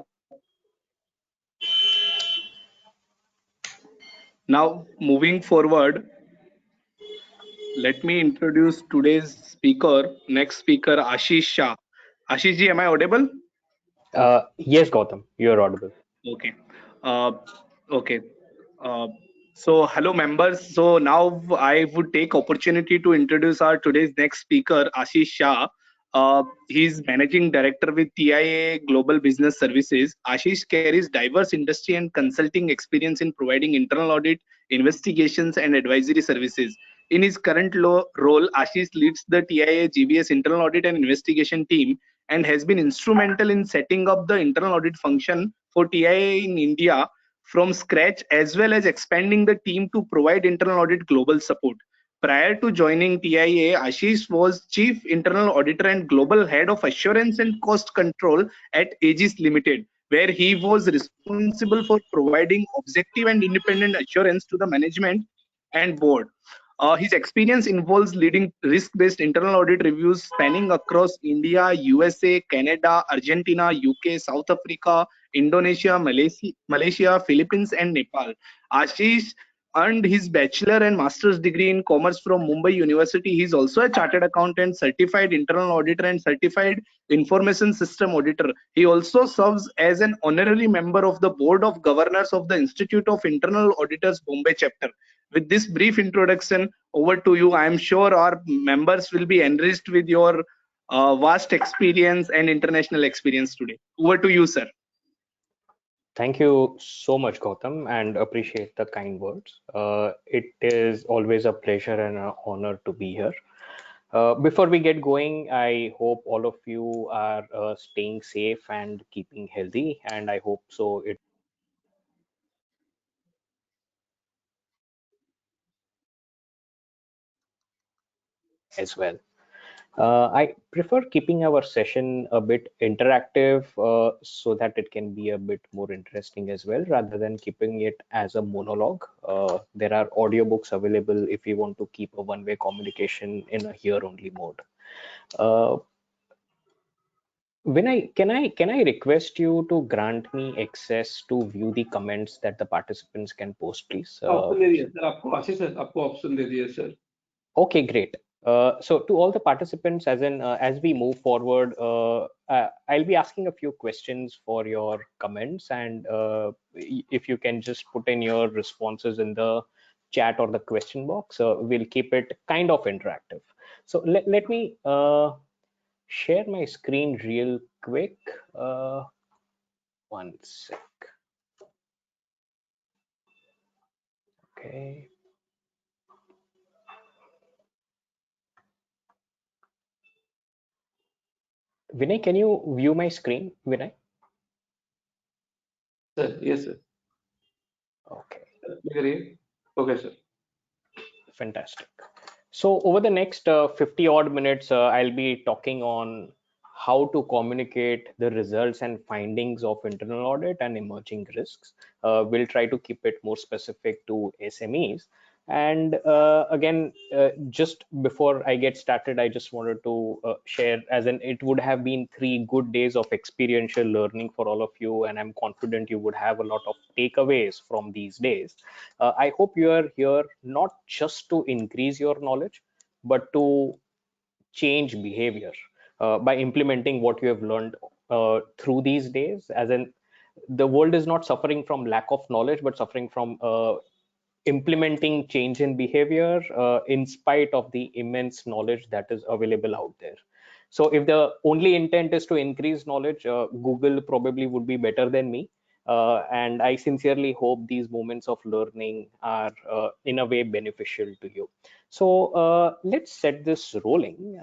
Now, moving forward, let me introduce today's speaker. Next speaker, Ashish Shah. Ashish ji, am I audible? Yes, Gautam, you're audible. Okay. Uh, okay. Uh, so hello members. So now I would take opportunity to introduce our today's next speaker, Ashish Shah. He's managing director with TIAA Global Business Services. Ashish carries diverse industry and consulting experience in providing internal audit, investigations, and advisory services. In his current role, Ashish leads the TIAA GBS internal audit and investigation team and has been instrumental in setting up the internal audit function for TIAA in India from scratch, as well as expanding the team to provide internal audit global support. Prior to joining TIAA, Ashish was Chief Internal Auditor and Global Head of Assurance and Cost Control at Aegis Limited, where he was responsible for providing objective and independent assurance to the management and board. His experience involves leading risk-based internal audit reviews spanning across India, USA, Canada, Argentina, UK, South Africa, Indonesia, Malaysia, Philippines, and Nepal. Ashish earned his bachelor and master's degree in commerce from Mumbai University. He is also a chartered accountant, certified internal auditor, and certified information system auditor. He also serves as an honorary member of the board of governors of the Institute of Internal Auditors Bombay chapter. With this brief introduction, over to you. I am sure our members will be enriched with your vast experience and international experience today. Over to you, sir. Thank you so much, Gautam, and appreciate the kind words. It is always a pleasure and an honor to be here. Before we get going, I hope all of you are staying safe and keeping healthy, and I hope so it as well. I prefer keeping our session a bit interactive so that it can be a bit more interesting as well, rather than keeping it as a monologue. There are audiobooks available if you want to keep a one-way communication in a hear-only mode. Can I request you to grant me access to view the comments that the participants can post, please? Option दे दिया sir आपको Ashish sir आपको option दे दिया sir Okay, great. So to all the participants, as we move forward, I'll be asking a few questions for your comments, and if you can just put in your responses in the chat or the question box, we'll keep it kind of interactive. So let me share my screen real quick. One sec. Okay. Vinay, can you view my screen, Vinay? Sir yes sir Okay. करिए okay sir Fantastic. So over the next 50 odd minutes, I'll be talking on how to communicate the results and findings of internal audit and emerging risks. We'll try to keep it more specific to SMEs. And again, just before I get started, I just wanted to share, as in it would have been 3 good days of experiential learning for all of you, and I'm confident you would have a lot of takeaways from these days. I hope you are here not just to increase your knowledge, but to change behavior by implementing what you have learned through these days. As in, the world is not suffering from lack of knowledge, but suffering from implementing change in behavior in spite of the immense knowledge that is available out there. So if the only intent is to increase knowledge, Google probably would be better than me. And I sincerely hope these moments of learning are in a way beneficial to you. So let's set this rolling.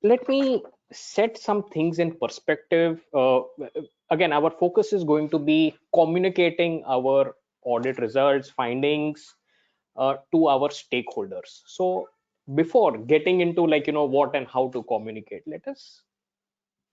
Let me set some things in perspective. Again, our focus is going to be communicating our audit results, findings to our stakeholders. So before getting into like, what and how to communicate, let us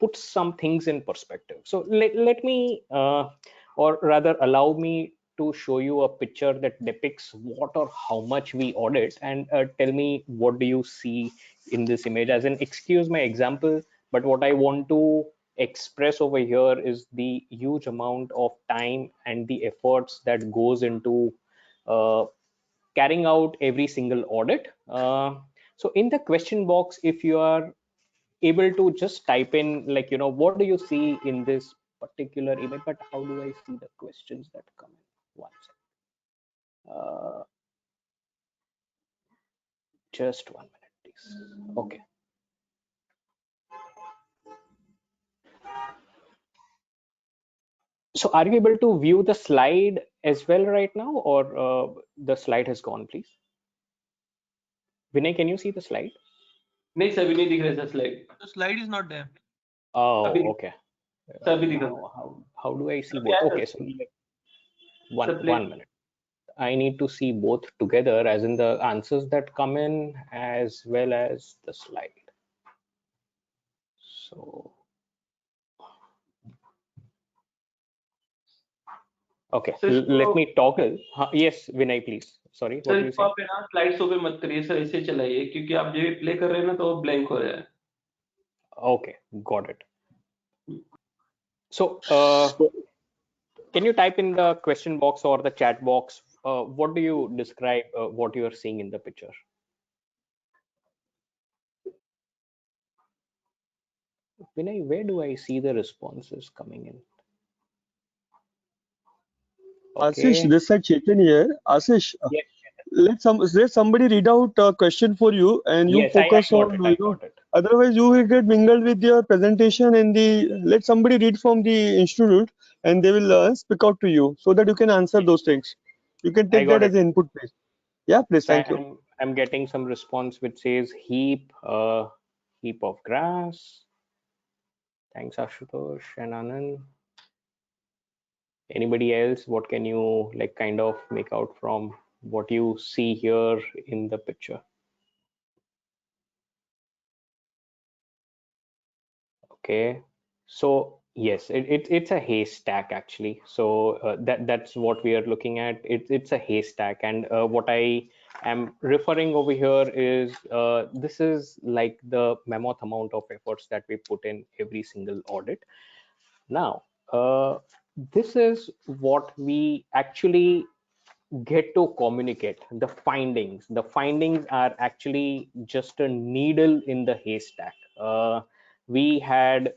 put some things in perspective. So let me, or rather allow me to show you a picture that depicts what or how much we audit, and tell me what do you see in this image. As in, excuse my example, but what I want to express over here is the huge amount of time and the efforts that goes into carrying out every single audit. So in the question box, if you are able to just type in, like, what do you see in this particular image, but how do I see the questions that come in? One second. Just 1 minute, please. Okay. So are you able to view the slide as well right now, or the slide has gone, please? Vinay, can you see the slide? नहीं sir अभी नहीं दिख रहा है slide. The slide is not there. Oh, अभी okay. Sir अभी दिख रहा है. Now, how do I see अभी both? आया Okay, sir. so one sir please. minute. I need to see both together, as in the answers that come in as well as the slide. So, okay, sir let me toggle. Yes, Vinay, please. Sorry, what sir do you इसको say? आप है ना slide show पे मत करिए sir, ऐसे चलाइए क्योंकि आप जब प्ले कर रहे हैं ना तो ब्लैंक हो रहा है. Okay, got it. So, can you type in the question box or the chat box? What do you describe what you are seeing in the picture? Vinay, where do I see the responses coming in? Okay. Ashish, this side Chetan here. Ashish, Yes. let somebody read out a question for you, and you Yes, focus I got on, it. I got it. Otherwise you will get mingled with your presentation, and let somebody read from the institute, and they will speak out to you so that you can answer those things. You can I take got that as it. input, please. Yeah, please. So Thank you. I'm getting some response which says heap of grass. Thanks, Ashutosh and Anand. Anybody else? What can you like kind of make out from what you see here in the picture? Okay, so yes, it's a haystack actually. So that's what we are looking at. It's a haystack, and what I am referring over here is this is like the mammoth amount of efforts that we put in every single audit. Now, this is what we actually get to communicate. The findings are actually just a needle in the haystack. We had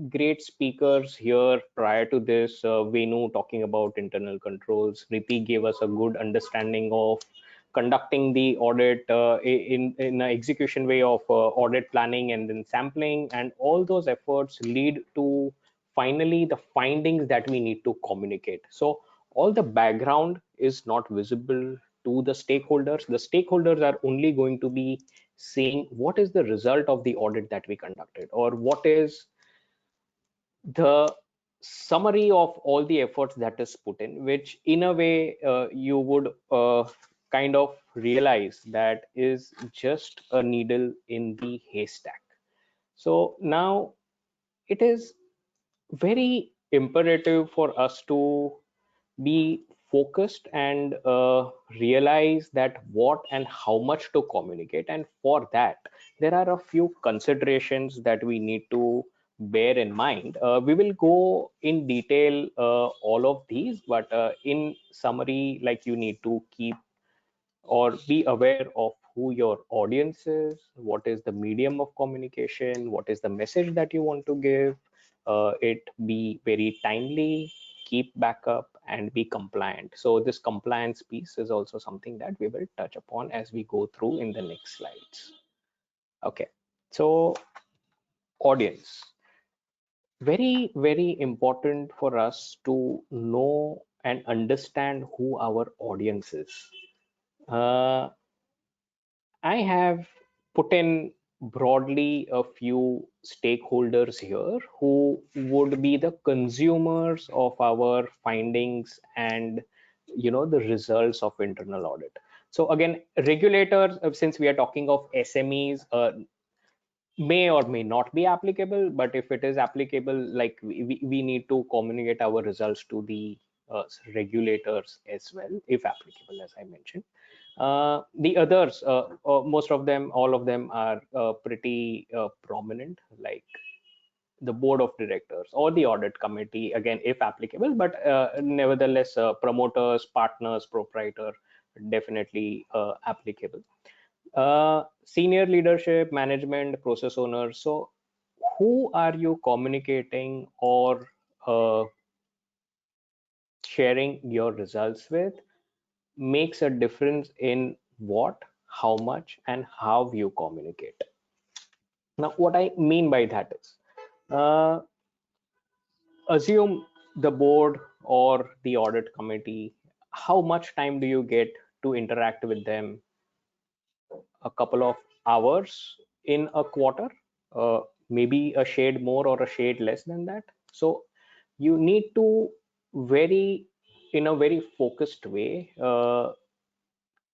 great speakers here prior to this. Venu talking about internal controls. Smriti gave us a good understanding of conducting the audit in an execution way of audit planning and then sampling, and all those efforts lead to finally the findings that we need to communicate. So all the background is not visible to the stakeholders. The stakeholders are only going to be seeing what is the result of the audit that we conducted, or what is the summary of all the efforts that is put in, which in a way you would kind of realize that is just a needle in the haystack. So now it is very imperative for us to be focused and realize that what and how much to communicate, and for that there are a few considerations that we need to bear in mind. We will go in detail all of these, but in summary, like, you need to keep or be aware of who your audience is, what is the medium of communication, what is the message that you want to give, it be very timely, keep backup, and be compliant. So this compliance piece is also something that we will touch upon as we go through in the next slides. Okay, so audience. Very, very important for us to know and understand who our audience is. I have put in broadly a few stakeholders here who would be the consumers of our findings and the results of internal audit. So again, regulators, since we are talking of SMEs, may or may not be applicable, but if it is applicable, like we need to communicate our results to the regulators as well, if applicable, as I mentioned. The others, most of them, all of them are pretty prominent, like the board of directors or the audit committee, again, if applicable, but nevertheless, promoters, partners, proprietor, definitely applicable. Senior leadership, management, process owners. So who are you communicating or sharing your results with makes a difference in what, how much, and how you communicate. Now, what I mean by that is, assume the board or the audit committee, how much time do you get to interact with them? A couple of hours in a quarter, maybe a shade more or a shade less than that. So you need to in a very focused way,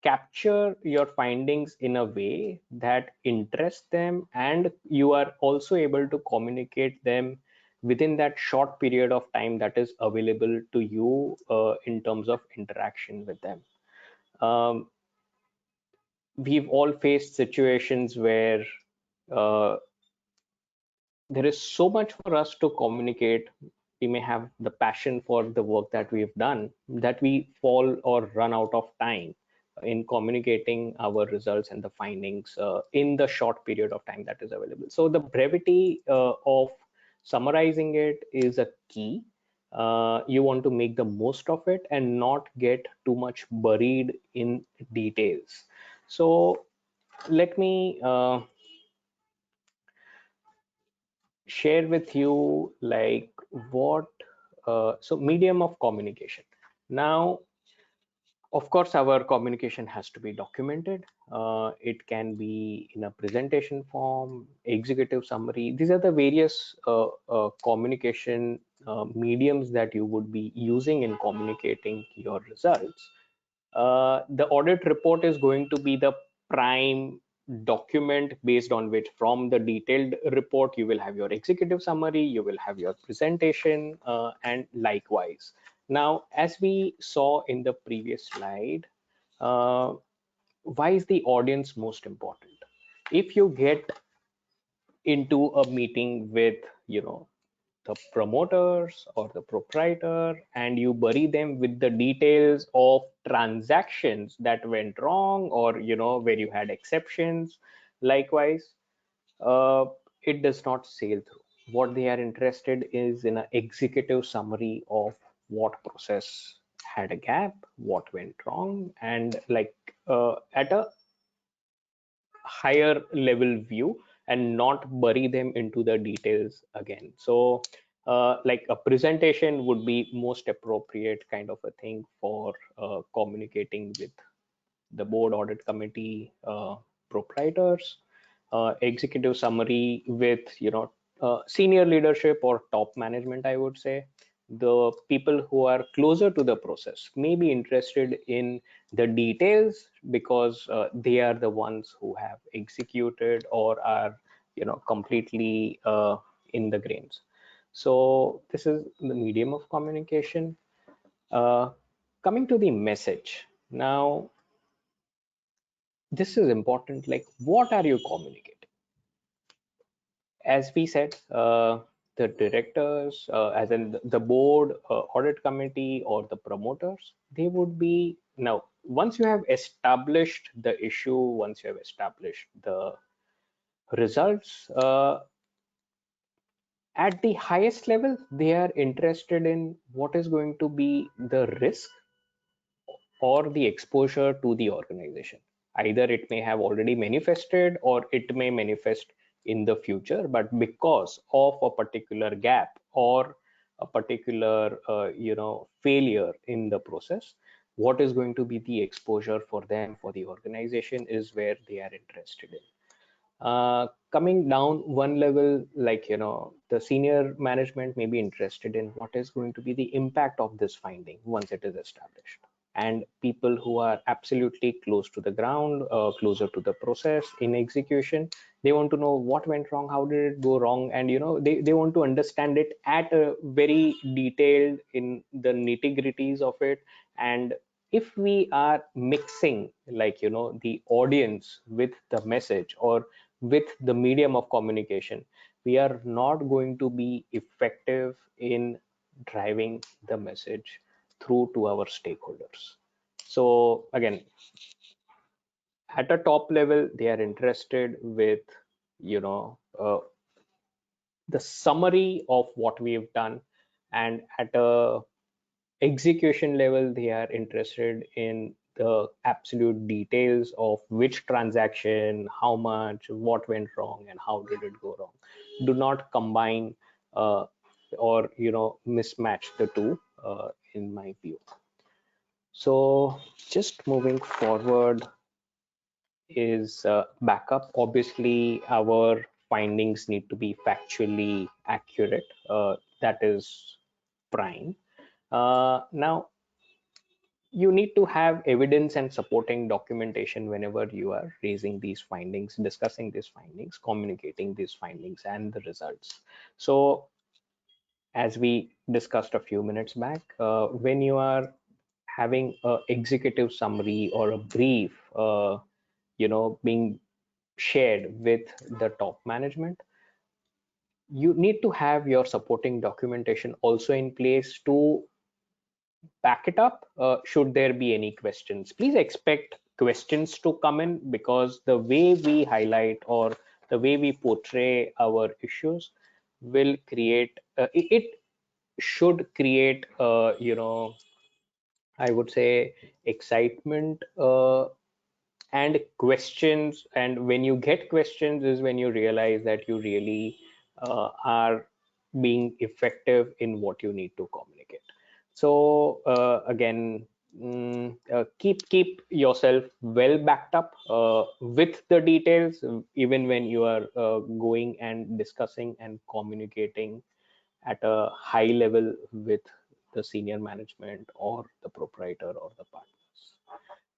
capture your findings in a way that interests them, and you are also able to communicate them within that short period of time that is available to you in terms of interaction with them. We've all faced situations where there is so much for us to communicate. We may have the passion for the work that we've done that we fall or run out of time in communicating our results and the findings in the short period of time that is available. So the brevity of summarizing it is a key. You want to make the most of it and not get too much buried in details. So let me share with you like what so medium of communication. Now, of course, our communication has to be documented. It can be in a presentation form, executive summary. These are the various communication mediums that you would be using in communicating your results. The audit report is going to be the prime document based on which, from the detailed report, you will have your executive summary, you will have your presentation, and likewise. Now, as we saw in the previous slide, why is the audience most important? If you get into a meeting with, the promoters or the proprietor, and you bury them with the details of transactions that went wrong, or where you had exceptions, likewise, it does not sail through. What they are interested is in an executive summary of what process had a gap, what went wrong, and like at a higher level view, and not bury them into the details again. So like a presentation would be most appropriate kind of a thing for communicating with the board, audit committee, proprietors. Executive summary with senior leadership or top management, I would say. The people who are closer to the process may be interested in the details because they are the ones who have executed or are completely in the grains. So this is the medium of communication. Coming to the message now, this is important. Like, what are you communicating? As we said, the directors, as in the board, audit committee, or the promoters, they would be, now once you have established the issue, once you have established the results, at the highest level, they are interested in what is going to be the risk or the exposure to the organization. Either it may have already manifested or it may manifest in the future, but because of a particular gap or a particular failure in the process, what is going to be the exposure for them, for the organization, is where they are interested in. Coming down one level, like, the senior management may be interested in what is going to be the impact of this finding once it is established. And people who are absolutely close to the ground, closer to the process in execution, they want to know what went wrong, how did it go wrong, and they want to understand it at a very detailed in the nitty-gritties of it. And if we are mixing, like, the audience with the message or with the medium of communication, we are not going to be effective in driving the message through to our stakeholders. So again, at a top level, they are interested with, the summary of what we've done, and at a execution level, they are interested in the absolute details of which transaction, how much, what went wrong, and how did it go wrong. Do not combine or mismatch the two, in my view. So just moving forward is backup. Obviously, our findings need to be factually accurate. That is prime. Now, you need to have evidence and supporting documentation whenever you are raising these findings, discussing these findings, communicating these findings and the results. So as we discussed a few minutes back, when you are having a executive summary or a brief, being shared with the top management, you need to have your supporting documentation also in place to back it up. Should there be any questions, please expect questions to come in, because the way we highlight or the way we portray our issues will create it should create I would say excitement and questions. And when you get questions is when you realize that you really are being effective in what you need to communicate. So again, keep yourself well backed up with the details, even when you are going and discussing and communicating at a high level with the senior management or the proprietor or the partners.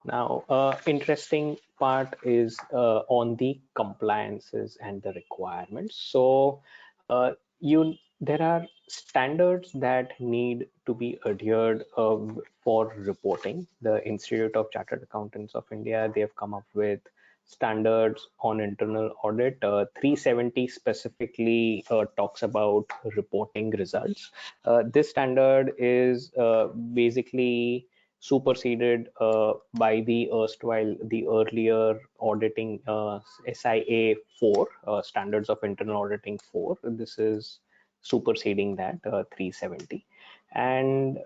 Now, interesting part is on the compliances and the requirements. So there are standards that need to be adhered for reporting. The Institute of Chartered Accountants of India, they have come up with standards on internal audit. 370 specifically talks about reporting results. This standard is basically superseded by the earlier auditing SIA 4, Standards of Internal Auditing 4. This is superseding that 370. And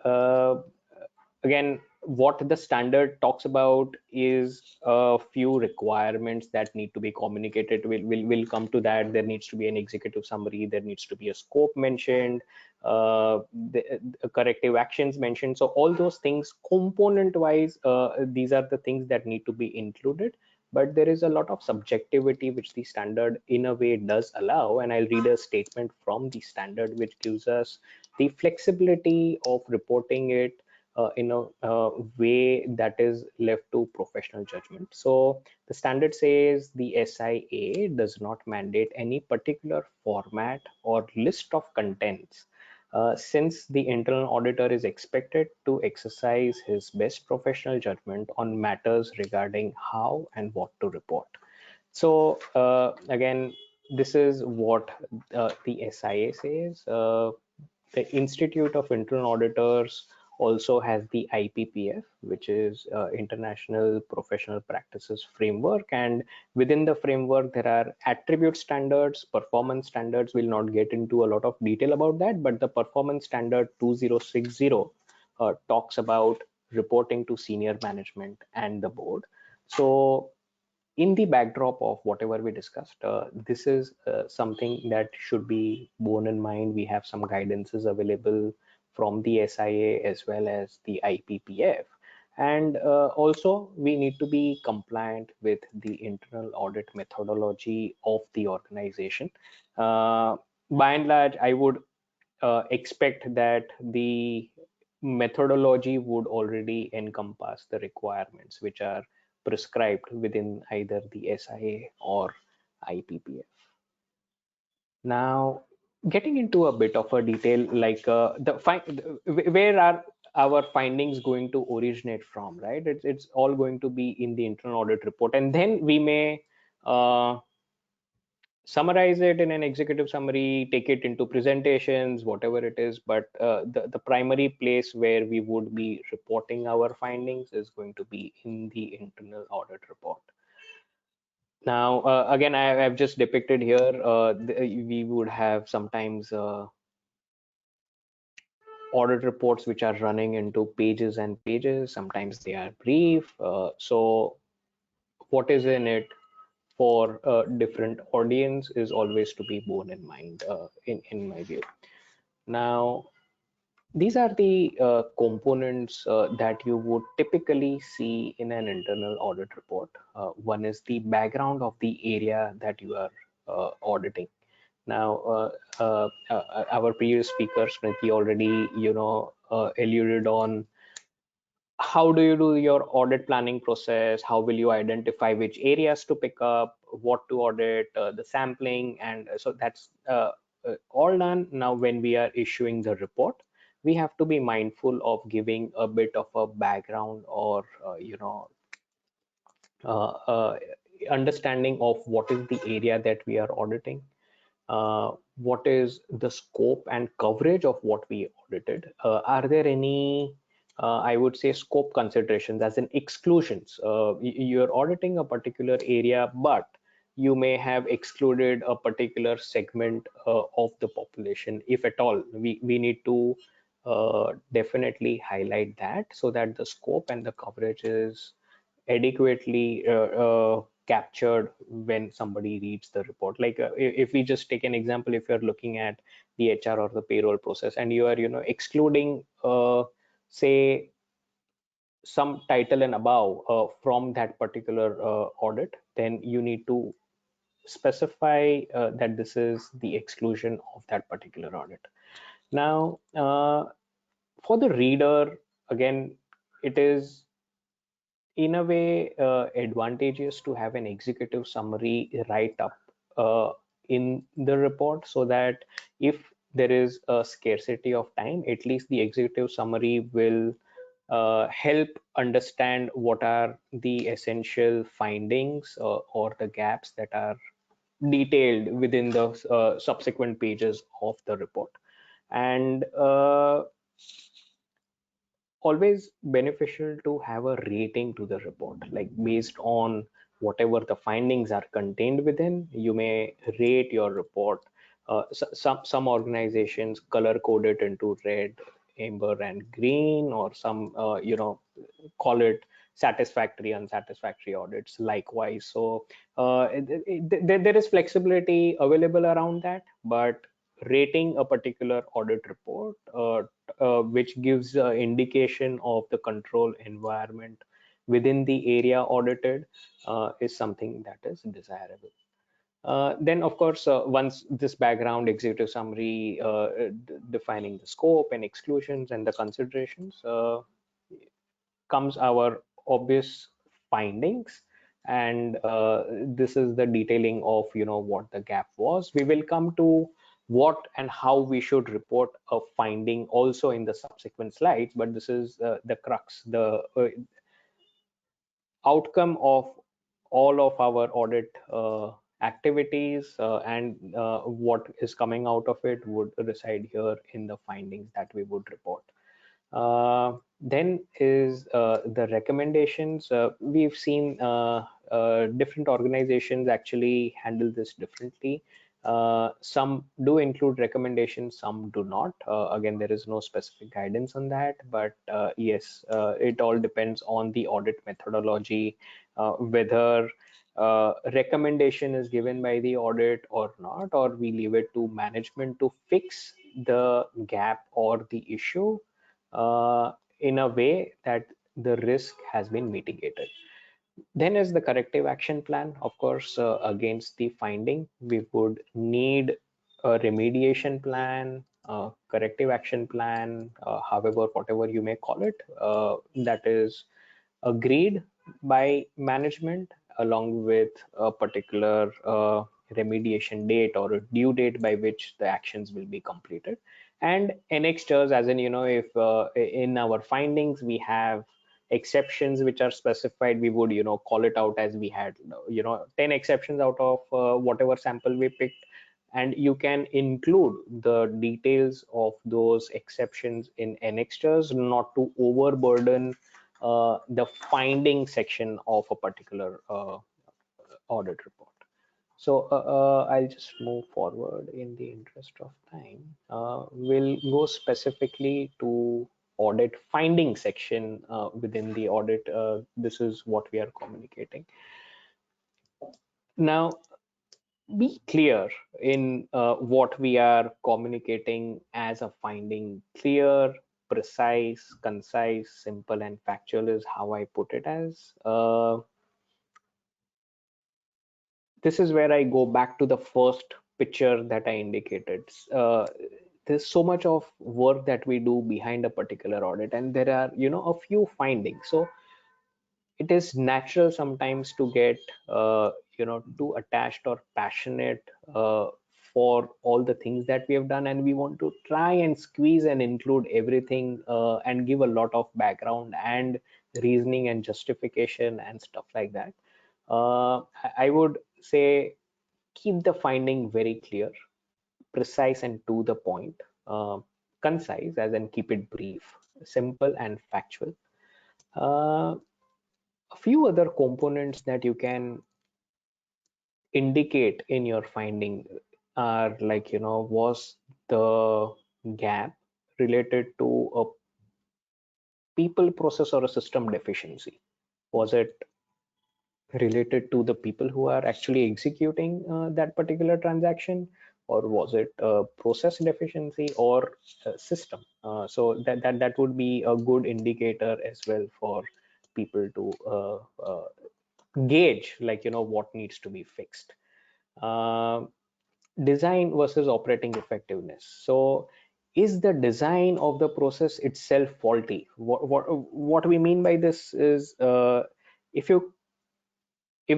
again, what the standard talks about is a few requirements that need to be communicated. We'll come to that. There needs to be an executive summary. There needs to be a scope mentioned, the corrective actions mentioned. So all those things, component wise, these are the things that need to be included. But there is a lot of subjectivity which the standard in a way does allow. And I'll read a statement from the standard which gives us the flexibility of reporting it in a way that is left to professional judgment. So the standard says the SIA does not mandate any particular format or list of contents, since the internal auditor is expected to exercise his best professional judgment on matters regarding how and what to report. So again, this is what the SIA says. The Institute of Internal Auditors also has the IPPF, which is International Professional Practices Framework. And within the framework, there are attribute standards, performance standards. We'll not get into a lot of detail about that, but the performance standard 2060 talks about reporting to senior management and the board. So in the backdrop of whatever we discussed, this is something that should be borne in mind. We have some guidances available from the SIA as well as the IPPF. And also we need to be compliant with the internal audit methodology of the organization. By and large, I would expect that the methodology would already encompass the requirements which are prescribed within either the SIA or IPPF. Now, getting into a bit of a detail, like where are our findings going to originate from, right? It's all going to be in the internal audit report, and then we may summarize it in an executive summary, take it into presentations, whatever it is. But the primary place where we would be reporting our findings is going to be in the internal audit report. Now, again, I've just depicted here, we would have sometimes audit reports which are running into pages and pages. Sometimes they are brief. So what is in it for a different audience is always to be borne in mind, in my view. Now, these are the components that you would typically see in an internal audit report. One is the background of the area that you are auditing. Now, our previous speaker, Smriti, already, alluded on how do you do your audit planning process, how will you identify which areas to pick up, what to audit, the sampling, and so that's all done. Now, when we are issuing the report, we have to be mindful of giving a bit of a background or understanding of what is the area that we are auditing, what is the scope and coverage of what we audited. Are there any, I would say, scope considerations as in exclusions? You're auditing a particular area, but you may have excluded a particular segment of the population. If at all, we need to definitely highlight that so that the scope and the coverage is adequately captured when somebody reads the report. Like if we just take an example, if you're looking at the HR or the payroll process and you are excluding say some title and above from that particular audit, then you need to specify that this is the exclusion of that particular audit. Now, for the reader, again, it is in a way advantageous to have an executive summary right up in the report, so that if there is a scarcity of time, at least the executive summary will help understand what are the essential findings or the gaps that are detailed within the subsequent pages of the report. And always beneficial to have a rating to the report, like based on whatever the findings are contained within, you may rate your report. Some organizations color code it into red, amber, and green, or some call it satisfactory, unsatisfactory audits likewise. So there is flexibility available around that, but rating a particular audit report which gives indication of the control environment within the area audited is something that is desirable. Then, of course, once this background executive summary defining the scope and exclusions and the considerations, comes our obvious findings, and this is the detailing of what the gap was. We will come to what and how we should report a finding also in the subsequent slides, but this is the crux, the outcome of all of our audit activities and what is coming out of it would reside here in the findings that we would report. Then is the recommendations. We've seen different organizations actually handle this differently. Some do include recommendations, some do not. Again, there is no specific guidance on that, but yes, it all depends on the audit methodology, whether recommendation is given by the audit or not, or we leave it to management to fix the gap or the issue in a way that the risk has been mitigated. Then is the corrective action plan. Of course, against the finding, we would need a remediation plan, corrective action plan, however, whatever you may call it, that is agreed by management along with a particular remediation date or a due date by which the actions will be completed. And annexures, as in, if in our findings we have exceptions which are specified, we would call it out as we had 10 exceptions out of whatever sample we picked, and you can include the details of those exceptions in annexures, not to overburden the finding section of a particular audit report. So I'll just move forward in the interest of time. We'll go specifically to audit finding section within the audit. This is what we are communicating. Now, be clear in what we are communicating as a finding. Clear, precise, concise, simple, and factual is how I put it as. This is where I go back to the first picture that I indicated. There's so much of work that we do behind a particular audit, and there are a few findings. So it is natural sometimes to get too attached or passionate for all the things that we have done, and we want to try and squeeze and include everything and give a lot of background and reasoning and justification and stuff like that. I would say keep the finding very clear, precise and to the point, concise as in keep it brief, simple and factual. A few other components that you can indicate in your finding are like, was the gap related to a people, process, or a system deficiency? Was it related to the people who are actually executing that particular transaction, or was it a process deficiency or a system? So that would be a good indicator as well for people to gauge, like, what needs to be fixed. Design versus operating effectiveness. So is the design of the process itself faulty? What we mean by this is, if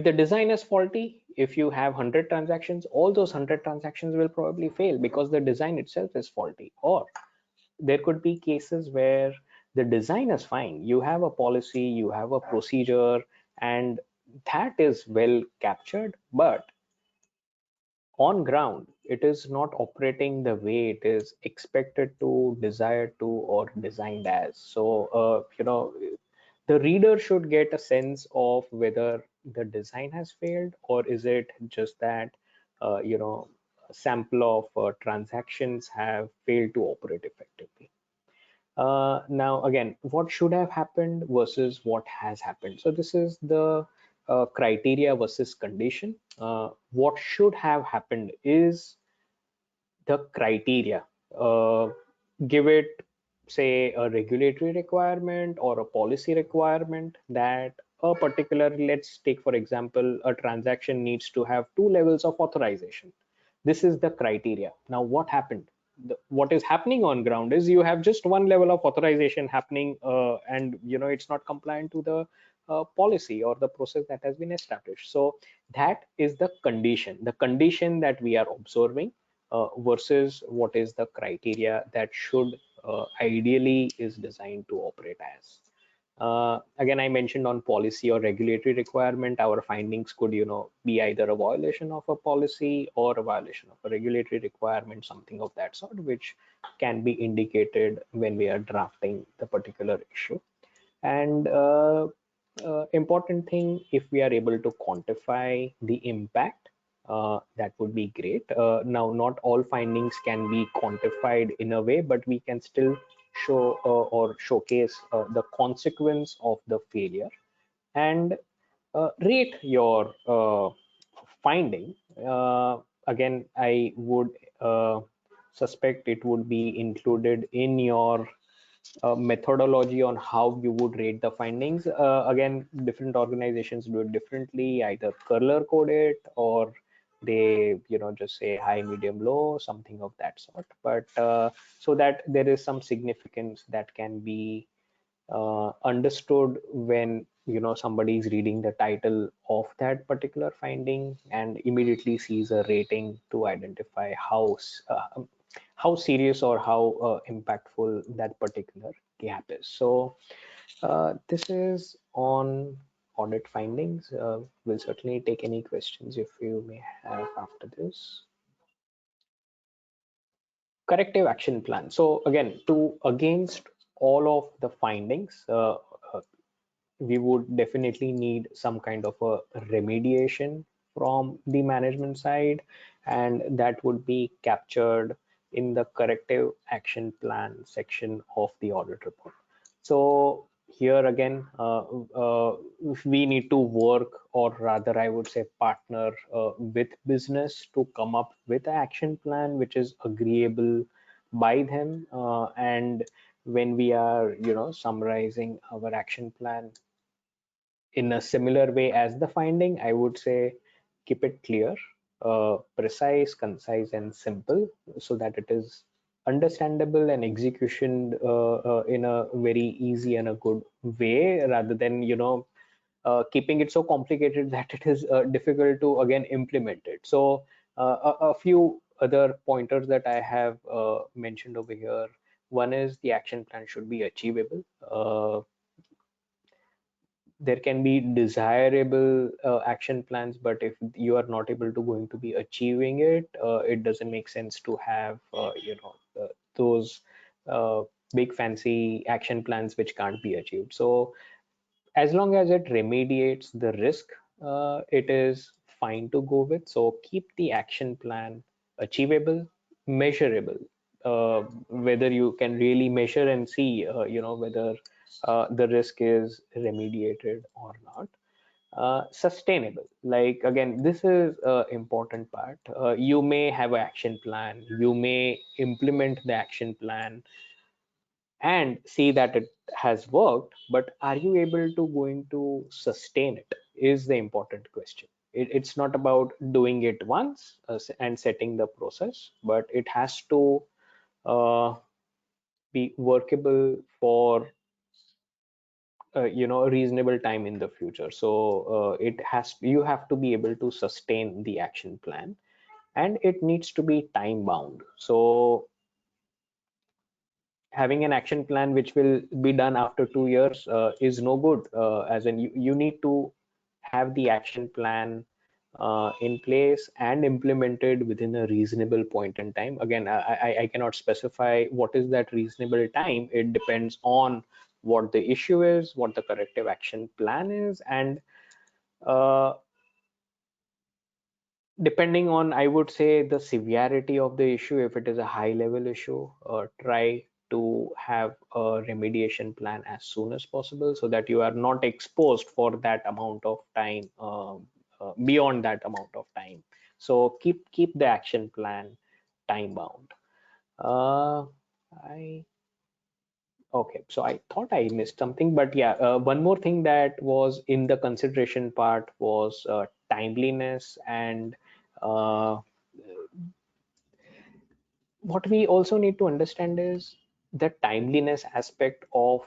the design is faulty, if you have 100 transactions, all those 100 transactions will probably fail because the design itself is faulty. Or there could be cases where the design is fine, you have a policy, you have a procedure, and that is well captured, but on ground it is not operating the way it is expected to, desired to, or designed as. So the reader should get a sense of whether the design has failed, or is it just that a sample of transactions have failed to operate effectively. Now again, what should have happened versus what has happened. So this is the criteria versus condition. What should have happened is the criteria. Give it, say, a regulatory requirement or a policy requirement that a particular, let's take for example, a transaction needs to have 2 levels of authorization. This is the criteria. Now what happened? What is happening on ground is you have just 1 level of authorization happening, and it's not compliant to the policy or the process that has been established. So that is the condition that we are observing versus what is the criteria that should ideally is designed to operate as. Again, I mentioned on policy or regulatory requirement, our findings could be either a violation of a policy or a violation of a regulatory requirement, something of that sort, which can be indicated when we are drafting the particular issue. And important thing, if we are able to quantify the impact, that would be great. Now, not all findings can be quantified in a way, but we can still show or showcase the consequence of the failure, and rate your finding. Again, I would suspect it would be included in your methodology on how you would rate the findings. Again, different organizations do it differently, either color code it or they just say high, medium, low, something of that sort. But so that there is some significance that can be understood when somebody is reading the title of that particular finding and immediately sees a rating to identify how serious or how impactful that particular gap is. So this is on audit findings. We'll certainly take any questions if you may have after this. Corrective action plan. So again, against all of the findings, we would definitely need some kind of a remediation from the management side, and that would be captured in the corrective action plan section of the audit report. So here again, we need to work, or rather I would say partner with business to come up with an action plan which is agreeable by them, and when we are summarizing our action plan in a similar way as the finding, I would say keep it clear, precise, concise, and simple, so that it is understandable and execution in a very easy and a good way, rather than keeping it so complicated that it is difficult to again implement it. So a few other pointers that I have mentioned over here. One is the action plan should be achievable. There can be desirable action plans, but if you are not able to going to be achieving it, it doesn't make sense to have those big fancy action plans which can't be achieved. So as long as it remediates the risk, it is fine to go with. So keep the action plan achievable, measurable, whether you can really measure and see whether the risk is remediated or not. Sustainable, like again, this is an important part. You may have an action plan, you may implement the action plan and see that it has worked, but are you able to going to sustain it is the important question. It's not about doing it once and setting the process, but it has to be workable for a reasonable time in the future. So you have to be able to sustain the action plan, and it needs to be time bound. So having an action plan which will be done after 2 years is no good, as in you need to have the action plan in place and implemented within a reasonable point in time. Again, I cannot specify what is that reasonable time. It depends on what the issue is, what the corrective action plan is, and depending on, I would say, the severity of the issue. If it is a high level issue, try to have a remediation plan as soon as possible, so that you are not exposed for that amount of time, beyond that amount of time. So keep the action plan time bound. Okay, so I thought I missed something, but yeah, one more thing that was in the consideration part was timeliness, and uh, what we also need to understand is the timeliness aspect of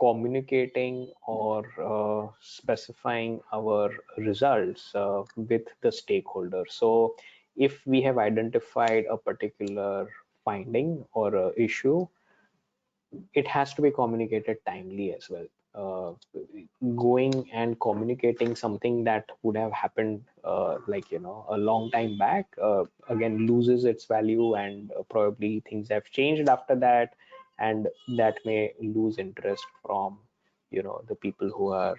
communicating or specifying our results with the stakeholders. So if we have identified a particular finding or issue, it has to be communicated timely as well. Going and communicating something that would have happened like a long time back, again loses its value, and probably things have changed after that, and that may lose interest from the people who are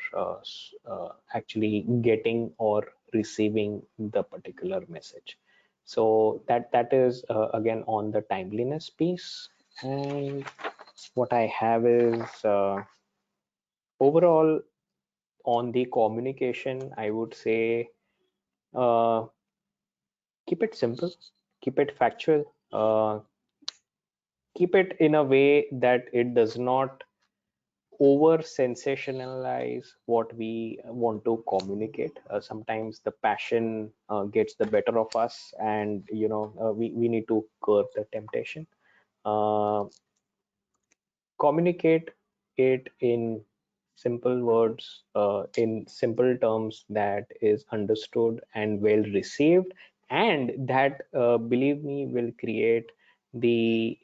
actually getting or receiving the particular message. So that is again on the timeliness piece. And what I have is overall on the communication, I would say uh, keep it simple, keep it factual, keep it in a way that it does not over sensationalize what we want to communicate. Sometimes the passion gets the better of us, and we need to curb the temptation. Communicate it in simple words, in simple terms that is understood and well received, and that, believe me, will create the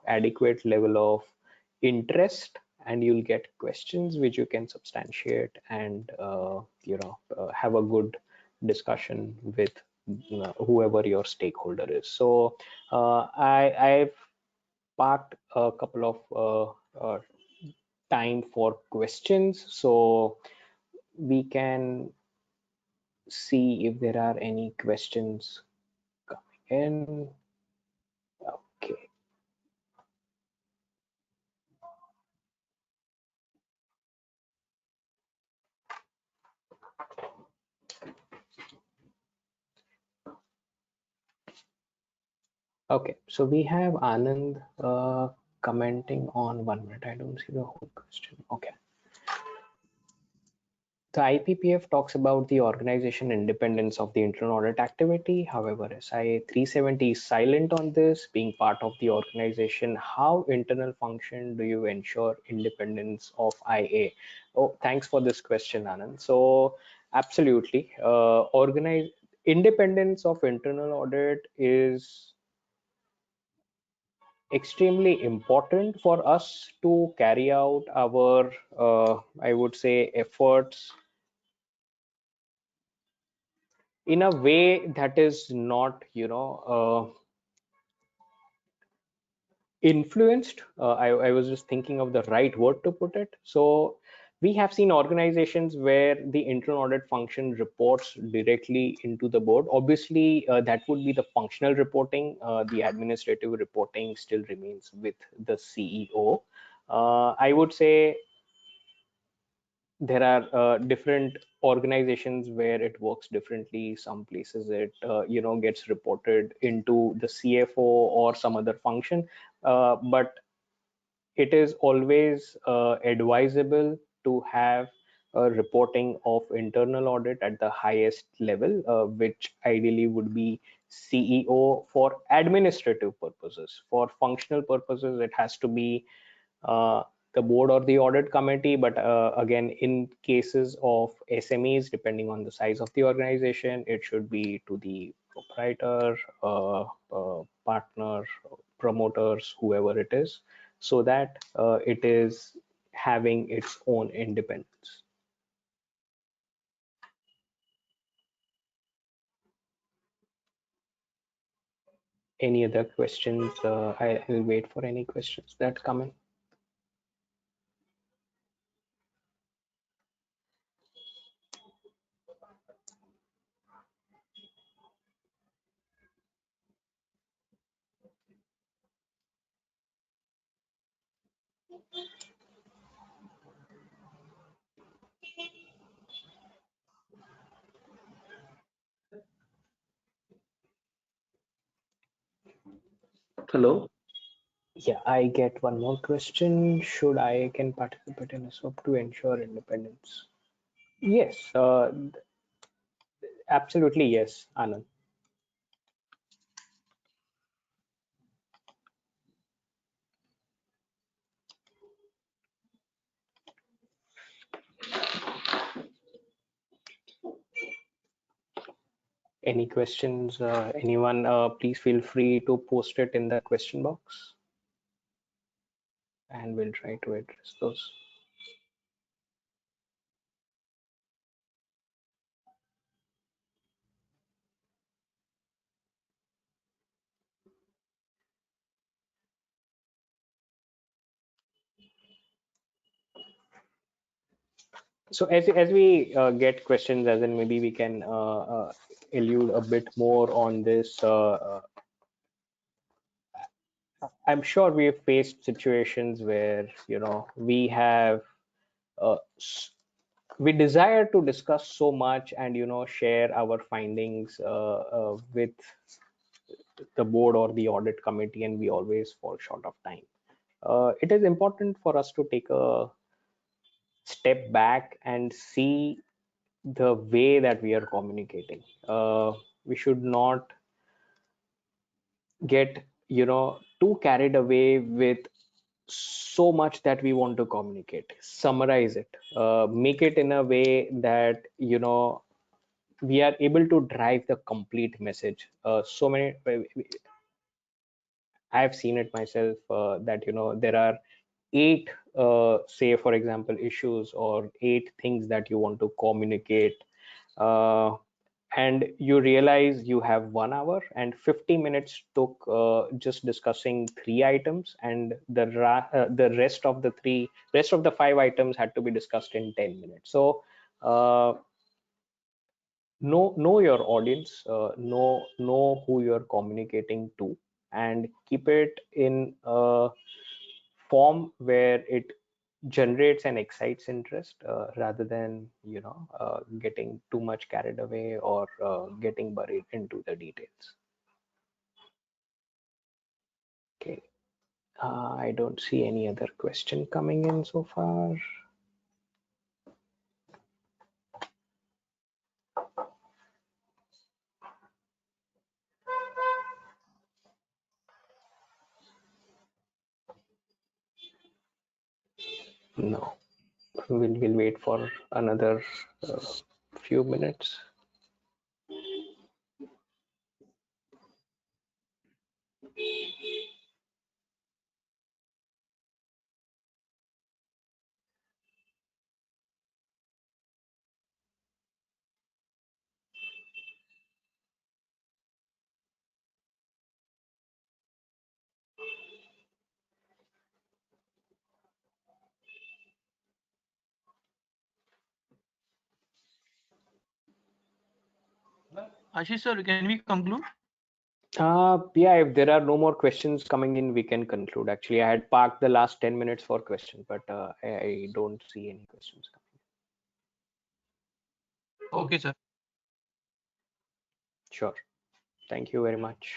adequate level of interest, and you'll get questions which you can substantiate and have a good discussion with whoever your stakeholder is. So I've parked a couple of time for questions, so we can see if there are any questions coming in. Okay. Okay, so we have Anand commenting on 1 minute. I don't see the whole question. Okay. The IPPF talks about the organization independence of the internal audit activity. However, SIA 370 is silent on this. Being part of the organization, how internal function do you ensure independence of IA? Oh, thanks for this question, Anand. So absolutely, independence of internal audit is extremely important for us to carry out our, I would say, efforts in a way that is not influenced. I was just thinking of the right word to put it. So we have seen organizations where the internal audit function reports directly into the board. Obviously, that would be the functional reporting. The administrative reporting still remains with the CEO. I would say there are different organizations where it works differently. Some places it gets reported into the CFO or some other function, but it is always advisable to have a reporting of internal audit at the highest level, which ideally would be CEO for administrative purposes. For functional purposes, it has to be the board or the audit committee. But again, in cases of SMEs, depending on the size of the organization, it should be to the proprietor, partner, promoters, whoever it is, so that it is having its own independence. Any other questions? I will wait for any questions that come in. Hello. Yeah, I get one more question. Should I can participate in a SOP to ensure independence? Yes, absolutely yes, Anand. Any questions? Anyone? Please feel free to post it in the question box, and we'll try to address those. So as we get questions, as in maybe we can elude a bit more on this. I'm sure we have faced situations where we have we desire to discuss so much and share our findings with the board or the audit committee, and we always fall short of time. It is important for us to take a step back and see the way that we are communicating. We should not get too carried away with so much that we want to communicate. Summarize it, make it in a way that we are able to drive the complete message. So many, I've seen it myself, that there are 8 say for example issues or 8 things that you want to communicate, and you realize you have 1 hour and 50 minutes took just discussing 3 items, and the rest of the 5 items had to be discussed in 10 minutes. So know your audience, know who you're communicating to, and keep it in a form where it generates and excites interest, rather than getting too much carried away or getting buried into the details. Okay, I don't see any other question coming in so far. No, we'll wait for another few minutes. Ashish sir, can we conclude? Yeah, if there are no more questions coming in, we can conclude. Actually, I had parked the last 10 minutes for questions, but I don't see any questions coming. Okay, sir. Sure. Thank you very much,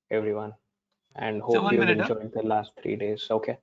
everyone, and So hope 1 you have minute. enjoyed the last 3 days. Okay.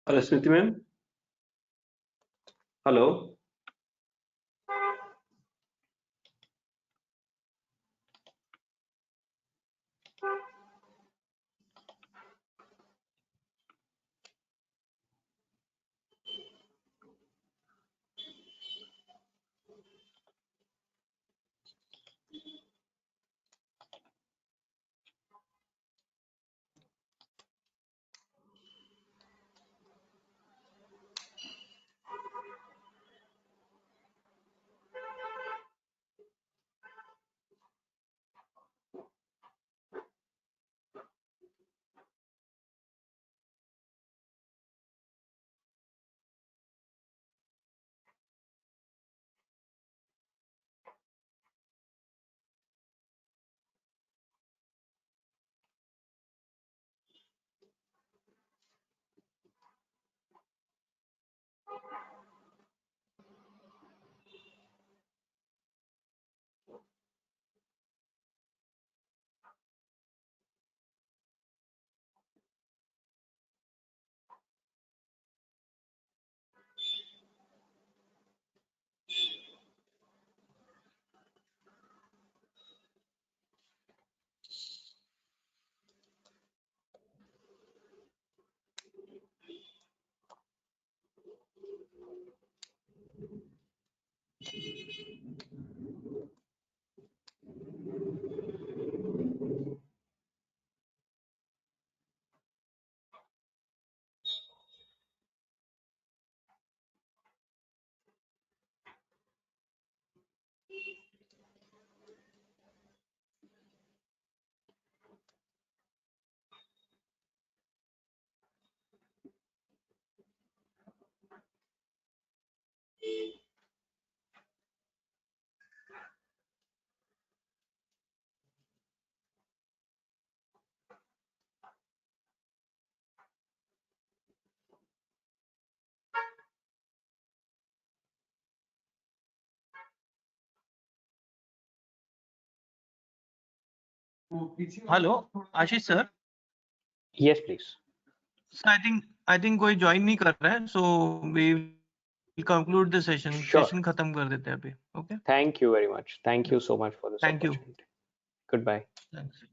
Hello, Smriti ma'am. Hello. Hello Ashish sir. Yes, please. Sir I think कोई join नहीं कर रहा है, so we will conclude the session. Sure. Session खत्म कर देते हैं अभी. Okay, Thank you very much. Thank you so much for this thank you. opportunity. Goodbye. Thanks.